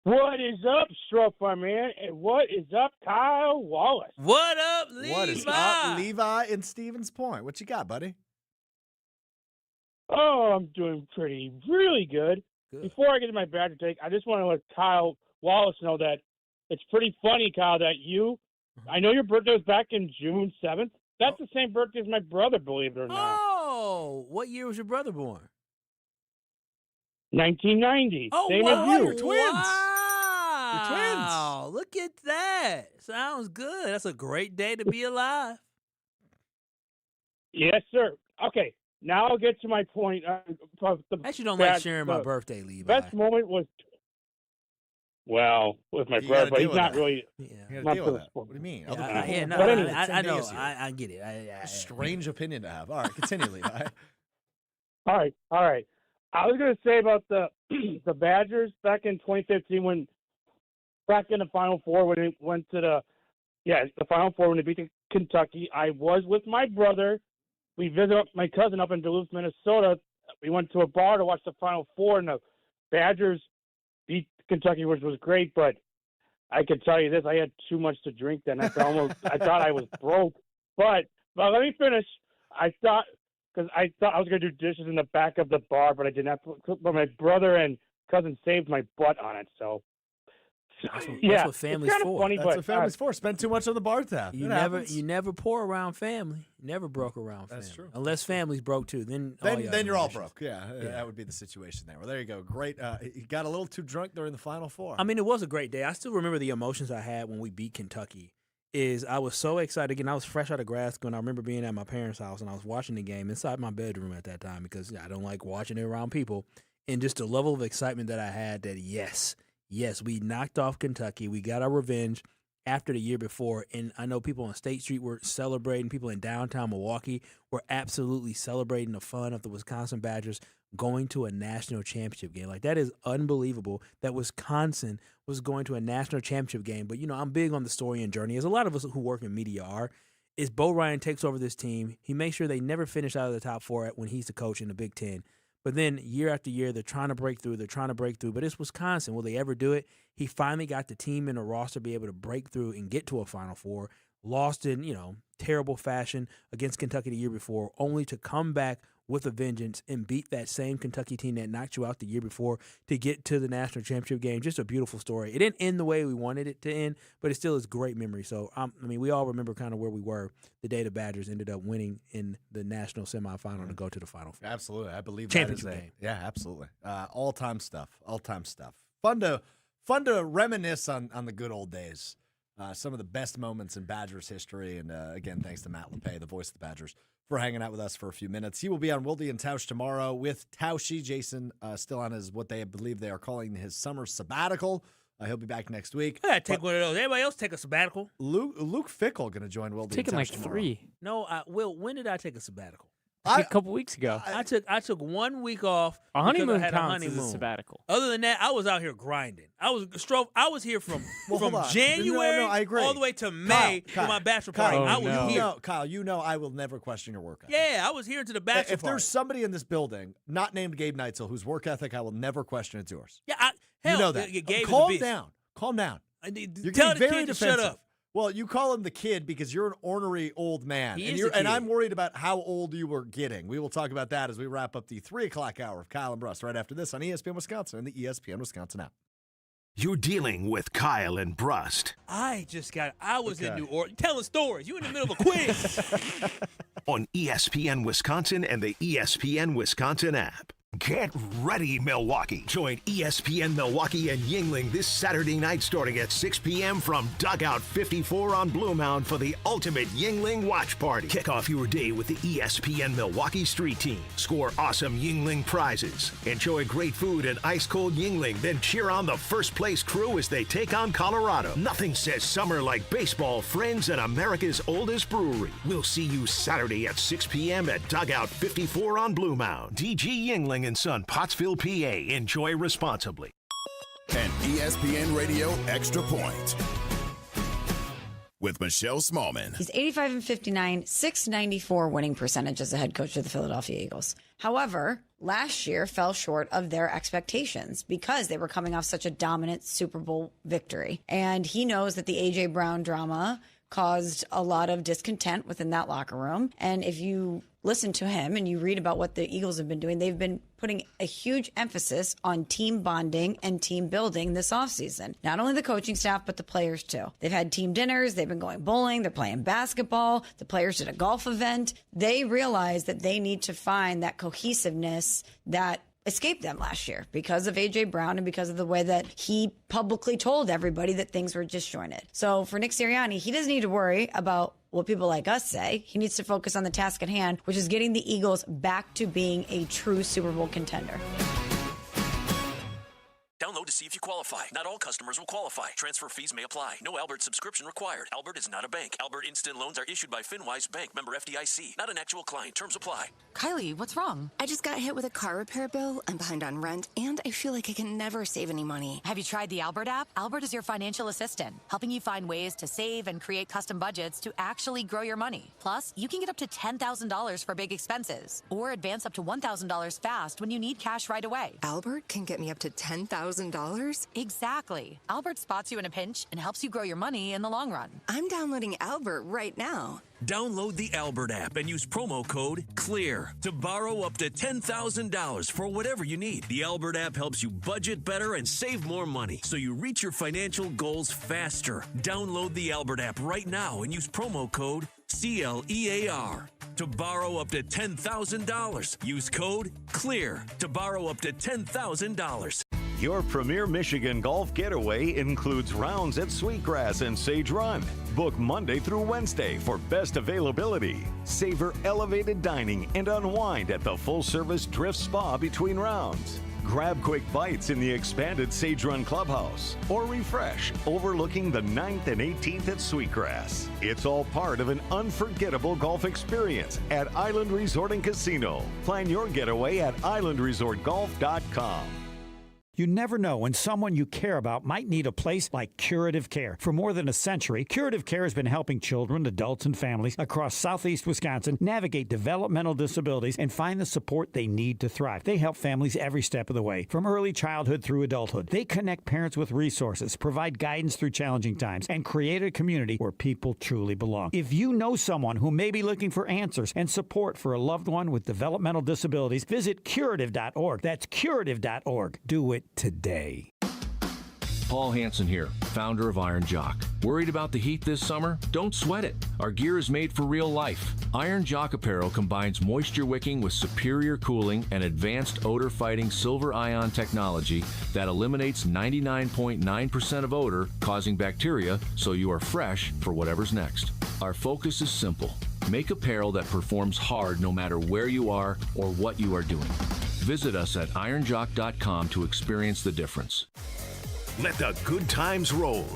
What is up, Strouf, my man? And what is up, Kyle Wallace? What up, Levi? What is up, Levi in Stevens Point? What you got, buddy? Oh, I'm doing really good. Before I get to my Badger take, I just want to let Kyle Wallace know that it's pretty funny, Kyle, that I know your birthday was back in June 7th. That's the same birthday as my brother, believe it or not. Oh, what year was your brother born? 1990. Oh, same wow. as you. You're twins. Wow, look at that. Sounds good. That's a great day to be alive. Yes, sir. Okay, now I'll get to my point. Actually, don't like sharing my birthday, Levi. Best moment was, with my brother, but he's not really. You got to deal with that. What do you mean? But anyway, I know. I get it. Strange opinion to have. All right, continue, Levi. All right. I was going to say about the Badgers back in 2015 back in the Final Four when it went to the Final Four when they beat Kentucky. I was with my brother. We visited my cousin up in Duluth, Minnesota. We went to a bar to watch the Final Four, and the Badgers beat Kentucky, which was great. But I can tell you this: I had too much to drink then. I thought I was broke. But let me finish. Because I thought I was going to do dishes in the back of the bar, but I didn't have to. But my brother and cousin saved my butt on it. So, that's what family's for. Funny, that's what family's for. Spend too much on the bar tab. You never pour around family. You never broke around family. That's true. Unless family's broke too. Then you're all broke. Yeah, that would be the situation there. Well, there you go. Great. You got a little too drunk during the Final Four. I mean, it was a great day. I still remember the emotions I had when we beat Kentucky. I was so excited. Again, I was fresh out of grad school, and I remember being at my parents' house, and I was watching the game inside my bedroom at that time because I don't like watching it around people. And just the level of excitement that I had that, yes, we knocked off Kentucky. We got our revenge after the year before. And I know people on State Street were celebrating. People in downtown Milwaukee were absolutely celebrating the fun of the Wisconsin Badgers going to a national championship game. Like, that is unbelievable that Wisconsin was going to a national championship game. But, I'm big on the story and journey, as a lot of us who work in media are, is Bo Ryan takes over this team. He makes sure they never finish out of the top four when he's the coach in the Big Ten. But then year after year, they're trying to break through. But it's Wisconsin. Will they ever do it? He finally got the team in a roster to be able to break through and get to a Final Four. Lost in, terrible fashion against Kentucky the year before, only to come back with a vengeance and beat that same Kentucky team that knocked you out the year before to get to the national championship game. Just a beautiful story. It didn't end the way we wanted it to end, but it still is great memory. So, we all remember kind of where we were the day the Badgers ended up winning in the national semifinal to go to the Final Four. Absolutely. I believe championship that is game. Yeah, absolutely. All-time stuff. Fun to reminisce on the good old days some of the best moments in Badgers history. And again, thanks to Matt LePay, the voice of the Badgers, for hanging out with us for a few minutes. He will be on Wilde and Tausch tomorrow with Tauschi. Jason still on his, what they believe they are calling his summer sabbatical. He'll be back next week. I gotta take one of those. Everybody else take a sabbatical. Luke Fickell going to join Wilde and Tausch Taking like tomorrow. 3. No, Will, when did I take a sabbatical? A couple weeks ago. I took 1 week off. A honeymoon because I had counts a honeymoon. as a sabbatical. Other than that, I was out here grinding. I was here from hold on. January I agree. all the way to May for my bachelor party. I was here. Kyle, I will never question your work ethic. Yeah, I was here to the bachelor If party. there's somebody in this building, not named Gabe Neitzel, whose work ethic I will never question, it's yours. Yeah, you know that. Gabe is a Calm beast. down. Calm down. You're Tell getting the very kid to defensive. shut up. Well, you call him the kid because you're an ornery old man. He and is you're a kid. and I'm worried about how old you were getting. We will talk about that as we wrap up the 3 o'clock hour of Kyle and Brust right after this on ESPN Wisconsin and the ESPN Wisconsin app. You're dealing with Kyle and Brust I was in New Orleans telling stories. You in the middle of a quiz. on ESPN Wisconsin and the ESPN Wisconsin app. Get ready, Milwaukee. Join ESPN Milwaukee and Yingling this Saturday night starting at 6 p.m. from Dugout 54 on Blue Mound for the ultimate Yingling watch party. Kick off your day with the ESPN Milwaukee Street Team. Score awesome Yingling prizes. Enjoy great food and ice-cold Yingling, then cheer on the first-place crew as they take on Colorado. Nothing says summer like baseball, friends, and America's oldest brewery. We'll see you Saturday at 6 p.m. at Dugout 54 on Blue Mound. DG Yingling and Son, Pottsville, PA. Enjoy responsibly. An ESPN Radio Extra Point with Michelle Smallman. He's 85-59, .694 winning percentage as a head coach of the Philadelphia Eagles. However, last year fell short of their expectations because they were coming off such a dominant Super Bowl victory. And he knows that the A.J. Brown drama caused a lot of discontent within that locker room. And if you listen to him and you read about what the Eagles have been doing, they've been putting a huge emphasis on team bonding and team building this offseason. Not only the coaching staff, but the players too. They've had team dinners. They've been going bowling. They're playing basketball. The players did a golf event. They realized that they need to find that cohesiveness that escaped them last year because of A.J. Brown and because of the way that he publicly told everybody that things were disjointed. So for Nick Sirianni, he doesn't need to worry about what people like us say. He needs to focus on the task at hand, which is getting the Eagles back to being a true Super Bowl contender. Download to see if you qualify. Not all customers will qualify. Transfer fees may apply. No Albert subscription required. Albert is not a bank. Albert Instant Loans are issued by FinWise Bank, member FDIC. Not an actual client. Terms apply. Kylie, what's wrong? I just got hit with a car repair bill. I'm behind on rent, and I feel like I can never save any money. Have you tried the Albert app? Albert is your financial assistant, helping you find ways to save and create custom budgets to actually grow your money. Plus, you can get up to $10,000 for big expenses, or advance up to $1,000 fast when you need cash right away. Albert can get me up to $10,000? Exactly. Albert spots you in a pinch and helps you grow your money in the long run. I'm downloading Albert right now. Download the Albert app and use promo code CLEAR to borrow up to $10,000 for whatever you need. The Albert app helps you budget better and save more money so you reach your financial goals faster. Download the Albert app right now and use promo code CLEAR to borrow up to $10,000. Use code CLEAR to borrow up to $10,000. Your premier Michigan golf getaway includes rounds at Sweetgrass and Sage Run. Book Monday through Wednesday for best availability. Savor elevated dining and unwind at the full-service Drift Spa between rounds. Grab quick bites in the expanded Sage Run Clubhouse or refresh overlooking the 9th and 18th at Sweetgrass. It's all part of an unforgettable golf experience at Island Resort and Casino. Plan your getaway at islandresortgolf.com. You never know when someone you care about might need a place like Curative Care. For more than a century, Curative Care has been helping children, adults, and families across southeast Wisconsin navigate developmental disabilities and find the support they need to thrive. They help families every step of the way, from early childhood through adulthood. They connect parents with resources, provide guidance through challenging times, and create a community where people truly belong. If you know someone who may be looking for answers and support for a loved one with developmental disabilities, visit curative.org. That's curative.org. Do it today. Paul Hansen here, founder of Iron Jock. Worried about the heat this summer? Don't sweat it. Our gear is made for real life. Iron Jock apparel combines moisture wicking with superior cooling and advanced odor-fighting silver ion technology that eliminates 99.9% of odor causing bacteria, so you are fresh for whatever's next. Our focus is simple. Make apparel that performs hard no matter where you are or what you are doing. Visit us at ironjock.com to experience the difference. Let the good times roll.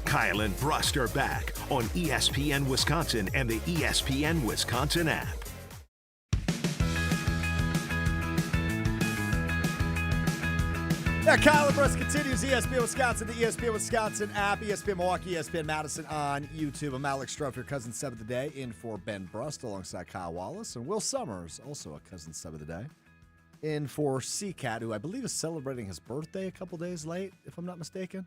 Kyle and Brust are back on ESPN Wisconsin and the ESPN Wisconsin app. Yeah, Kyle and Brust continues. ESPN Wisconsin, the ESPN Wisconsin app, ESPN Milwaukee, ESPN Madison on YouTube. I'm Alex Strouf, your cousin sub of the day, in for Ben Brust alongside Kyle Wallace. And Will Summers, also a cousin sub of the day, in for C-Cat, who I believe is celebrating his birthday a couple days late, if I'm not mistaken.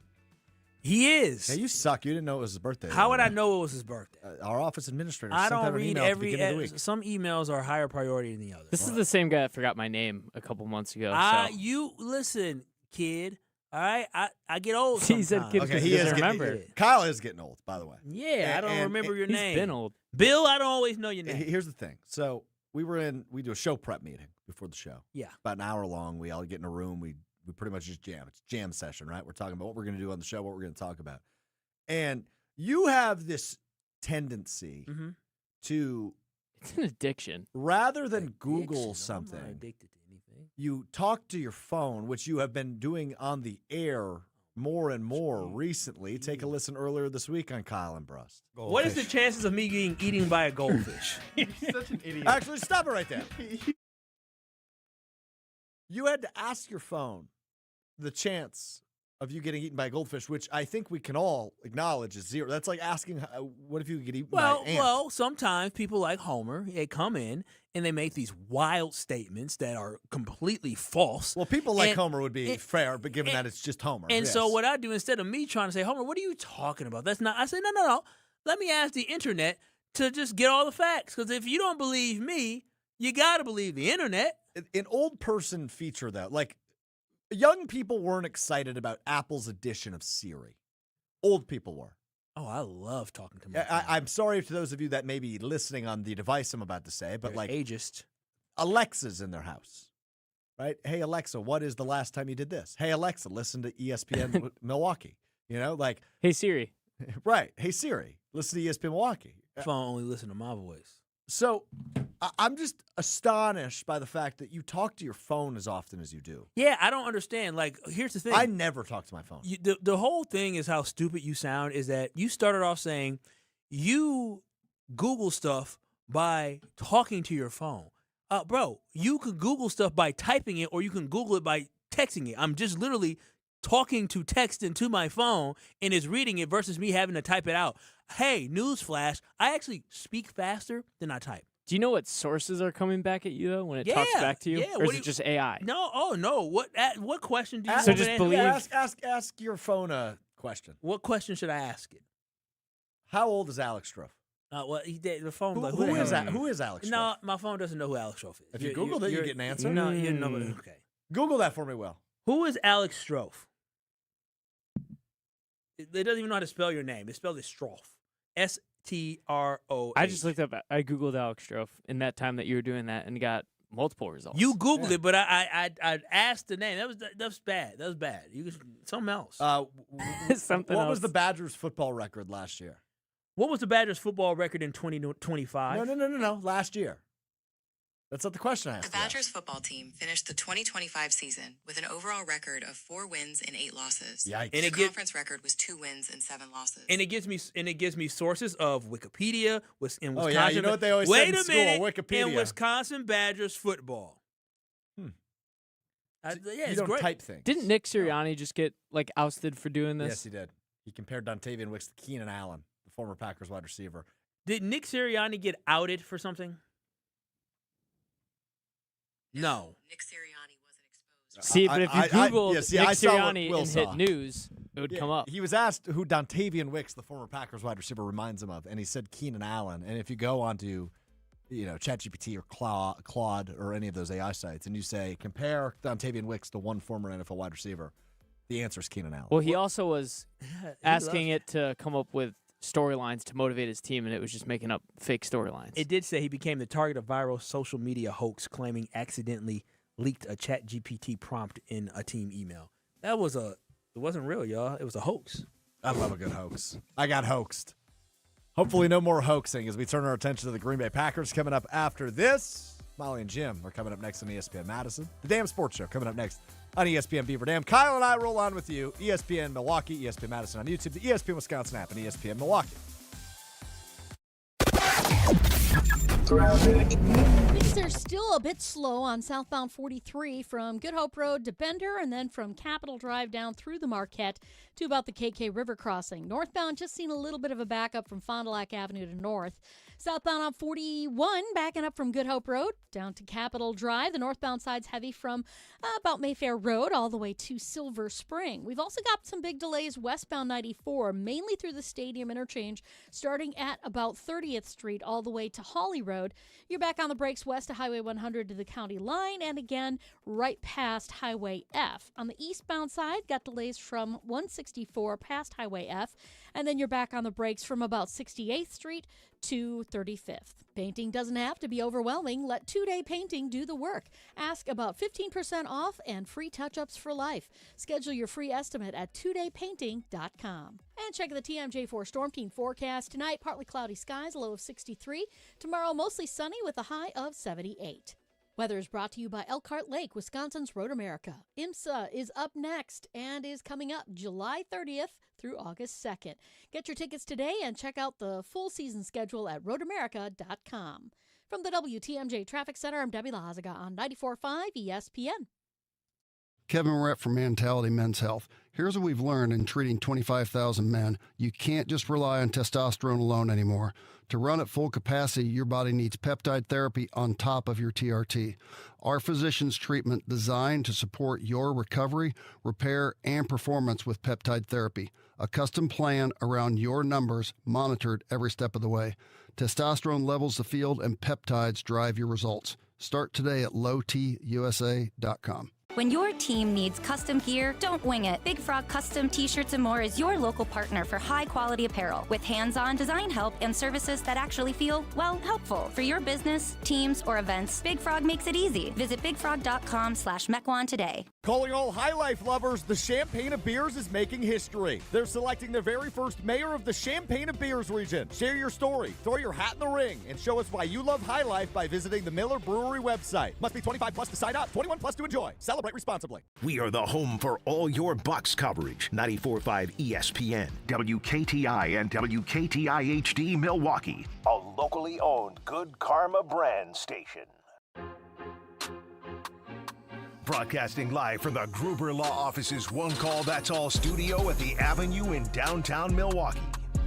He is. Yeah, you suck. You didn't know it was his birthday. How would I know it was his birthday? Our office administrator I sent out don't an read email at the beginning of the week. Some emails are higher priority than the others. This is the same guy that forgot my name a couple months ago. You listen, kid. All right, I get old sometimes. He said kid because he doesn't remember. Kyle is getting old, by the way. Yeah, I don't remember your name. He's been old. Bill, I don't always know your name. Here's the thing. So we do a show prep meeting before the show. Yeah. About an hour long. We all get in a room. We pretty much just jam. It's a jam session, right? We're talking about what we're going to do on the show, what we're going to talk about. And you have this tendency to... It's an addiction. Rather than Google something, I'm not addicted to anything. You talk to your phone, which you have been doing on the air more and more recently. Take a listen earlier this week on Kyle and Brust. Goldfish. What is the chances of me getting eaten by a goldfish? You're such an idiot. Actually, stop it right there. You had to ask your phone the chance of you getting eaten by a goldfish, which I think we can all acknowledge is zero. That's like asking, what if you get eaten by an ant? Well, sometimes people like Homer, they come in and they make these wild statements that are completely false. Well, people like Homer would be fair, but given that it's just Homer. And so what I do, instead of me trying to say, Homer, what are you talking about? That's not, I say, no. Let me ask the internet to just get all the facts. Because if you don't believe me, you got to believe the internet. An old person feature, though, like, young people weren't excited about Apple's edition of Siri. Old people were. Oh, I love talking to my I'm sorry to those of you that may be listening on the device I'm about to say, but They're ageist. Alexa's in their house, right? Hey, Alexa, what is the last time you did this? Hey, Alexa, listen to ESPN Milwaukee. You know, like. Hey, Siri. Right. Hey, Siri, listen to ESPN Milwaukee. Phone only listen to my voice. So I'm just astonished by the fact that you talk to your phone as often as you do. Yeah, I don't understand. Like, here's the thing. I never talk to my phone. The whole thing is how stupid you sound is that you started off saying you Google stuff by talking to your phone. Bro, you can Google stuff by typing it or you can Google it by texting it. I'm just literally talking to text into my phone and it's reading it versus me having to type it out. Hey, newsflash, I actually speak faster than I type. Do you know what sources are coming back at you, though, when it talks back to you? Yeah. Or is it just AI? No, no. What question do you So just believe... Ask your phone a question. What question should I ask it? How old is Alex Strouf? Well, the phone. Who is that? Who is Alex Strouf? No, my phone doesn't know who Alex Strouf is. If you Google it, you get an answer? No, you know. Okay. Google that for me, Will. Who is Alex Strouf? They doesn't even know how to spell your name. They spelled it Strouf. S-T-R-O-H. I just looked up. I Googled Alex Strouf in that time that you were doing that and got multiple results. You Googled it, but I asked the name. That was bad. That was bad. Something else. Something what else. was the Badgers football record last year? What was the Badgers football record in 2025? No. Last year. That's not the question I asked. The Badgers football team finished the 2025 season with an overall record of 4 wins and 8 losses. Yikes. And the conference record was 2 wins and 7 losses. And it gives me sources of Wikipedia in Wisconsin. Oh yeah, you know what they always say in school, Wikipedia. In Wisconsin Badgers football. You don't great. type things. Didn't Nick Sirianni just get ousted for doing this? Yes, he did. He compared Dontavian Wicks to Keenan Allen, the former Packers wide receiver. Did Nick Sirianni get outed for something? No. Nick Sirianni wasn't exposed. See, but if you Googled Nick Sirianni and hit news, it would come up. He was asked who Dontavian Wicks, the former Packers wide receiver, reminds him of, and he said Keenan Allen. And if you go onto, ChatGPT or Claude or any of those AI sites, and you say compare Dontavian Wicks to one former NFL wide receiver, The answer is Keenan Allen. Well, he also was asking loves- it to come up with storylines to motivate his team, and it was just making up fake storylines. It did say he became the target of viral social media hoax, claiming accidentally leaked a ChatGPT prompt in a team email. It wasn't real, y'all. It was a hoax. I love a good hoax. I got hoaxed. Hopefully no more hoaxing as we turn our attention to the Green Bay Packers coming up after this. Molly and Jim are coming up next on ESPN Madison. The Damn Sports Show coming up next on ESPN Beaver Dam. Kyle and I roll on with you. ESPN Milwaukee, ESPN Madison on YouTube, the ESPN Wisconsin app, and ESPN Milwaukee. Things are still a bit slow on southbound 43 from Good Hope Road to Bender and then from Capitol Drive down through the Marquette to about the KK River crossing. Northbound just seen a little bit of a backup from Fond du Lac Avenue to north. Southbound on 41 backing up from Good Hope Road down to Capitol Drive. The northbound side's heavy from about Mayfair Road all the way to Silver Spring. We've also got some big delays westbound 94, mainly through the Stadium interchange, starting at about 30th Street all the way to Hawley Road. You're back on the brakes west of Highway 100 to the county line, and again right past Highway F. On the eastbound side, got delays from 164 past Highway F, and then you're back on the brakes from about 68th Street to 35th. Painting doesn't have to be overwhelming. Let 2-Day Painting do the work. Ask about 15% off and free touch-ups for life. Schedule your free estimate at 2daypainting.com. And check the TMJ4 Storm Team forecast. Tonight, partly cloudy skies, a low of 63. Tomorrow, mostly sunny with a high of 78. Weather is brought to you by Elkhart Lake, Wisconsin's Road America. IMSA is up next and is coming up July 30th through August 2nd. Get your tickets today and check out the full season schedule at roadamerica.com. From the WTMJ Traffic Center, I'm Debbie Lazaga on 94.5 ESPN. Kevin Rett from Mentality Men's Health. Here's what we've learned in treating 25,000 men. You can't just rely on testosterone alone anymore. To run at full capacity, your body needs peptide therapy on top of your TRT. Our physician's treatment designed to support your recovery, repair, and performance with peptide therapy. A custom plan around your numbers, monitored every step of the way. Testosterone levels the field, and peptides drive your results. Start today at lowtusa.com. When your team needs custom gear, don't wing it. Big Frog Custom T-Shirts and More is your local partner for high-quality apparel with hands-on design help and services that actually feel, well, helpful. For your business, teams, or events, Big Frog makes it easy. Visit bigfrog.com/Mequon today. Calling all High Life lovers, the Champagne of Beers is making history. They're selecting their very first mayor of the Champagne of Beers region. Share your story, throw your hat in the ring, and show us why you love High Life by visiting the Miller Brewery website. Must be 25 plus to sign up, 21 plus to enjoy. Celebrate responsibly. We are the home for all your Bucks coverage. 94.5 ESPN, WKTI, and WKTI HD Milwaukee. A locally owned Good Karma brand station. Broadcasting live from the Gruber Law Office's One Call That's All studio at the Avenue in downtown Milwaukee.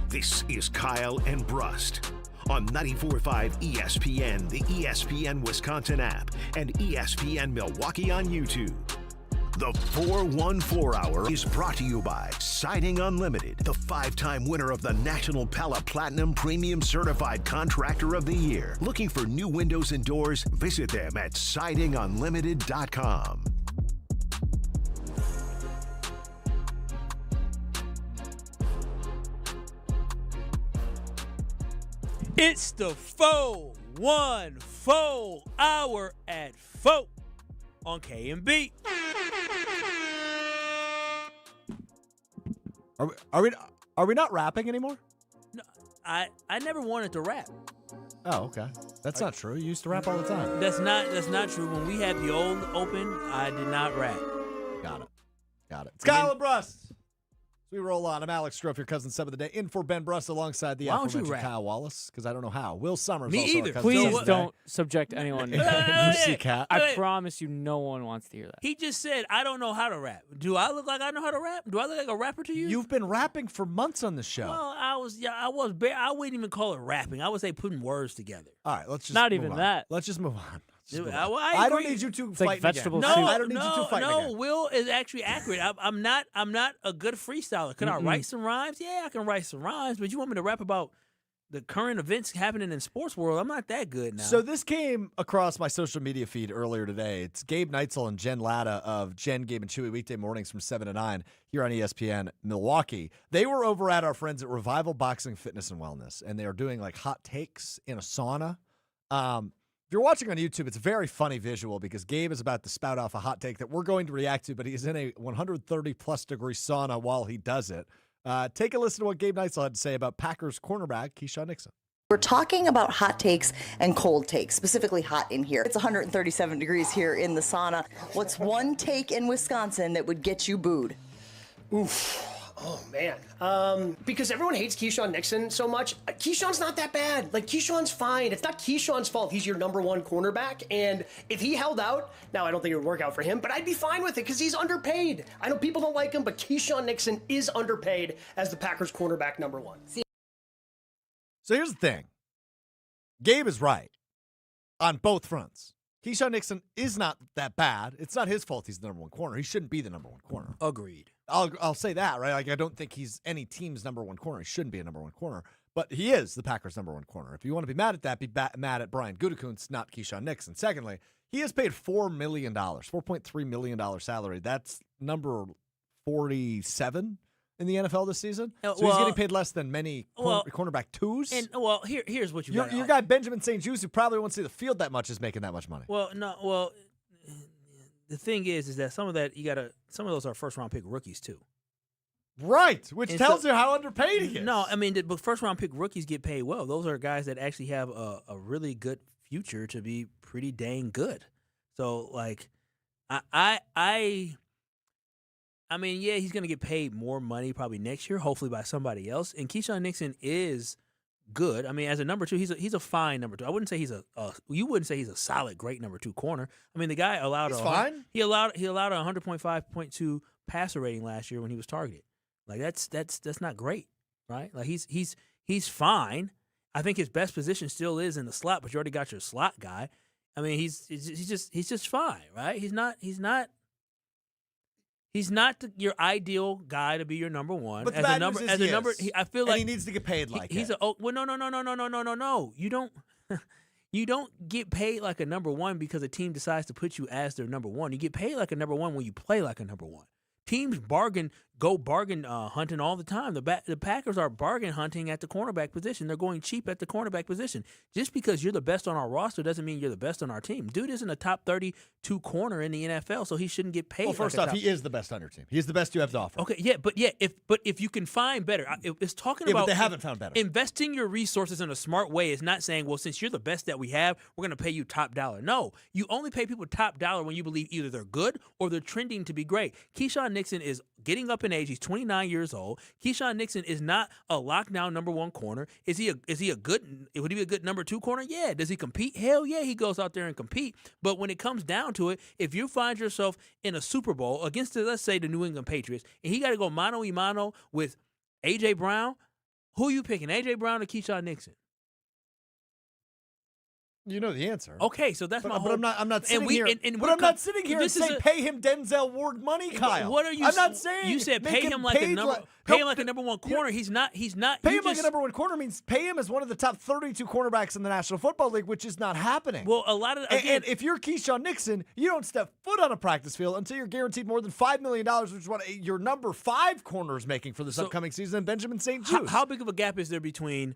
This is Kyle and Brust on 94.5 ESPN, the ESPN Wisconsin app, and ESPN Milwaukee on YouTube. The 414 Hour is brought to you by Siding Unlimited, the 5-time winner of the National Pella Platinum Premium Certified Contractor of the Year. Looking for new windows and doors? Visit them at sidingunlimited.com. It's the 414 Hour at 4 on K&B. Are we not rapping anymore? No, I never wanted to rap. Oh, okay. That's not true. You used to rap all the time. That's not true. When we had the old open, I did not rap. Got it. It's Kyle Brust. We roll on. I'm Alex Strouf, your cousin sub of the day, in for Ben Brust alongside the aforementioned Kyle Wallace, because I don't know how. Will Summers. Me also either. Please don't subject anyone. Cat. I promise you, no one wants to hear that. He just said, I don't know how to rap. Do I look like I know how to rap? Do I look like a rapper to you? You've been rapping for months on the show. Well, I wouldn't even call it rapping. I would say putting words together. All right, let's just Not move even on. that. Let's just move on. I don't need you to It's fight like vegetable again. soup. I don't need you to fight again. Will is actually accurate. I'm not a good freestyler. Can I write some rhymes? Yeah, I can write some rhymes, but you want me to rap about the current events happening in sports world, I'm not that good now. So this came across my social media feed earlier today. It's Gabe Neitzel and Jen Latta of Jen, Gabe, and Chewy weekday mornings from 7 to 9 here on ESPN Milwaukee. They were over at our friends at Revival Boxing Fitness and Wellness, and they are doing like hot takes in a sauna. If you're watching on YouTube, it's a very funny visual because Gabe is about to spout off a hot take that we're going to react to, but he's in a 130-plus degree sauna while he does it. Take a listen to what Gabe Neitzel had to say about Packers cornerback Keisean Nixon. We're talking about hot takes and cold takes, specifically hot in here. It's 137 degrees here in the sauna. What's one take in Wisconsin that would get you booed? Oof. Oh, man. Because everyone hates Keisean Nixon so much. Keyshawn's not that bad. Like, Keyshawn's fine. It's not Keyshawn's fault. He's your number one cornerback. And if he held out, now I don't think it would work out for him, but I'd be fine with it because he's underpaid. I know people don't like him, but Keisean Nixon is underpaid as the Packers cornerback number one. So here's the thing. Gabe is right on both fronts. Keisean Nixon is not that bad. It's not his fault he's the number one corner. He shouldn't be the number one corner. Agreed. I'll say that, right? Like, I don't think he's any team's number one corner. He shouldn't be a number one corner. But he is the Packers' number one corner. If you want to be mad at that, be mad at Brian Gutekunst, not Keisean Nixon. Secondly, he has paid $4 million, $4.3 million salary. That's number 47 in the NFL this season. So he's getting paid less than many cornerback twos. And here's what your guy Benjamin St. Juste, who probably won't see the field that much, is making that much money. The thing is that some of those are first round pick rookies too. Right, which tells you how underpaid he is. No, I mean, but first round pick rookies get paid well. Those are guys that actually have a really good future to be pretty dang good. So like, I mean, yeah, he's going to get paid more money probably next year, hopefully by somebody else. And Keisean Nixon is good. I mean, as a number two, he's a fine number two. I wouldn't say you wouldn't say he's a solid, great number two corner. I mean, the guy allowed he allowed a 100.5.2 passer rating last year when he was targeted. Like that's not great, right? Like he's fine. I think his best position still is in the slot, but you already got your slot guy. I mean, he's just fine, right? He's not your ideal guy to be your number one. But I feel like he needs to get paid like he's no. You don't get paid like a number one because a team decides to put you as their number one. You get paid like a number one when you play like a number one. Teams go bargain hunting all the time. The Packers are bargain hunting at the cornerback position. They're going cheap at the cornerback position. Just because you're the best on our roster doesn't mean you're the best on our team. Dude isn't a top 32 corner in the NFL, so he shouldn't get paid. Well, first off, he is the best on your team. He's the best you have to offer. Okay, if you can find better, it's talking about. But they haven't found better. Investing your resources in a smart way is not saying, well, since you're the best that we have, we're going to pay you top dollar. No, you only pay people top dollar when you believe either they're good or they're trending to be great. Keisean Nixon is getting up in age. He's 29 years old. Keisean Nixon is not a lockdown number one corner. Would he be a good number two corner? Yeah. Does he compete? Hell yeah, he goes out there and compete. But when it comes down to it, if you find yourself in a Super Bowl against, let's say, the New England Patriots, and he got to go mano-a-mano with A.J. Brown, who are you picking, A.J. Brown or Keisean Nixon? You know the answer. Okay, so that's my whole. But I'm not sitting here. I'm not sitting here and saying pay him Denzel Ward money, Kyle. What are you? I'm not saying you said pay him like a number one corner. He's not. Pay him like a number one corner means pay him as one of the top 32 cornerbacks in the National Football League, which is not happening. Well, a lot of and if you're Keisean Nixon, you don't step foot on a practice field until you're guaranteed more than $5 million, which is what your number 5 corner is making for this upcoming season. And Benjamin St. Juste. How big of a gap is there between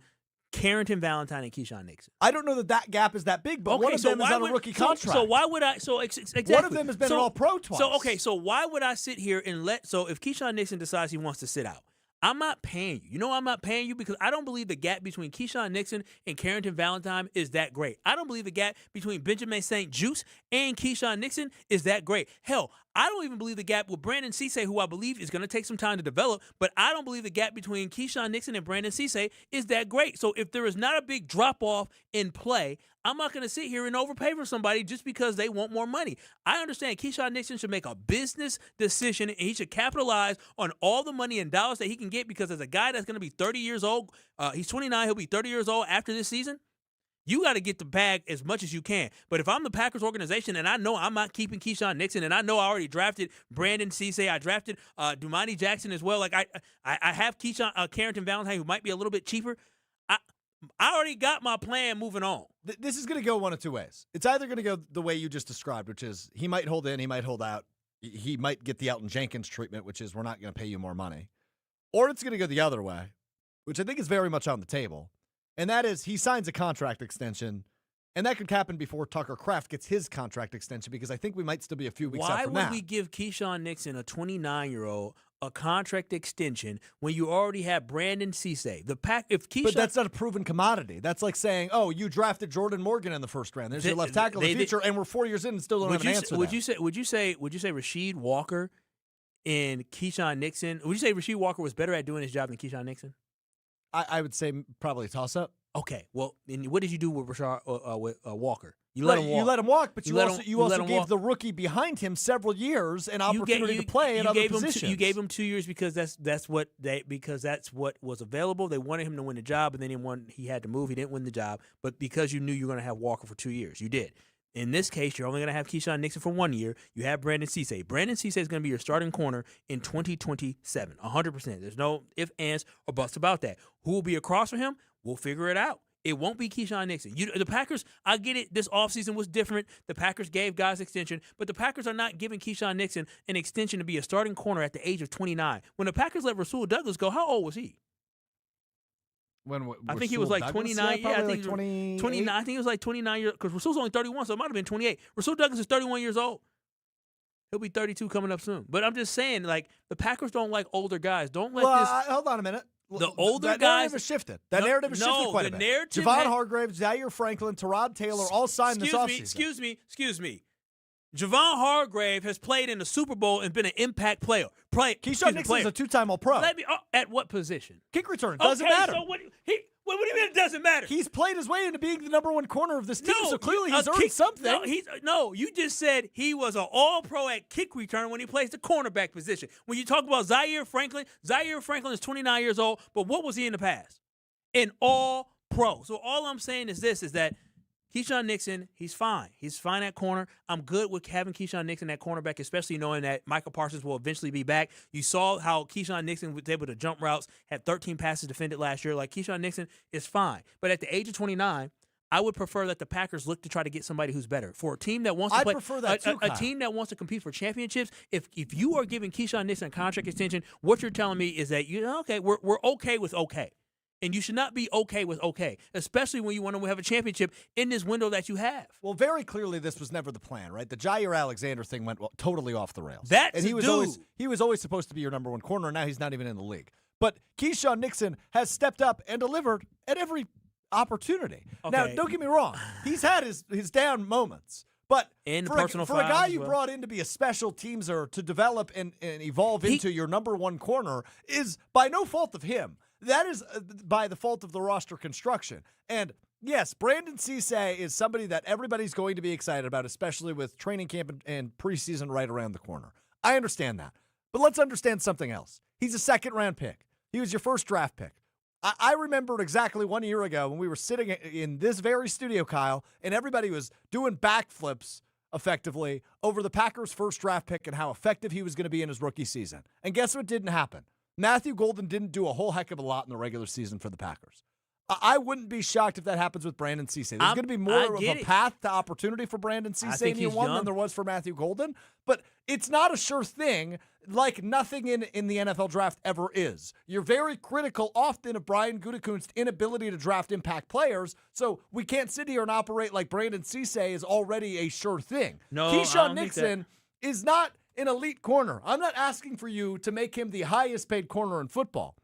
Carrington, Valentine, and Keisean Nixon? I don't know that gap is that big, but one of them is on a rookie contract. So why would I? Exactly. One of them has been an All-Pro twice. So why would I sit here and so if Keisean Nixon decides he wants to sit out, I'm not paying you. You know why I'm not paying you? Because I don't believe the gap between Keisean Nixon and Carrington Valentine is that great. I don't believe the gap between Benjamin St. Juste and Keisean Nixon is that great. Hell, I don't even believe the gap with Brandon Cisse, who I believe is going to take some time to develop, but I don't believe the gap between Keisean Nixon and Brandon Cisse is that great. So if there is not a big drop-off in play, I'm not going to sit here and overpay for somebody just because they want more money. I understand Keisean Nixon should make a business decision, and he should capitalize on all the money and dollars that he can get, because as a guy that's going to be 30 years old, he's 29, he'll be 30 years old after this season. You got to get the bag as much as you can. But if I'm the Packers organization and I know I'm not keeping Keisean Nixon, and I know I already drafted Brandon Cisse, I drafted Dumani Jackson as well. Like I have Carrington Valentine, who might be a little bit cheaper. I already got my plan moving on. This is going to go one of two ways. It's either going to go the way you just described, which is he might hold in, he might hold out. He might get the Elton Jenkins treatment, which is we're not going to pay you more money. Or it's going to go the other way, which I think is very much on the table. And that is he signs a contract extension, and that could happen before Tucker Kraft gets his contract extension because I think we might still be a few weeks out from Why that. would we give Keisean Nixon, a 29-year-old, a contract extension when you already have Brandon Cisse? But that's not a proven commodity. That's like saying, oh, you drafted Jordan Morgan in the first round. There's your left tackle of the future, and we're 4 years in and still don't have an answer. Would you say Rasheed Walker and Keisean Nixon? Would you say Rasheed Walker was better at doing his job than Keisean Nixon? I would say probably a toss-up. Okay, well, and what did you do with Walker? You let him walk, but you also gave walk. the rookie behind him several years an opportunity to play in other positions. You gave him 2 years because that's what was available. They wanted him to win the job, and then he had to move. He didn't win the job, but because you knew you were going to have Walker for 2 years, you did. In this case, you're only going to have Keisean Nixon for 1 year. You have Brandon Cisse. Brandon Cisse is going to be your starting corner in 2027, 100%. There's no ifs, ands, or buts about that. Who will be across from him? We'll figure it out. It won't be Keisean Nixon. The Packers, I get it, this offseason was different. The Packers gave guys extension, but the Packers are not giving Keisean Nixon an extension to be a starting corner at the age of 29. When the Packers let Rasul Douglas go, how old was he? I think he was like 29. Yeah, I think he was 29. I think he was like 29 years, because Rasul's only 31, so it might have been 28. Rasul Douglas is 31 years old. He'll be 32 coming up soon. But I'm just saying, like, the Packers don't like older guys. Don't let this. Hold on a minute. The older that guys. Narrative has shifted. That narrative has shifted quite a bit. Javon Hargrave, Zaire Franklin, Tyrod Taylor all signed this offseason. Excuse me. Javon Hargrave has played in the Super Bowl and been an impact player. Keisean Nixon is a two-time All-Pro. At what position? Kick return. Doesn't matter. So what do you mean it doesn't matter? He's played his way into being the number one corner of this team, so clearly he's earned something. You just said he was an All-Pro at kick return when he plays the cornerback position. When you talk about Zaire Franklin is 29 years old, but what was he in the past? An All-Pro. So all I'm saying is this, is that Keisean Nixon, he's fine. He's fine at corner. I'm good with having Keisean Nixon at cornerback, especially knowing that Micah Parsons will eventually be back. You saw how Keisean Nixon was able to jump routes, had 13 passes defended last year. Like, Keisean Nixon is fine. But at the age of 29, I would prefer that the Packers look to try to get somebody who's better. For a team that wants to play, I prefer that too, a team that wants to compete for championships, if you are giving Keisean Nixon a contract extension, what you're telling me is that, we're okay with okay. And you should not be okay with okay, especially when you want to have a championship in this window that you have. Well, very clearly this was never the plan, right? The Jair Alexander thing went totally off the rails. He was always supposed to be your number one corner, and now he's not even in the league. But Keisean Nixon has stepped up and delivered at every opportunity. Okay. Now, don't get me wrong. He's had his down moments. But for a guy you brought in to be a special teamser, to develop and evolve into your number one corner, is by no fault of him. That is by the fault of the roster construction. And yes, Brandon Cisse is somebody that everybody's going to be excited about, especially with training camp and preseason right around the corner. I understand that. But let's understand something else. He's a second-round pick. He was your first draft pick. I remember exactly 1 year ago when we were sitting in this very studio, Kyle, and everybody was doing backflips effectively over the Packers' first draft pick and how effective he was going to be in his rookie season. And guess what didn't happen? Matthew Golden didn't do a whole heck of a lot in the regular season for the Packers. I wouldn't be shocked if that happens with Brandon Cisse. There's going to be more of a path to opportunity for Brandon Cisse in year one than there was for Matthew Golden. But it's not a sure thing, like nothing in the NFL draft ever is. You're very critical often of Brian Gutekunst's inability to draft impact players, so we can't sit here and operate like Brandon Cisse is already a sure thing. No, Keisean Nixon is not an elite corner. I'm not asking for you to make him the highest paid corner in football.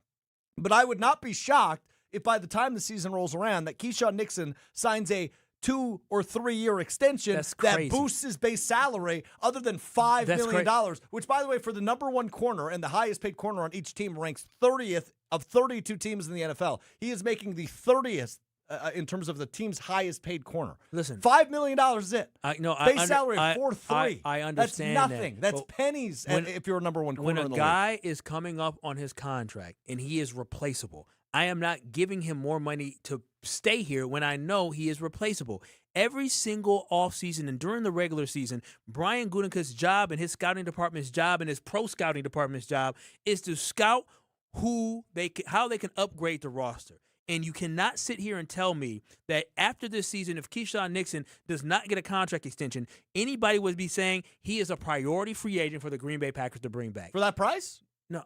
But I would not be shocked if by the time the season rolls around that Keisean Nixon signs a 2 or 3 year extension that boosts his base salary other than $5 million, which, by the way, for the number one corner and the highest paid corner on each team ranks 30th of 32 teams in the NFL. He is making the 30th in terms of the team's highest paid corner. Listen, $5 million is it. Base salary of 4.3. I understand. That's nothing. That. That's pennies if you're a number one corner in the league. When a guy is coming up on his contract and he is replaceable, I am not giving him more money to stay here when I know he is replaceable. Every single offseason and during the regular season, Brian Gutekunst's job and his scouting department's job and his pro scouting department's job is to scout how they can upgrade the roster. And you cannot sit here and tell me that after this season, if Keisean Nixon does not get a contract extension, anybody would be saying he is a priority free agent for the Green Bay Packers to bring back. For that price?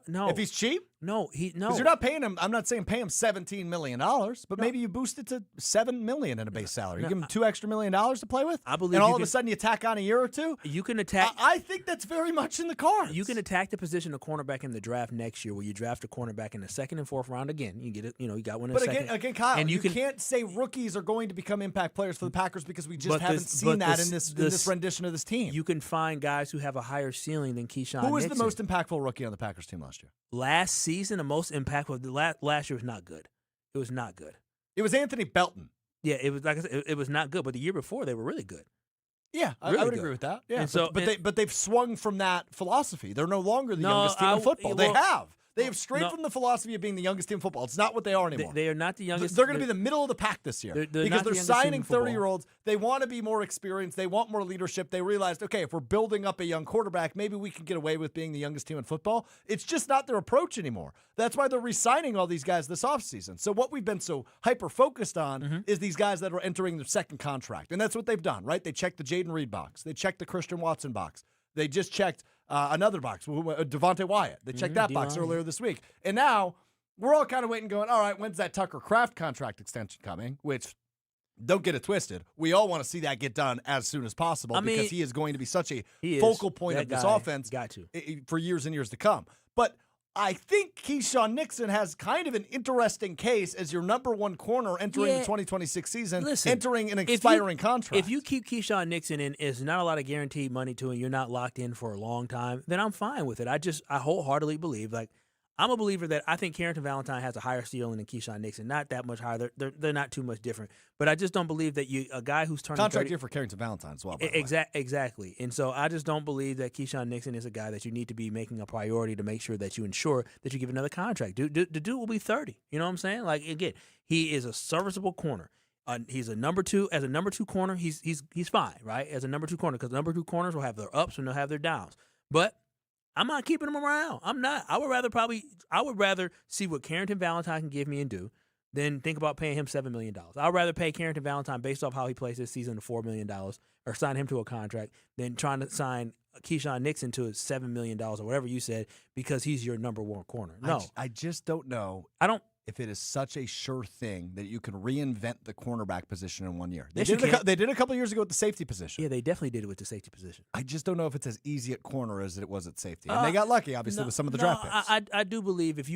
No. If he's cheap? No. Because you're not paying him. I'm not saying pay him $17 million, but maybe you boost it to $7 million in a base salary. You give him $2 extra million to play with. I believe. And all of a sudden you tack on a year or two. You can attack. I think that's very much in the cards. You can attack the position of cornerback in the draft next year, where you draft a cornerback in the 2nd and 4th round again. You get it. You got one in the second. But again, Kyle, and you can't say rookies are going to become impact players for the Packers because we just haven't seen that in this rendition of this team. You can find guys who have a higher ceiling than Keisean Nixon. Who was the most impactful rookie on the Packers team last year? Last season, the most impactful. Last year was not good. It was not good. It was Anthony Belton. Yeah, it was like I said, it was not good. But the year before, they were really good. Yeah, really I would good. agree with that. Yeah, and so, but they've swung from that philosophy. They're no longer the youngest team in football. They have. They have strayed from the philosophy of being the youngest team in football. It's not what they are anymore. They are not the youngest. They're going to be the middle of the pack this year because they're signing 30-year-olds. They want to be more experienced. They want more leadership. They realized, okay, if we're building up a young quarterback, maybe we can get away with being the youngest team in football. It's just not their approach anymore. That's why they're re-signing all these guys this offseason. So what we've been so hyper-focused on is these guys that are entering their second contract. And that's what they've done, right? They checked the Jaden Reed box. They checked the Christian Watson box. They just checked another box, Devontae Wyatt. They checked that box earlier this week. And now we're all kind of waiting going, all right, when's that Tucker Kraft contract extension coming? Which, don't get it twisted, we all want to see that get done as soon as possible because he is going to be such a focal point of this offense for years and years to come. But I think Keisean Nixon has kind of an interesting case as your number one corner entering the 2026 season, entering an expiring contract. If you keep Keisean Nixon and it's not a lot of guaranteed money to him, you're not locked in for a long time, then I'm fine with it. I wholeheartedly believe, I'm a believer that I think Carrington Valentine has a higher ceiling than Keisean Nixon. Not that much higher. They're not too much different. But I just don't believe that a guy who's turning contract year for Carrington Valentine as well. Exactly. And so I just don't believe that Keisean Nixon is a guy that you need to be making a priority to make sure that you ensure that you give another contract. The dude will be 30. You know what I'm saying? Like, again, he is a serviceable corner. He's a number two. As a number two corner, he's fine, right? As a number two corner, because number two corners will have their ups and they'll have their downs. But I'm not keeping him around. I'm not. I would rather see what Carrington Valentine can give me and do than think about paying him $7 million. I'd rather pay Carrington Valentine based off how he plays this season to $4 million or sign him to a contract than trying to sign Keisean Nixon to $7 million or whatever you said because he's your number one corner. No. I just don't know. If it is such a sure thing that you can reinvent the cornerback position in 1 year. They did it a couple years ago with the safety position. Yeah, they definitely did it with the safety position. I just don't know if it's as easy at corner as it was at safety. And they got lucky, obviously, with some of the draft picks. I do believe if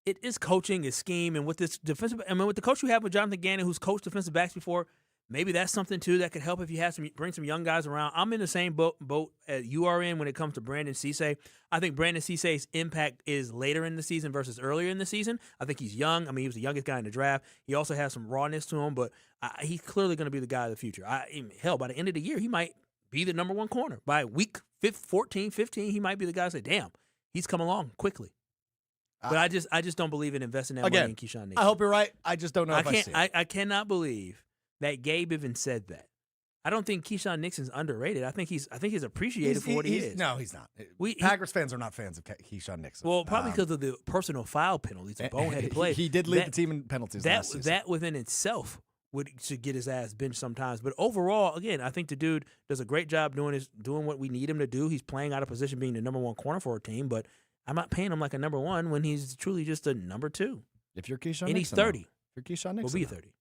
it is coaching, is scheme, and with this defensive, with the coach you have with Jonathan Gannon, who's coached defensive backs before, maybe that's something too that could help if you have bring some young guys around. I'm in the same boat as you are in when it comes to Brandon Cisse. I think Brandon Cisse's impact is later in the season versus earlier in the season. I think he's young. He was the youngest guy in the draft. He also has some rawness to him, but he's clearly going to be the guy of the future. Hell, by the end of the year, he might be the number one corner. By week 14, 15, he might be the guy to say, damn, he's come along quickly. But I just don't believe in investing that money in Keisean Nixon. I hope you're right. I just don't know if I see it. I cannot believe that Gabe even said that. I don't think Keisean Nixon's underrated. I think he's appreciated for what he is. No, he's not. Packers fans are not fans of Keisean Nixon. Well, probably because of the personal foul penalties, a boneheaded play. He did lead the team in penalties last season. That within itself should get his ass benched sometimes. But overall, again, I think the dude does a great job doing what we need him to do. He's playing out of position, being the number one corner for a team, but I'm not paying him like a number one when he's truly just a number two. If you're Keisean Nixon, and he's 30. If you're Keisean Nixon, we'll be 30.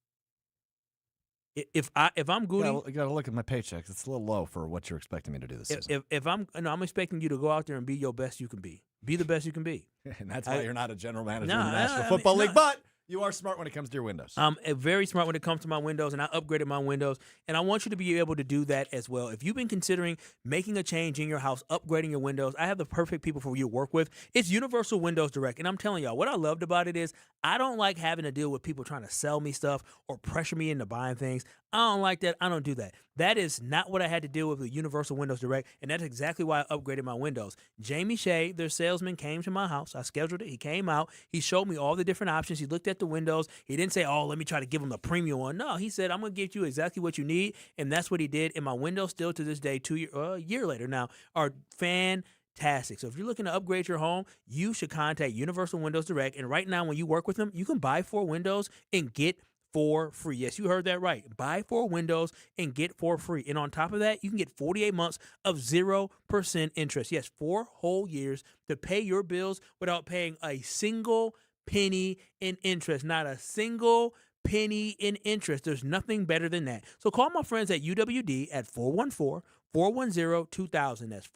If I'm Goody, you got to look at my paychecks. It's a little low for what you're expecting me to do this season. I'm expecting you to go out there and be your best you can be. Be the best you can be. And that's why you're not a general manager in the National Football League. But you are smart when it comes to your windows. I'm very smart when it comes to my windows, and I upgraded my windows. And I want you to be able to do that as well. If you've been considering making a change in your house, upgrading your windows, I have the perfect people for you to work with. It's Universal Windows Direct. And I'm telling y'all, what I loved about it is I don't like having to deal with people trying to sell me stuff or pressure me into buying things. I don't like that. I don't do that. That is not what I had to deal with Universal Windows Direct, and that's exactly why I upgraded my windows. Jamie Shea, their salesman, came to my house. I scheduled it. He came out. He showed me all the different options. He looked at the windows. He didn't say, oh, let me try to give him the premium one. No, he said, I'm going to give you exactly what you need, and that's what he did. And my windows still to this day, a year later now, are fantastic. fantastic. So if you're looking to upgrade your home, you should contact Universal Windows Direct. And right now, when you work with them, you can buy 4 windows and get 4 free. Yes, you heard that right. Buy 4 windows and get 4 free. And on top of that, you can get 48 months of 0% interest. Yes, 4 whole years to pay your bills without paying a single penny in interest. Not a single penny in interest. There's nothing better than that. So call my friends at UWD at 414-410-2000. That's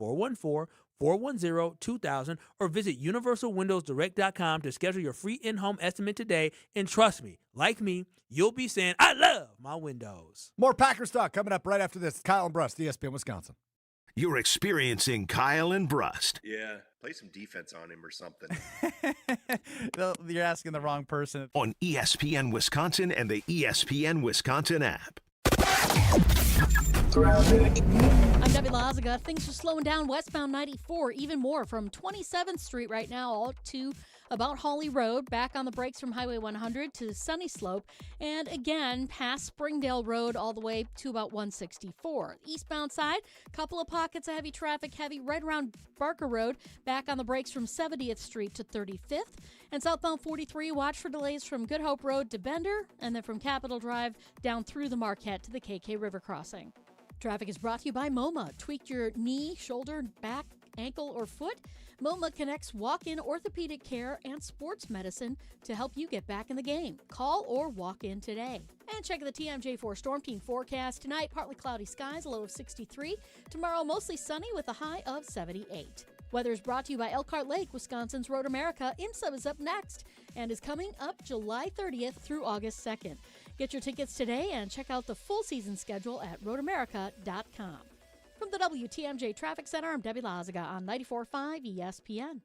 414-410-2000, or visit universalwindowsdirect.com to schedule your free in-home estimate today. And trust me, like me, you'll be saying, I love my windows. More Packers talk coming up right after this. Kyle and Brust, ESPN Wisconsin. You're experiencing Kyle and Brust. Yeah, play some defense on him or something. You're asking the wrong person. On ESPN Wisconsin and the ESPN Wisconsin app. I'm Debbie Lazaga. Things are slowing down westbound 94 even more from 27th Street right now all to about Hawley Road, back on the brakes from Highway 100 to Sunny Slope, and again past Springdale Road all the way to about 164. Eastbound side, couple of pockets of heavy traffic, heavy right around Barker Road, back on the brakes from 70th Street to 35th. And southbound 43, watch for delays from Good Hope Road to Bender, and then from Capitol Drive down through the Marquette to the KK River crossing. Traffic is brought to you by MoMA. Tweaked your knee, shoulder, back, ankle, or foot? MoMA connects walk-in orthopedic care and sports medicine to help you get back in the game. Call or walk in today. And check the TMJ4 Storm Team forecast. Tonight, partly cloudy skies, a low of 63. Tomorrow, mostly sunny with a high of 78. Weather is brought to you by Elkhart Lake, Wisconsin's Road America. IMSA is up next and is coming up July 30th through August 2nd. Get your tickets today and check out the full season schedule at roadamerica.com. From the WTMJ Traffic Center, I'm Debbie Lazaga on 94.5 ESPN.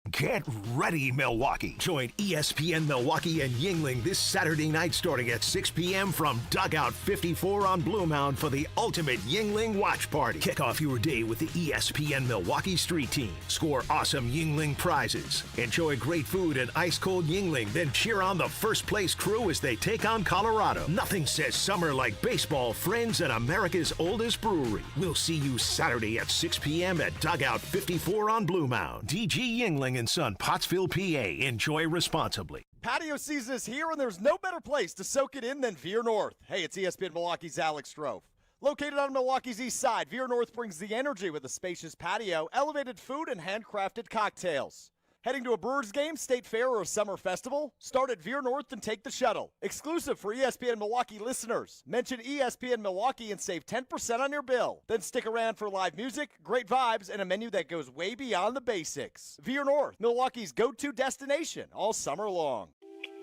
Get ready, Milwaukee. Join ESPN Milwaukee and Yingling this Saturday night starting at 6 p.m. from Dugout 54 on Blue Mound for the ultimate Yingling watch party. Kick off your day with the ESPN Milwaukee Street Team. Score awesome Yingling prizes. Enjoy great food and ice-cold Yingling, then cheer on the first-place crew as they take on Colorado. Nothing says summer like baseball, friends, and America's oldest brewery. We'll see you Saturday at 6 p.m. at Dugout 54 on Blue Mound. DG Yingling and Son, Pottsville, PA. Enjoy responsibly. Patio season is here, and there's no better place to soak it in than Veer North. Hey, it's ESPN Milwaukee's Alex Strouf. Located on Milwaukee's east side, Veer North brings the energy with a spacious patio, elevated food, and handcrafted cocktails. Heading to a Brewers game, state fair, or a summer festival? Start at Veer North and take the shuttle. Exclusive for ESPN Milwaukee listeners. Mention ESPN Milwaukee and save 10% on your bill. Then stick around for live music, great vibes, and a menu that goes way beyond the basics. Veer North, Milwaukee's go-to destination all summer long.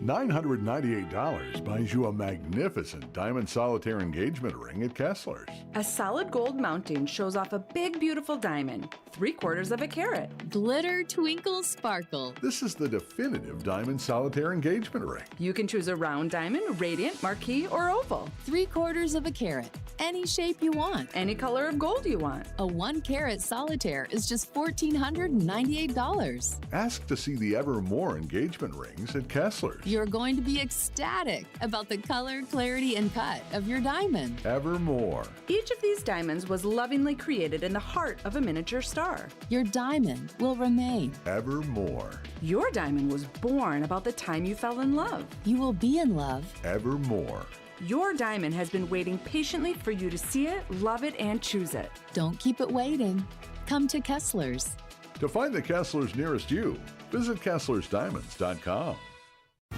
$998 buys you a magnificent diamond solitaire engagement ring at Kessler's. A solid gold mounting shows off a big, beautiful diamond, 3/4 of a carat. Glitter, twinkle, sparkle. This is the definitive diamond solitaire engagement ring. You can choose a round diamond, radiant, marquise, or oval. 3/4 of a carat. Any shape you want. Any color of gold you want. A 1-carat solitaire is just $1,498. Ask to see the Evermore engagement rings at Kessler's. You're going to be ecstatic about the color, clarity, and cut of your diamond. Evermore. Each of these diamonds was lovingly created in the heart of a miniature star. Your diamond will remain. Evermore. Your diamond was born about the time you fell in love. You will be in love. Evermore. Your diamond has been waiting patiently for you to see it, love it, and choose it. Don't keep it waiting. Come to Kessler's. To find the Kessler's nearest you, visit KesslersDiamonds.com.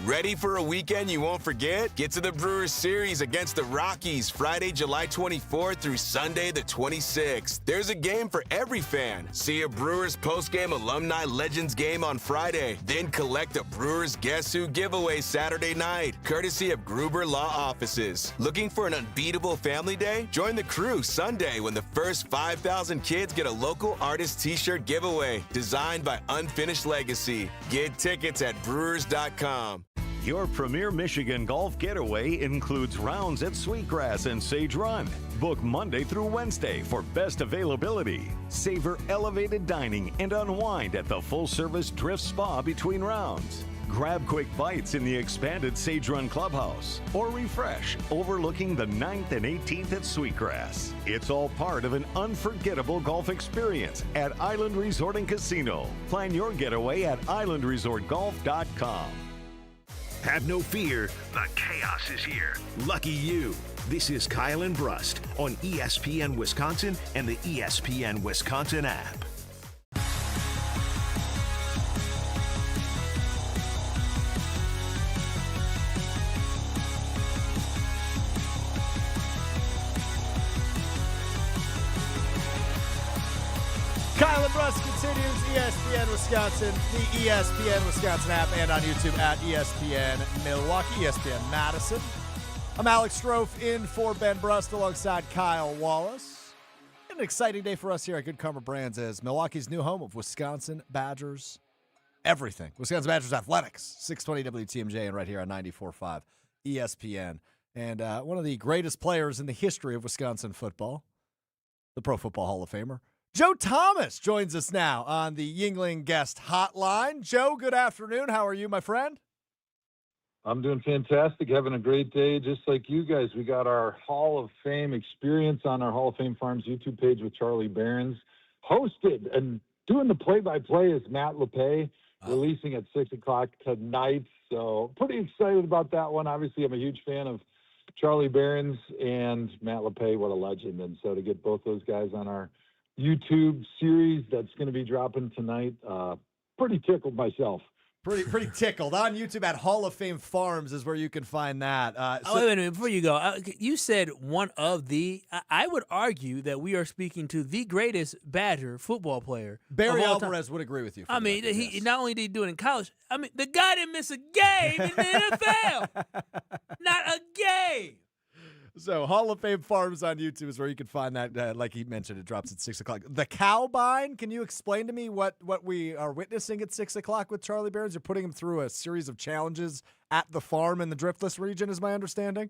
Ready for a weekend you won't forget? Get to the Brewers Series against the Rockies Friday, July 24th through Sunday the 26th. There's a game for every fan. See a Brewers postgame alumni legends game on Friday. Then collect a Brewers Guess Who giveaway Saturday night, courtesy of Gruber Law Offices. Looking for an unbeatable family day? Join the crew Sunday when the first 5,000 kids get a local artist t-shirt giveaway designed by Unfinished Legacy. Get tickets at brewers.com. Your premier Michigan golf getaway includes rounds at Sweetgrass and Sage Run. Book Monday through Wednesday for best availability. Savor elevated dining and unwind at the full-service Drift Spa between rounds. Grab quick bites in the expanded Sage Run Clubhouse, or refresh overlooking the 9th and 18th at Sweetgrass. It's all part of an unforgettable golf experience at Island Resort and Casino. Plan your getaway at islandresortgolf.com. Have no fear, the chaos is here. Lucky you. This is Kyle and Brust on ESPN Wisconsin and the ESPN Wisconsin app. Kyle and Brust continues. ESPN Wisconsin, the ESPN Wisconsin app, and on YouTube at ESPN Milwaukee, ESPN Madison. I'm Alex Strouf in for Ben Brust alongside Kyle Wallace. An exciting day for us here at Good Karma Brands as Milwaukee's new home of Wisconsin Badgers everything. Wisconsin Badgers athletics, 620 WTMJ and right here on 94.5 ESPN. And one of the greatest players in the history of Wisconsin football, the Pro Football Hall of Famer, Joe Thomas joins us now on the Yingling Guest Hotline. Joe, good afternoon. How are you, my friend? I'm doing fantastic, having a great day, just like you guys. We got our Hall of Fame experience on our Hall of Fame Farms YouTube page with Charlie Behrens. Hosted and doing the play-by-play is Matt LePay, releasing at 6 o'clock tonight. So pretty excited about that one. Obviously, I'm a huge fan of Charlie Behrens and Matt LePay. What a legend. And so to get both those guys on our YouTube series that's going to be dropping tonight, pretty tickled myself. Pretty tickled. On YouTube at Hall of Fame Farms is where you can find that. Wait a minute, before you go, you said one of the. I would argue that we are speaking to the greatest Badger football player. Barry of all Alvarez time. would agree with you. I mean, he not only did he do it in college. I mean, the guy didn't miss a game in the NFL. Not a game. So Hall of Fame Farms on YouTube is where you can find that. Like he mentioned, it drops at 6 o'clock. The Cowbine, can you explain to me what we are witnessing at 6 o'clock with Charlie Behrens? You're putting him through a series of challenges at the farm in the Driftless region, is my understanding?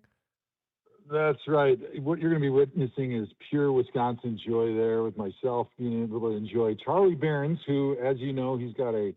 That's right. What you're going to be witnessing is pure Wisconsin joy there with myself being able to enjoy Charlie Behrens, who, as you know, he's got a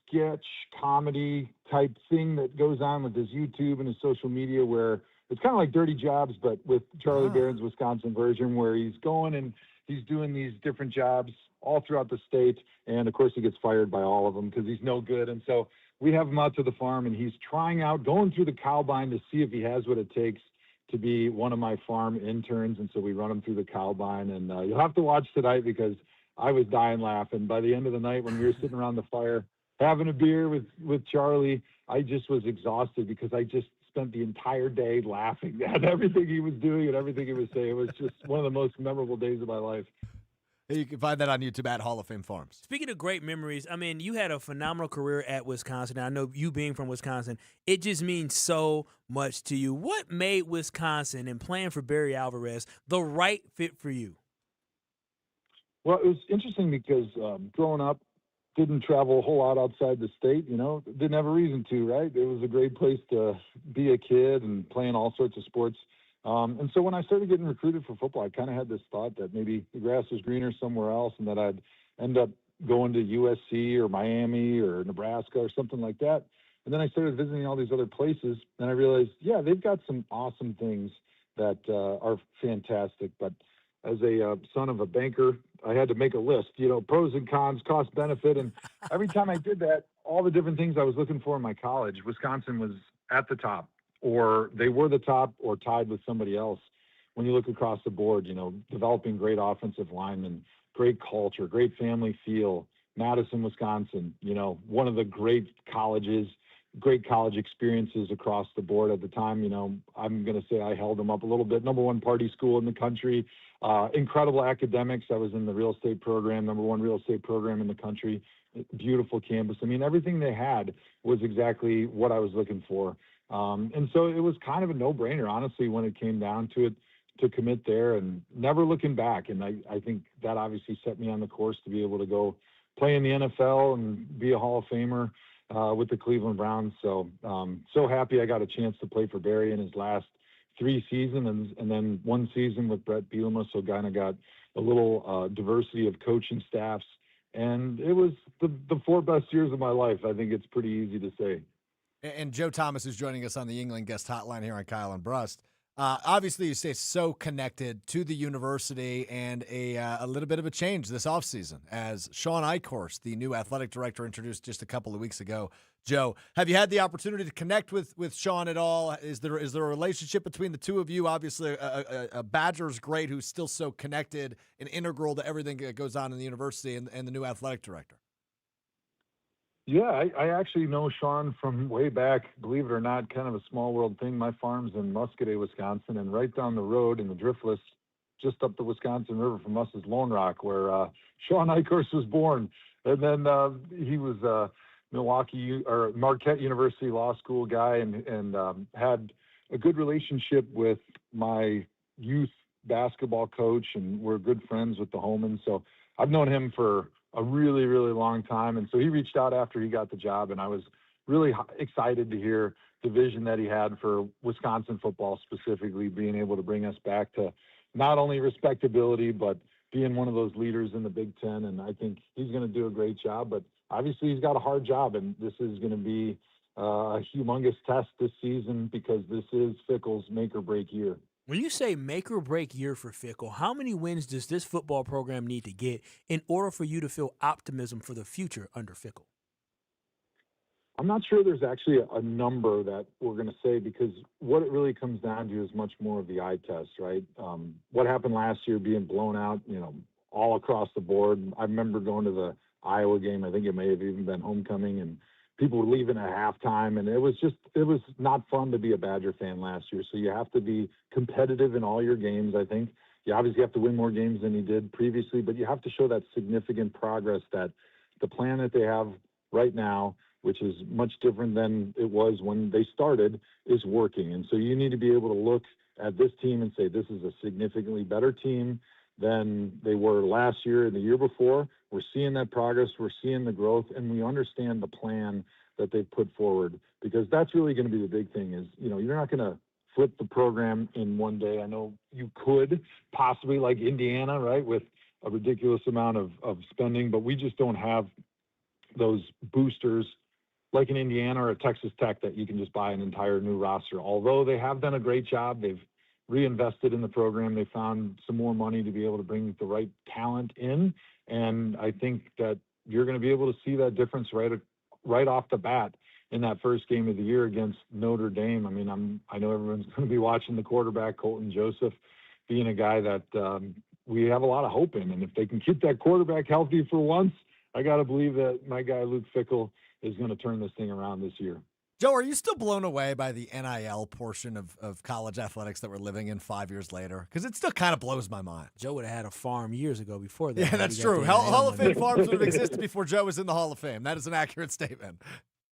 sketch comedy type thing that goes on with his YouTube and his social media where it's kind of like Dirty Jobs, but with Charlie Behrens' Wisconsin version, where he's going and he's doing these different jobs all throughout the state. And, of course, he gets fired by all of them because he's no good. And so we have him out to the farm, and he's trying out, going through the Cowbine to see if he has what it takes to be one of my farm interns. And so we run him through the Cowbine. And you'll have to watch tonight because I was dying laughing. By the end of the night when we were sitting around the fire having a beer with Charlie, I just was exhausted because I just spent the entire day laughing at everything he was doing and everything he was saying. It was just one of the most memorable days of my life. You can find that on YouTube at Hall of Fame Farms. Speaking of great memories, I mean, you had a phenomenal career at Wisconsin. I know you being from Wisconsin, it just means so much to you. What made Wisconsin and playing for Barry Alvarez the right fit for you? Well, it was interesting because growing up, didn't travel a whole lot outside the state, didn't have a reason to, right? It was a great place to be a kid and playing all sorts of sports. And so when I started getting recruited for football, I kind of had this thought that maybe the grass was greener somewhere else and that I'd end up going to USC or Miami or Nebraska or something like that. And then I started visiting all these other places and I realized, yeah, they've got some awesome things that are fantastic. But as a son of a banker, I had to make a list, pros and cons, cost benefit. And every time I did that, all the different things I was looking for in my college, Wisconsin was at the top, or they were the top or tied with somebody else. When you look across the board, developing great offensive linemen, great culture, great family feel, Madison, Wisconsin, one of the great colleges, great college experiences across the board at the time. I'm going to say I held them up a little bit. Number one party school in the country, incredible academics. I was in the real estate program, number one real estate program in the country, beautiful campus. I mean, everything they had was exactly what I was looking for. And so it was kind of a no-brainer, honestly, when it came down to it, to commit there and never looking back. And I think that obviously set me on the course to be able to go play in the NFL and be a Hall of Famer with the Cleveland Browns. So so happy I got a chance to play for Barry in his last 3 seasons and then 1 season with Brett Bielema. So kind of got a little diversity of coaching staffs. And it was the 4 best years of my life. I think it's pretty easy to say. And Joe Thomas is joining us on the England guest hotline here on Kyle and Brust. Obviously, you stay so connected to the university, and a little bit of a change this offseason as Sean Eichhorst, the new athletic director, introduced just a couple of weeks ago. Joe, have you had the opportunity to connect with Sean at all? Is there a relationship between the two of you? Obviously, a Badgers great who's still so connected and integral to everything that goes on in the university and the new athletic director. Yeah, I actually know Sean from way back, believe it or not, kind of a small world thing. My farm's in Musgrave, Wisconsin, and right down the road in the Driftless, just up the Wisconsin River from us is Lone Rock, where Sean Eichhorst was born. And then he was a Marquette University Law School guy and had a good relationship with my youth basketball coach, and we're good friends with the Homans. So I've known him for a really, really long time. And so he reached out after he got the job, and I was really excited to hear the vision that he had for Wisconsin football, specifically being able to bring us back to not only respectability, but being one of those leaders in the Big Ten. And I think he's going to do a great job, but obviously he's got a hard job, and this is going to be a humongous test this season because this is Fickell's make or break year. When you say make or break year for Fickell, how many wins does this football program need to get in order for you to feel optimism for the future under Fickell? I'm not sure there's actually a number that we're going to say, because what it really comes down to is much more of the eye test, right? What happened last year, being blown out, all across the board. I remember going to the Iowa game. I think it may have even been homecoming, and people were leaving at halftime, and it was not fun to be a Badger fan last year. So you have to be competitive in all your games. I think you obviously have to win more games than you did previously, but you have to show that significant progress, that the plan that they have right now, which is much different than it was when they started, is working. And so you need to be able to look at this team and say, this is a significantly better team than they were last year and the year before. We're seeing that progress, we're seeing the growth, and we understand the plan that they've put forward, because that's really going to be the big thing is, you're not going to flip the program in one day. I know you could possibly, like Indiana, right, with a ridiculous amount of spending, but we just don't have those boosters like in Indiana or a Texas Tech that you can just buy an entire new roster. Although they have done a great job, they've reinvested in the program. They found some more money to be able to bring the right talent in. And I think that you're going to be able to see that difference right off the bat in that first game of the year against Notre Dame. I mean, I know everyone's going to be watching the quarterback, Colton Joseph, being a guy that we have a lot of hope in. And if they can keep that quarterback healthy for once, I got to believe that my guy Luke Fickell is going to turn this thing around this year. Joe, are you still blown away by the NIL portion of college athletics that we're living in 5 years later? Because it still kind of blows my mind. Joe would have had a farm years ago before that. Yeah, that's true. Hall of Fame farms would have existed before Joe was in the Hall of Fame. That is an accurate statement.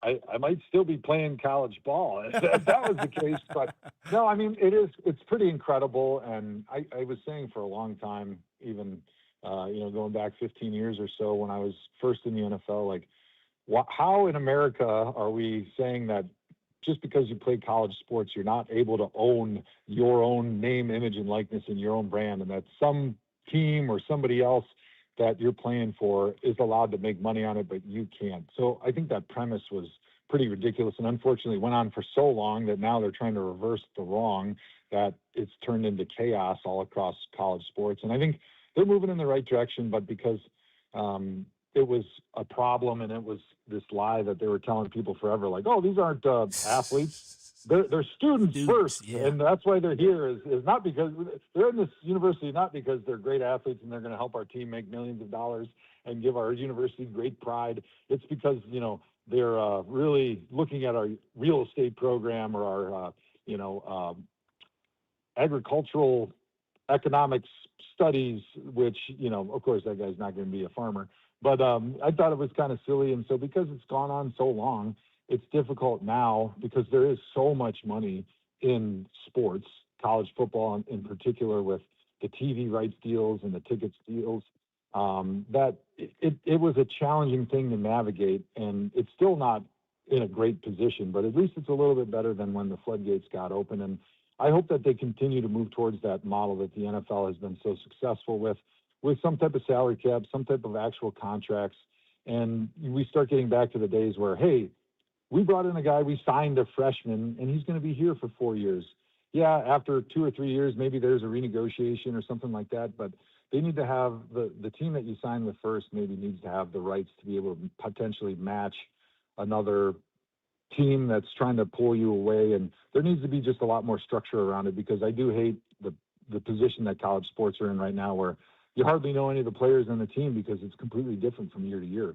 I might still be playing college ball if that was the case. But no, I mean, it's pretty incredible. And I was saying for a long time, even, going back 15 years or so when I was first in the NFL, like, how in America are we saying that just because you play college sports, you're not able to own your own name, image, and likeness in your own brand, and that some team or somebody else that you're playing for is allowed to make money on it, but you can't? So I think that premise was pretty ridiculous, and unfortunately went on for so long that now they're trying to reverse the wrong, that it's turned into chaos all across college sports. And I think they're moving in the right direction, but because it was a problem, and it was this lie that they were telling people forever, like, oh, these aren't athletes. They're students first, yeah. And that's why they're here is not because they're in this university, not because they're great athletes and they're going to help our team make millions of dollars and give our university great pride. It's because, they're really looking at our real estate program or our, agricultural economics studies, which, of course, that guy's not going to be a farmer. But I thought it was kind of silly. And so because it's gone on so long, it's difficult now because there is so much money in sports, college football in particular, with the TV rights deals and the tickets deals, that it was a challenging thing to navigate. And it's still not in a great position, but at least it's a little bit better than when the floodgates got open. And I hope that they continue to move towards that model that the NFL has been so successful with some type of salary cap, some type of actual contracts. And we start getting back to the days where, hey, we brought in a guy, we signed a freshman, and he's going to be here for 4 years. Yeah, after 2 or 3 years, maybe there's a renegotiation or something like that, but they need to have the team that you sign with first maybe needs to have the rights to be able to potentially match another team that's trying to pull you away. And there needs to be just a lot more structure around it, because I do hate the position that college sports are in right now, where you hardly know any of the players on the team because it's completely different from year to year.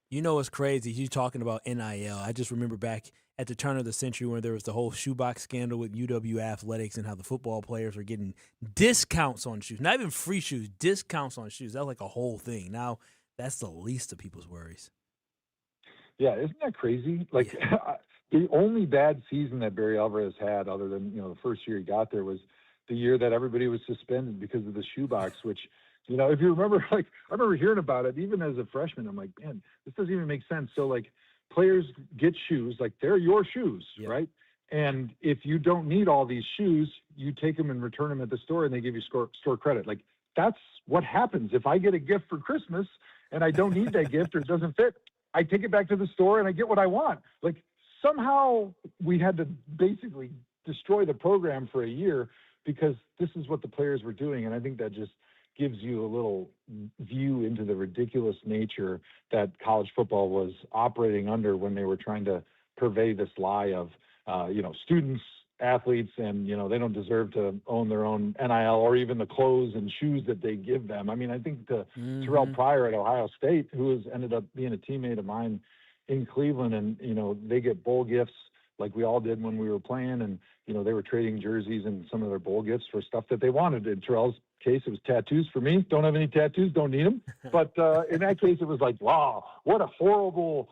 You know what's crazy? You talking about NIL. I just remember back at the turn of the century when there was the whole shoebox scandal with UW Athletics and how the football players were getting discounts on shoes. Not even free shoes, discounts on shoes. That was like a whole thing. Now that's the least of people's worries. Yeah, isn't that crazy? Like, the only bad season that Barry Alvarez had, other than, the first year he got there, was the year that everybody was suspended because of the shoebox, which, if you remember, I remember hearing about it even as a freshman. I'm like, man, this doesn't even make sense. So, players get shoes, they're your shoes, right? And if you don't need all these shoes, you take them and return them at the store, and they give you store credit. That's what happens. If I get a gift for Christmas and I don't need that gift or it doesn't fit, I take it back to the store and I get what I want. Somehow we had to basically destroy the program for a year because this is what the players were doing. And I think that just gives you a little view into the ridiculous nature that college football was operating under when they were trying to purvey this lie of, students, athletes, and, they don't deserve to own their own NIL or even the clothes and shoes that they give them. I mean, I think Terrell Pryor at Ohio State, who has ended up being a teammate of mine in Cleveland, and, they get bowl gifts like we all did when we were playing, and, they were trading jerseys and some of their bowl gifts for stuff that they wanted. In Terrell's case, it was tattoos for me. Don't have any tattoos, don't need them. But in that case, it was like, wow, what a horrible,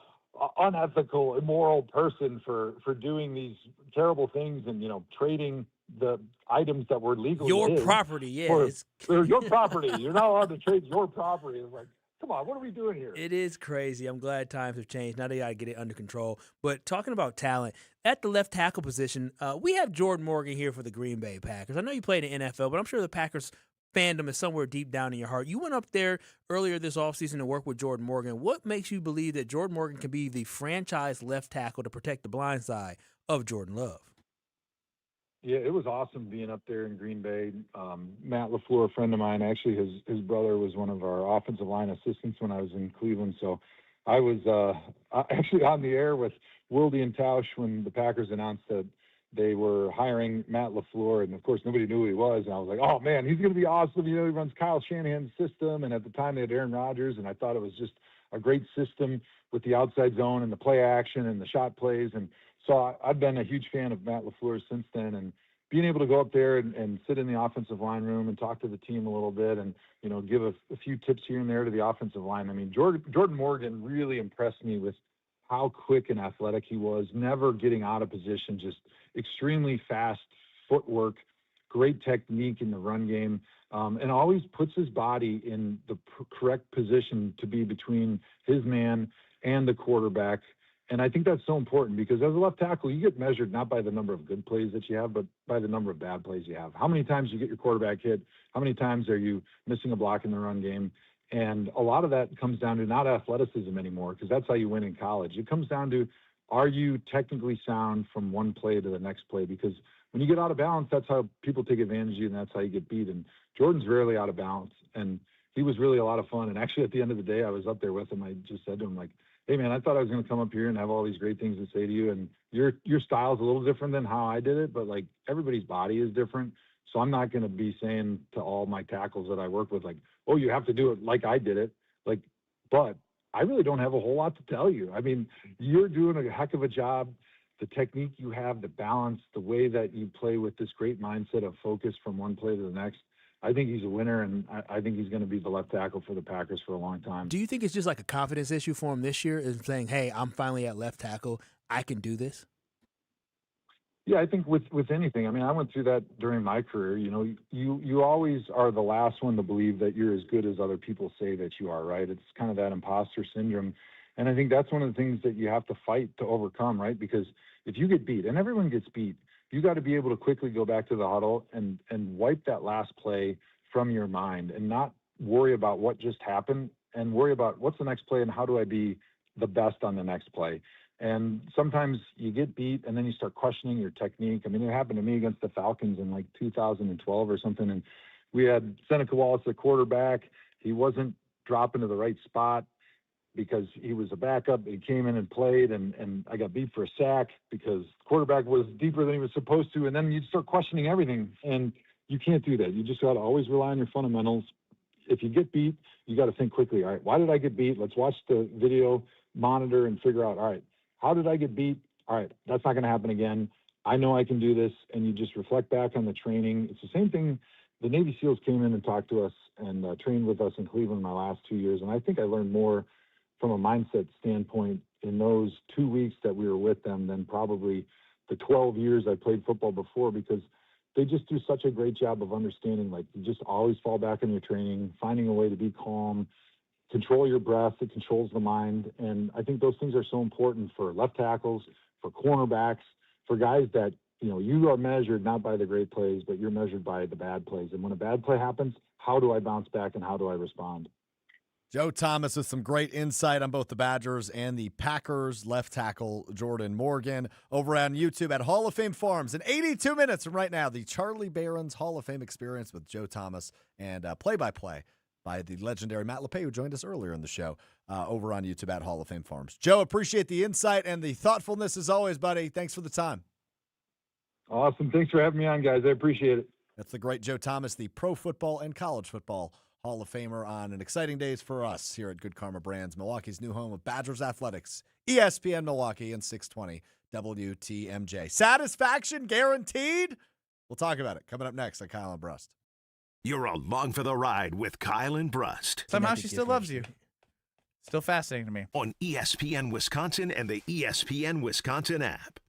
unethical, immoral person for doing these terrible things and, trading the items that were legally your his property, yeah. For your property. You're not allowed to trade your property. It's like, come on, what are we doing here? It is crazy. I'm glad times have changed. Now they got to get it under control. But talking about talent, at the left tackle position, we have Jordan Morgan here for the Green Bay Packers. I know you played in the NFL, but I'm sure the Packers fandom is somewhere deep down in your heart. You went up there earlier this offseason to work with Jordan Morgan. What makes you believe that Jordan Morgan can be the franchise left tackle to protect the blind side of Jordan Love? Yeah, it was awesome being up there in Green Bay. Matt LaFleur, a friend of mine, actually his brother was one of our offensive line assistants when I was in Cleveland. So I was actually on the air with Wildy and Tausch when the Packers announced that they were hiring Matt LaFleur, and of course nobody knew who he was. And I was like, oh man, he's going to be awesome. He runs Kyle Shanahan's system, and at the time they had Aaron Rodgers, and I thought it was just a great system with the outside zone and the play action and the shot plays. And so I've been a huge fan of Matt LaFleur since then, and being able to go up there and sit in the offensive line room and talk to the team a little bit and, give a few tips here and there to the offensive line. I mean, Jordan Morgan really impressed me with how quick and athletic he was, never getting out of position, just extremely fast footwork, great technique in the run game, and always puts his body in the correct position to be between his man and the quarterback. And I think that's so important because as a left tackle, you get measured not by the number of good plays that you have, but by the number of bad plays you have. How many times you get your quarterback hit? How many times are you missing a block in the run game? And a lot of that comes down to not athleticism anymore, because that's how you win in college. It comes down to, are you technically sound from one play to the next play? Because when you get out of balance, that's how people take advantage of you, and that's how you get beat. And Jordan's rarely out of balance, and he was really a lot of fun. And actually, at the end of the day, I was up there with him. I just said to him, like, hey, man, I thought I was going to come up here and have all these great things to say to you, and your style's a little different than how I did it, but, like, everybody's body is different. So I'm not going to be saying to all my tackles that I work with, like, oh, you have to do it like I did it. Like, but I really don't have a whole lot to tell you. I mean, you're doing a heck of a job. The technique you have, the balance, the way that you play with this great mindset of focus from one play to the next, I think he's a winner, and I think he's going to be the left tackle for the Packers for a long time. Do you think it's just like a confidence issue for him this year, is saying, hey, I'm finally at left tackle, I can do this? Yeah, I think with anything. I mean, I went through that during my career. You always are the last one to believe that you're as good as other people say that you are, right? It's kind of that imposter syndrome. And I think that's one of the things that you have to fight to overcome, right? Because if you get beat, and everyone gets beat, you got to be able to quickly go back to the huddle and wipe that last play from your mind and not worry about what just happened and worry about what's the next play and how do I be the best on the next play. And sometimes you get beat and then you start questioning your technique. I mean, it happened to me against the Falcons in like 2012 or something. And we had Seneca Wallace, the quarterback. He wasn't dropping to the right spot because he was a backup. He came in and played, and I got beat for a sack because the quarterback was deeper than he was supposed to. And then you start questioning everything, and you can't do that. You just got to always rely on your fundamentals. If you get beat, you got to think quickly. All right, why did I get beat? Let's watch the video, monitor, and figure out, all right, how did I get beat? All right, that's not going to happen again. I know I can do this. And you just reflect back on the training. It's the same thing. The Navy SEALs came in and talked to us and trained with us in Cleveland my last 2 years. And I think I learned more from a mindset standpoint in those 2 weeks that we were with them than probably the 12 years I played football before, because they just do such a great job of understanding, like, you just always fall back on your training, finding a way to be calm, control your breath. It controls the mind. And I think those things are so important for left tackles, for cornerbacks, for guys that, you are measured not by the great plays, but you're measured by the bad plays. And when a bad play happens, how do I bounce back and how do I respond? Joe Thomas with some great insight on both the Badgers and the Packers. Left tackle Jordan Morgan over on YouTube at Hall of Fame Farms. In 82 minutes from right now, the Charlie Barron's Hall of Fame experience with Joe Thomas and play-by-play by the legendary Matt LePay, who joined us earlier in the show over on YouTube at Hall of Fame Farms. Joe, appreciate the insight and the thoughtfulness as always, buddy. Thanks for the time. Awesome. Thanks for having me on, guys. I appreciate it. That's the great Joe Thomas, the Pro Football and College Football Hall of Famer, on an exciting days for us here at Good Karma Brands, Milwaukee's new home of Badgers Athletics, ESPN Milwaukee, and 620 WTMJ. Satisfaction guaranteed? We'll talk about it coming up next on Kyle and Brust. You're along for the ride with Kyle and Brust. Somehow she still loves you. Still fascinating to me. On ESPN Wisconsin and the ESPN Wisconsin app.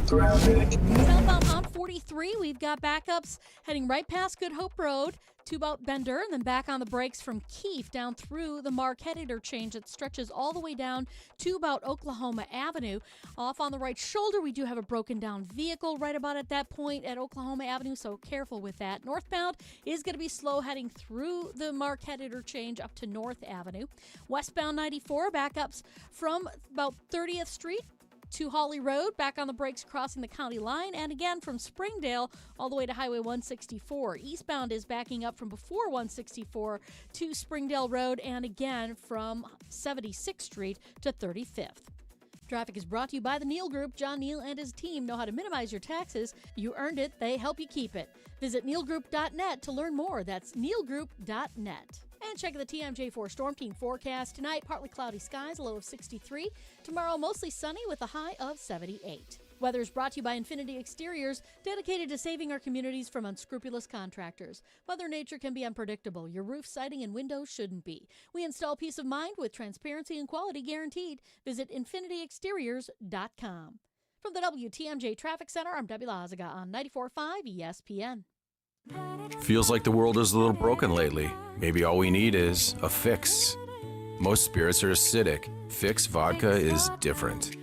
Southbound on 43, we've got backups heading right past Good Hope Road to about Bender, and then back on the brakes from Keefe down through the Marquette interchange that stretches all the way down to about Oklahoma Avenue. Off on the right shoulder, we do have a broken down vehicle right about at that point at Oklahoma Avenue, so careful with that. Northbound is going to be slow heading through the Marquette interchange up to North Avenue. Westbound 94, backups from about 30th Street to Hawley Road, back on the brakes crossing the county line, and again from Springdale all the way to Highway 164. Eastbound is backing up from before 164 to Springdale Road, and again from 76th Street to 35th. Traffic is brought to you by the Neal Group. John Neal and his team know how to minimize your taxes. You earned it, they help you keep it. Visit nealgroup.net to learn more. That's nealgroup.net. And check the TMJ4 Storm Team forecast. Tonight, partly cloudy skies, a low of 63. Tomorrow, mostly sunny with a high of 78. Weather is brought to you by Infinity Exteriors, dedicated to saving our communities from unscrupulous contractors. Mother Nature can be unpredictable. Your roof, siding, and windows shouldn't be. We install peace of mind with transparency and quality guaranteed. Visit infinityexteriors.com. From the WTMJ Traffic Center, I'm Debbie Lazaga on 94.5 ESPN. Feels like the world is a little broken lately. Maybe all we need is a fix. Most spirits are acidic. Fix Vodka is different.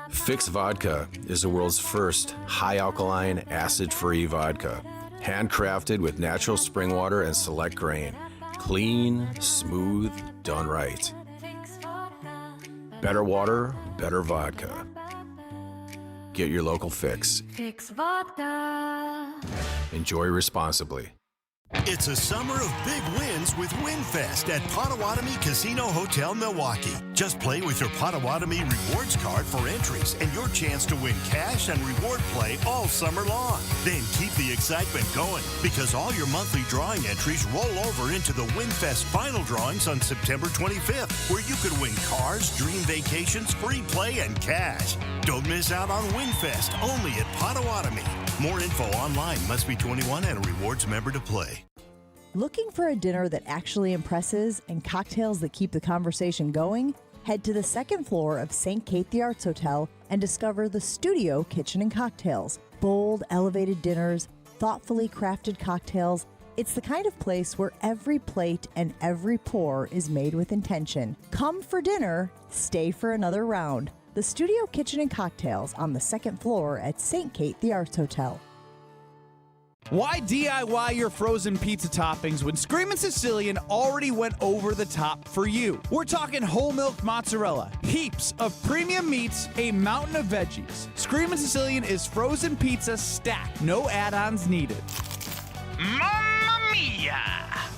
Fix Vodka is the world's first high-alkaline, acid-free vodka. Handcrafted with natural spring water and select grain. Clean, smooth, done right. Better water, better vodka. Get your local Fix. Fix Vodka. Enjoy responsibly. It's a summer of big wins with WinFest at Potawatomi Casino Hotel Milwaukee. Just play with your Potawatomi Rewards card for entries and your chance to win cash and reward play all summer long. Then keep the excitement going because all your monthly drawing entries roll over into the WinFest final drawings on September 25th, where you could win cars, dream vacations, free play, and cash. Don't miss out on WinFest, only at Potawatomi. More info online. Must be 21 and a rewards member to play. Looking for a dinner that actually impresses and cocktails that keep the conversation going? Head to the second floor of St. Kate the Arts Hotel and discover the Studio Kitchen and Cocktails. Bold, elevated dinners, thoughtfully crafted cocktails. It's the kind of place where every plate and every pour is made with intention. Come for dinner, stay for another round. The Studio Kitchen and Cocktails on the second floor at St. Kate the Arts Hotel. Why DIY your frozen pizza toppings when Screamin' Sicilian already went over the top for you? We're talking whole milk mozzarella, heaps of premium meats, a mountain of veggies. Screamin' Sicilian is frozen pizza stacked, no add-ons needed. Mamma mia!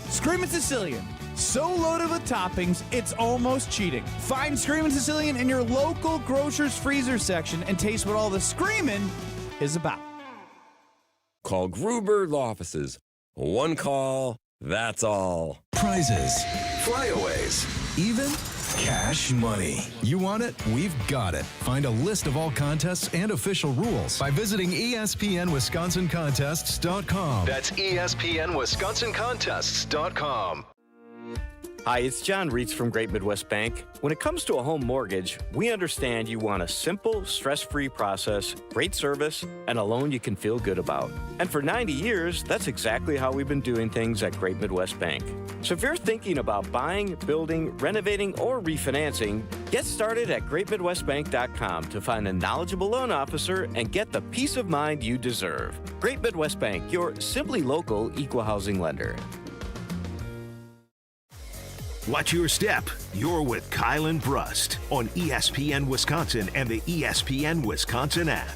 Screamin' Sicilian, so loaded with toppings, it's almost cheating. Find Screamin' Sicilian in your local grocer's freezer section and taste what all the screamin' is about. Call Gruber Law Offices. One call, that's all. Prizes, flyaways, even cash money. You want it? We've got it. Find a list of all contests and official rules by visiting ESPNWisconsinContests.com. That's ESPNWisconsinContests.com. Hi, it's John Reitz from Great Midwest Bank. When it comes to a home mortgage, we understand you want a simple, stress-free process, great service, and a loan you can feel good about. And for 90 years, that's exactly how we've been doing things at Great Midwest Bank. So if you're thinking about buying, building, renovating, or refinancing, get started at GreatMidwestBank.com to find a knowledgeable loan officer and get the peace of mind you deserve. Great Midwest Bank, your simply local equal housing lender. Watch your step. You're with Kyle and Brust on ESPN Wisconsin and the ESPN Wisconsin app.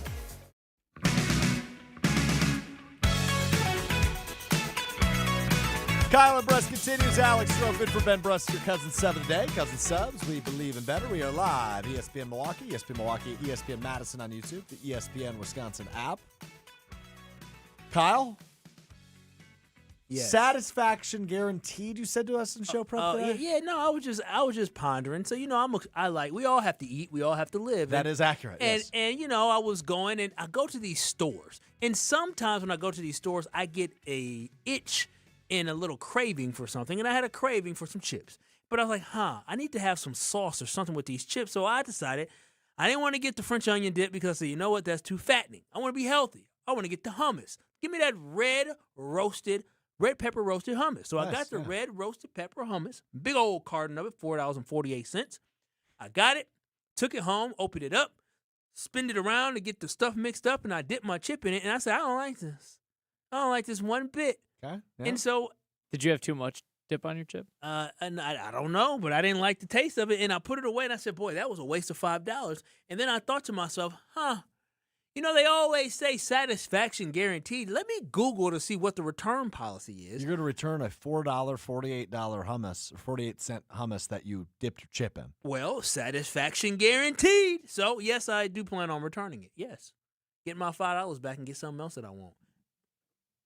Kyle and Brust continues. Alex Strouf in for Ben Brust, your cousin sub of the day. Cousin subs, we believe in better. We are live. ESPN Milwaukee, ESPN Madison on YouTube, the ESPN Wisconsin app. Kyle? Yes. Satisfaction guaranteed, you said to us in show prep today? Yeah, no, I was just pondering. So, we all have to eat, we all have to live. That is accurate, yes. And I was going, and I go to these stores. And sometimes when I go to these stores, I get a itch and a little craving for something. And I had a craving for some chips. But I was like, I need to have some sauce or something with these chips. So I decided I didn't want to get the French onion dip because I said, you know what, that's too fattening. I want to be healthy. I want to get the hummus. Give me that red pepper roasted hummus. So I got the red roasted pepper hummus, big old carton of it, $4.48. I got it, took it home, opened it up, spinned it around to get the stuff mixed up, and I dipped my chip in it, and I said, I don't like this. I don't like this one bit. Okay. Yeah. And so... Did you have too much dip on your chip? And I don't know, but I didn't like the taste of it, and I put it away, and I said, boy, that was a waste of $5. And then I thought to myself, they always say satisfaction guaranteed. Let me Google to see what the return policy is. You're going to return a $4.48 hummus, 48-cent hummus that you dipped your chip in. Well, satisfaction guaranteed. So, yes, I do plan on returning it. Yes. Get my $5 back and get something else that I want.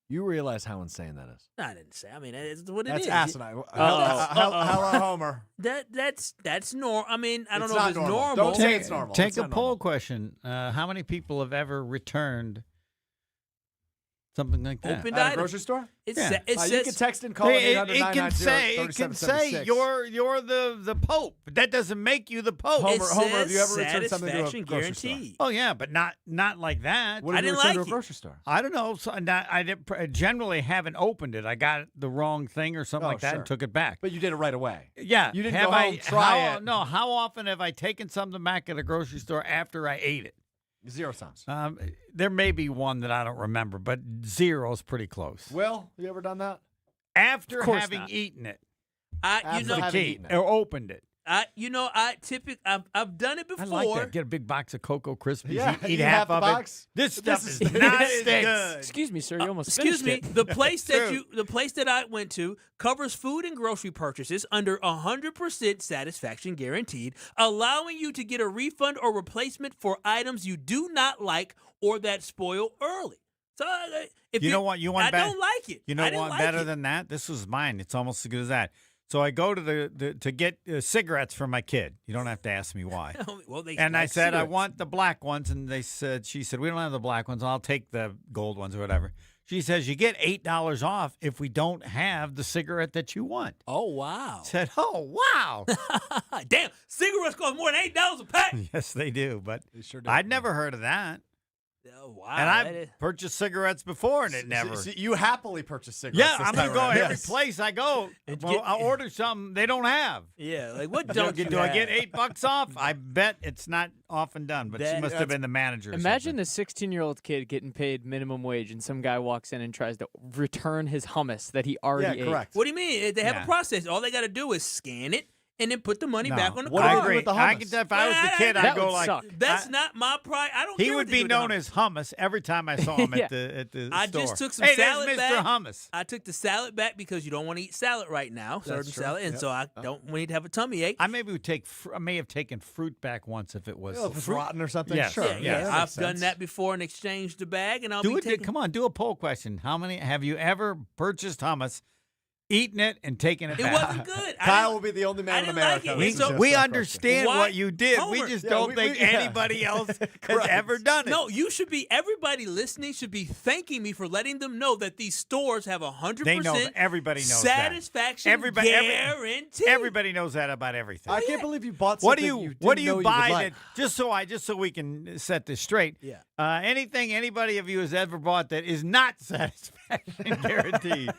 You realize how insane that is. I didn't say. I mean, it's what that's it is. That's asinine. Hello, Homer. That's normal. I mean, I don't know if it's normal. normal. Don't say it's normal. Take a poll question. How many people have ever returned something like that? Opened at a grocery store? It says you can text and call it can say you're the Pope. But that doesn't make you the Pope. Homer, have you ever returned something to a grocery store? Oh yeah, but not like that. What did you return to a grocery store? I don't know. So, I generally haven't opened it. I got the wrong thing or something like that and took it back. But you did it right away. Yeah. You didn't go home, try it. No. How often have I taken something back at a grocery store after I ate it? 0 times. There may be one that I don't remember, but 0 is pretty close. Will, you ever done that? After having eaten it. Or opened it. I've done it before. I like that. Get a big box of Cocoa Krispies. Yeah, eat half of box. It. This stuff is not as good. Excuse me, sir. You almost Excuse me. finished The place the place that I went to covers food and grocery purchases under 100% satisfaction guaranteed, allowing you to get a refund or replacement for items you do not like or that spoil early. So if you know what you want, I don't like it. You know what? Better than that. This was mine. It's almost as good as that. So I go to to get cigarettes for my kid. You don't have to ask me why. Well, and I said, cigarettes. want the black ones. And she said, we don't have the black ones. I'll take the gold ones or whatever. She says, you get $8 off if we don't have the cigarette that you want. Oh, wow. I said, oh, wow. Damn, cigarettes cost more than $8 a pack. Yes, they do. But they sure do. I'd never heard of that. Oh, wow. And I've purchased cigarettes before, and it never. You happily purchase cigarettes. Yeah, this I'm time going to go around. every place I go. I order something they don't have. Yeah, like what Do don't you do I get have? $8 off? I bet it's not often done, but she must have been the manager. or Imagine the 16-year-old kid getting paid minimum wage, and some guy walks in and tries to return his hummus that he already ate. correct. What do you mean? They have a process. All they got to do is scan it and then put the money back on the card. I agree. If I was the kid, I'd go like, That's not my pride. I don't he care would what they be do with known hummus. as Hummus every time I saw him at the I store. just took some hey, salad there's back. Mr. Hummus. I took the salad back because you don't want to eat salad right now, certain true. salad, and Yep. so I don't need to have a tummy ache. I may have taken fruit back once if it was If it's rotten or something. Yes. Sure. Yeah, that I've makes done sense. that before and exchanged the bag, and I'll Do be it. taking. Come on, do a poll question. How many have you ever purchased hummus, eaten it, and taken it It back? wasn't good. Kyle will be the only man in America. We understand Why- what you did. Homer. We just Yeah, don't think anybody else has ever done it. No, you should be. Everybody listening should be thanking me for letting them know that these stores have 100%. They know that. Everybody knows satisfaction guarantee. Everybody knows that about everything. I can't believe you bought What something do you didn't What do know you would buy like. that just so we can set this straight? Yeah. Anything anybody of you has ever bought that is not satisfaction guaranteed.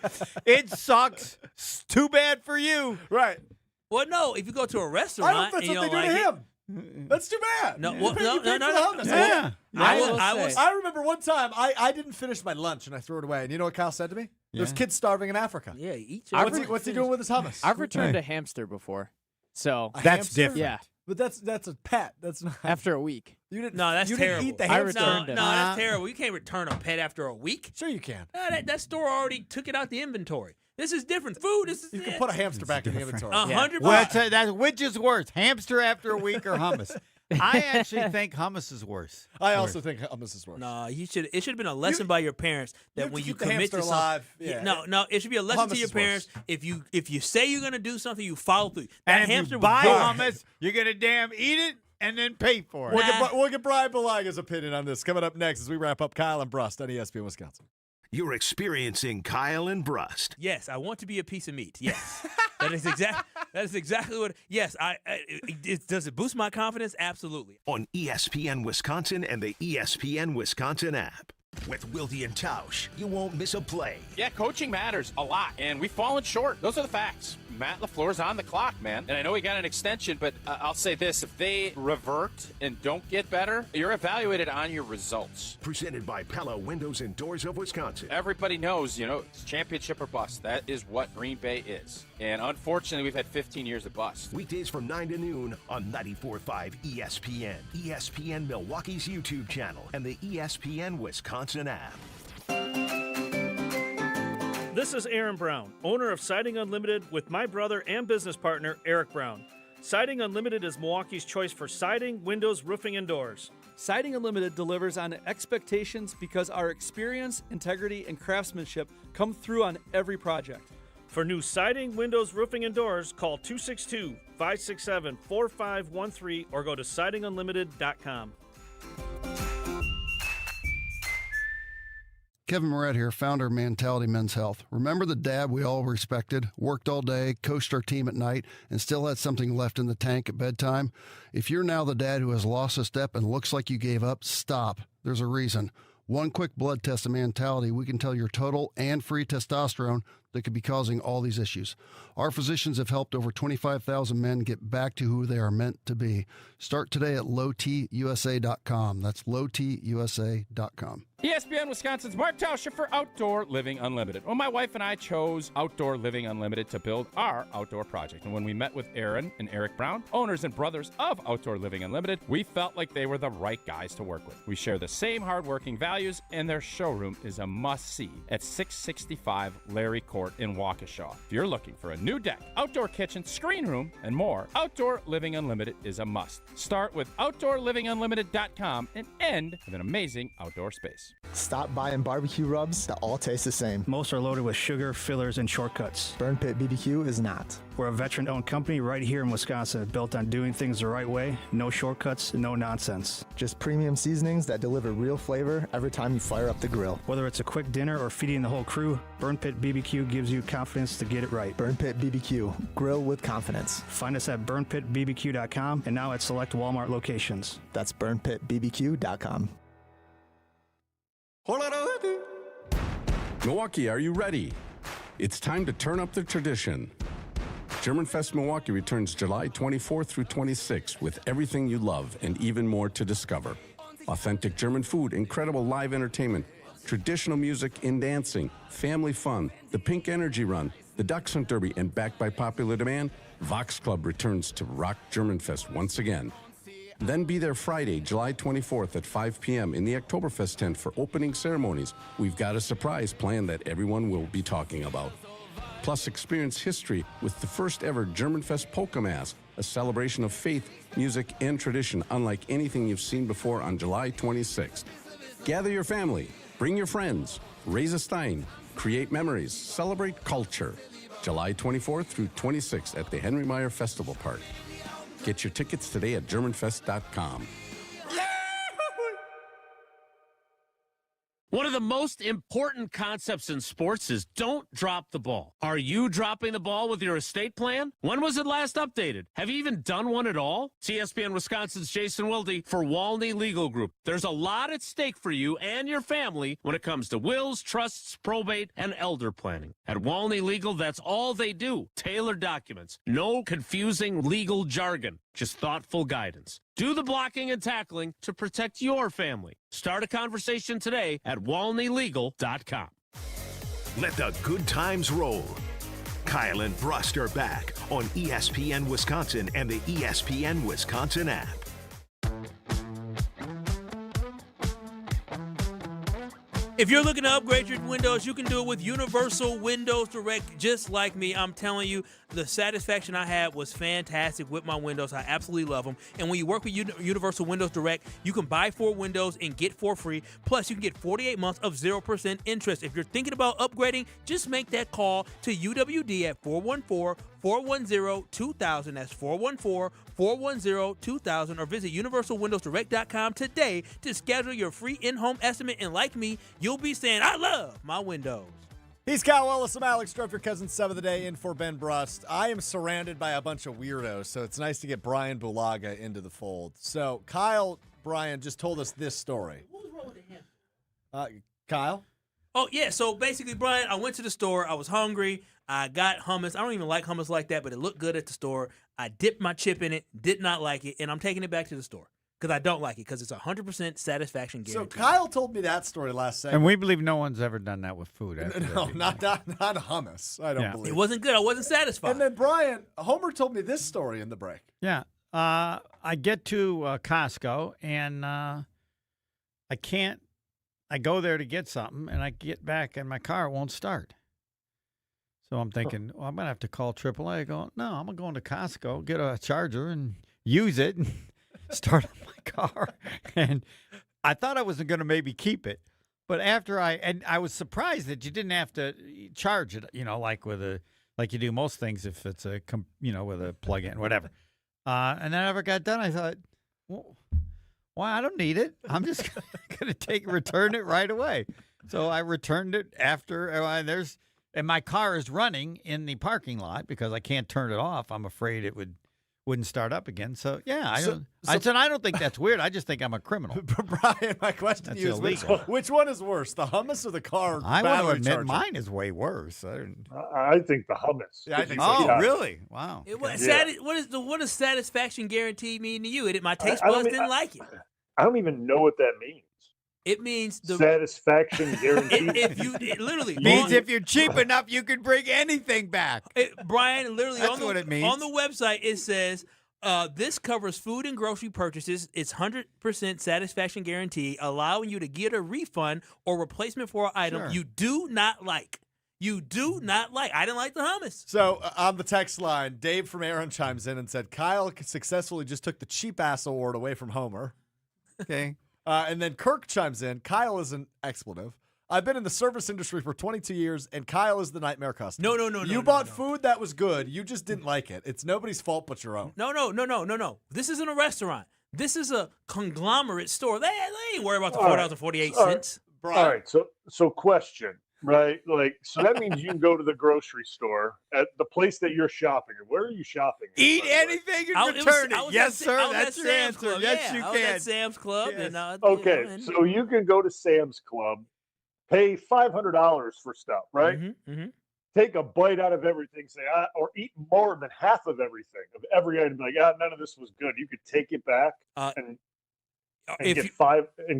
It sucks. It's too bad for you. Right. Well, no, if you go to a restaurant, I hope that's and you what they don't do like to it, him. That's too bad. No, You well, paid- no, you paid no, for no, the hummus. Yeah. I remember one time I didn't finish my lunch and I threw it away. And you know what Kyle said to me? There's Yeah. kids starving in Africa. Yeah, eat What's he doing with his hummus? I've returned a hamster before, so A That's hamster? different. yeah. But that's a pet. That's not. After a week, You didn't. No, that's you terrible. Didn't eat the I hamster. returned No, it. that's terrible. You can't return a pet after a week. Sure you can. No, that store already took it out the inventory. This is different. Food. This is You can put a hamster back in the inventory. 100%. Well, which is worse, hamster after a week or hummus? I actually think hummus is worse. I also think hummus is worse. No, you should. It should have been a lesson by your parents that have when to you keep the commit hamster to something. alive. Yeah. No, it should be a lesson to Hummus your is parents. If you say you're gonna do something, you follow through. That And if hamster you was buy born. hummus, you're gonna damn eat it and then pay for it. We'll get Brian Balaga's opinion on this coming up next as we wrap up Kyle and Brust on ESPN Wisconsin. You're experiencing Kyle and Brust. Yes, I want to be a piece of meat. Yes, that is exactly what. Yes, does it boost my confidence? Absolutely. On ESPN Wisconsin and the ESPN Wisconsin app. With Wildy and Tausch, you won't miss a play. Yeah, coaching matters a lot, and we've fallen short. Those are the facts. Matt LaFleur's on the clock, man. And I know he got an extension, but I'll say this. If they revert and don't get better, you're evaluated on your results. Presented by Pella Windows and Doors of Wisconsin. Everybody knows, it's championship or bust. That is what Green Bay is. And unfortunately, we've had 15 years of bust. Weekdays from 9 to noon on 94.5 ESPN, ESPN Milwaukee's YouTube channel, and the ESPN Wisconsin app. This is Aaron Brown, owner of Siding Unlimited with my brother and business partner, Eric Brown. Siding Unlimited is Milwaukee's choice for siding, windows, roofing, and doors. Siding Unlimited delivers on expectations because our experience, integrity, and craftsmanship come through on every project. For new siding, windows, roofing, and doors, call 262-567-4513 or go to sidingunlimited.com. Kevin Moret here, founder of Mentality Men's Health. Remember the dad we all respected, worked all day, coached our team at night, and still had something left in the tank at bedtime? If you're now the dad who has lost a step and looks like you gave up, stop. There's a reason. One quick blood test of Mentality, we can tell your total and free testosterone that could be causing all these issues. Our physicians have helped over 25,000 men get back to who they are meant to be. Start today at lowtusa.com. That's lowtusa.com. ESPN Wisconsin's Mark Tauscher for Outdoor Living Unlimited. Well, my wife and I chose Outdoor Living Unlimited to build our outdoor project. And when we met with Aaron and Eric Brown, owners and brothers of Outdoor Living Unlimited, we felt like they were the right guys to work with. We share the same hardworking values, and their showroom is a must-see at 665 Larry Court in Waukesha. If you're looking for a new deck, outdoor kitchen, screen room, and more, Outdoor Living Unlimited is a must. Start with OutdoorLivingUnlimited.com and end with an amazing outdoor space. Stop buying barbecue rubs that all taste the same. Most are loaded with sugar, fillers, and shortcuts. Burn Pit BBQ is not. We're a veteran-owned company right here in Wisconsin, built on doing things the right way, no shortcuts, no nonsense. Just premium seasonings that deliver real flavor every time you fire up the grill. Whether it's a quick dinner or feeding the whole crew, Burn Pit BBQ gives you confidence to get it right. Burn Pit BBQ, grill with confidence. Find us at burnpitbbq.com and now at select Walmart locations. That's burnpitbbq.com. Milwaukee, are you ready? It's time to turn up the tradition. Germanfest Milwaukee returns July 24th through 26th with everything you love and even more to discover. Authentic German food, incredible live entertainment, traditional music and dancing, family fun, the Pink Energy Run, the Dachshund Derby, and backed by popular demand, Vox Club returns to rock Germanfest once again. Then be there Friday, July 24th at 5 p.m. in the Oktoberfest tent for opening ceremonies. We've got a surprise planned that everyone will be talking about. Plus, experience history with the first ever Germanfest Polka Mass, a celebration of faith, music, and tradition unlike anything you've seen before on July 26th. Gather your family, bring your friends, raise a stein, create memories, celebrate culture. July 24th through 26th at the Henry Meyer Festival Park. Get your tickets today at GermanFest.com. One of the most important concepts in sports is don't drop the ball. Are you dropping the ball with your estate plan? When was it last updated? Have you even done one at all? It's ESPN Wisconsin's Jason Wilde for Walney Legal Group. There's a lot at stake for you and your family when it comes to wills, trusts, probate, and elder planning. At Walney Legal, that's all they do. Tailored documents. No confusing legal jargon. Just thoughtful guidance. Do the blocking and tackling to protect your family. Start a conversation today at walneylegal.com. Let the good times roll. Kyle and Brust are back on ESPN Wisconsin and the ESPN Wisconsin app. If you're looking to upgrade your windows, you can do it with Universal Windows Direct, just like me. I'm telling you, the satisfaction I had was fantastic with my windows. I absolutely love them. And when you work with Universal Windows Direct, you can buy 4 windows and get 4 free. Plus, you can get 48 months of 0% interest. If you're thinking about upgrading, just make that call to UWD at 414-410-2000. That's 414-410-2000. Or visit UniversalWindowsDirect.com today to schedule your free in-home estimate. And like me, you'll be saying, I love my windows. He's Kyle Wallace. I'm Alex Strouf, your cousin 7 of the day, in for Ben Brust. I am surrounded by a bunch of weirdos, so it's nice to get Brian Bulaga into the fold. So Kyle, Brian, just told us this story. What was wrong with him? Kyle? Oh, yeah. So basically, Brian, I went to the store. I was hungry. I got hummus. I don't even like hummus like that, but it looked good at the store. I dipped my chip in it, did not like it, and I'm taking it back to the store. Because I don't like it, because it's 100% satisfaction guarantee. So Kyle told me that story last segment. And we believe no one's ever done that with food. No, not hummus. I don't believe it. wasn't good. I wasn't satisfied. And then Brian, Homer told me this story in the break. Yeah. I get to Costco, and I go there to get something, and I get back, and my car won't start. So I'm thinking, well, I'm going to have to call AAA. I go, no, I'm going to go into Costco, get a charger, and use it, and start up my car. And I thought I wasn't going to maybe keep it. But after I was surprised that you didn't have to charge it, like you do most things if it's with a plug-in, whatever. And then I never got done. I thought, well, I don't need it. I'm just going to return it right away. So I returned it after, and my car is running in the parking lot because I can't turn it off. I'm afraid it wouldn't start up again. So, yeah, I don't think that's weird. I just think I'm a criminal. Brian, my question to you is, which one is worse, the hummus or the car? I want to admit mine is way worse. I think the hummus. Yeah, I think so. Oh, really? Wow. What does satisfaction guarantee mean to you? My taste buds didn't like it. I don't even know what that means. It means the satisfaction guarantee. It literally means if you're cheap enough, you can bring anything back. Brian, literally, that's what it means. On the website, it says this covers food and grocery purchases. It's 100% satisfaction guarantee, allowing you to get a refund or replacement for an item you do not like. You do not like. I didn't like the hummus. So on the text line, Dave from Aaron chimes in and said, Kyle successfully just took the cheap ass award away from Homer. Okay. And then Kirk chimes in, Kyle is an expletive. I've been in the service industry for 22 years, and Kyle is the nightmare customer. No. You bought food that was good. You just didn't like it. It's nobody's fault but your own. No. This isn't a restaurant. This is a conglomerate store. They ain't worried about the $4.48. All right. So question, right? So that means you can go to the grocery store at the place that you're shopping. Where are you shopping? Eat anything and return it. Yes, sir. That's your answer. Yes, you can. At Sam's Club. Yes. Okay, so you can go to Sam's Club pay $500 for stuff, right? Mm-hmm. Take a bite out of everything, say, or eat more than half of everything, of every item. Like, none of this was good. You could take it back and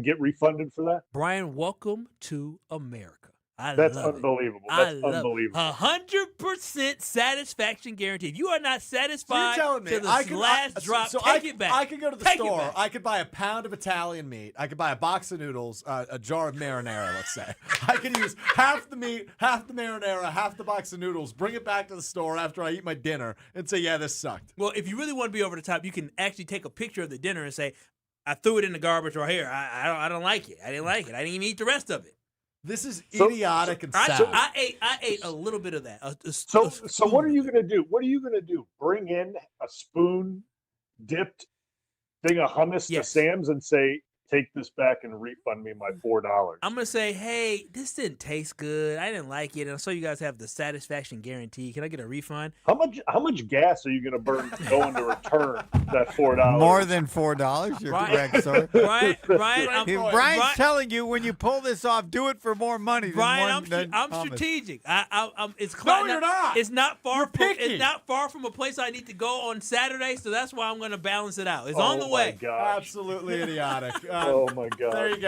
get refunded for that. Brian, welcome to America. That's unbelievable. That's unbelievable. 100% satisfaction guarantee. If you are not satisfied to the last drop, take it back. I could go to the store. I could buy a pound of Italian meat. I could buy a box of noodles, a jar of marinara, let's say. I could use half the meat, half the marinara, half the box of noodles, bring it back to the store after I eat my dinner, and say, yeah, this sucked. Well, if you really want to be over the top, you can actually take a picture of the dinner and say, I threw it in the garbage right here. I don't like it. I didn't like it. I didn't even eat the rest of it. This is idiotic and sad. I ate a little bit of that. So what are you going to do? What are you going to do? Bring in a spoon dipped thing of hummus to Sam's and say, take this back and refund me my $4. I'm going to say, hey, this didn't taste good. I didn't like it. And so you guys have the satisfaction guarantee. Can I get a refund? How much gas are you going to burn going to return that $4? More than $4. You're correct, sir. Brian's telling you when you pull this off, do it for more money. Brian, I'm strategic. It's no, you're not. It's not far from a place I need to go on Saturday, so that's why I'm going to balance it out. It's on the way. Gosh. Absolutely idiotic. Oh my God. There you go.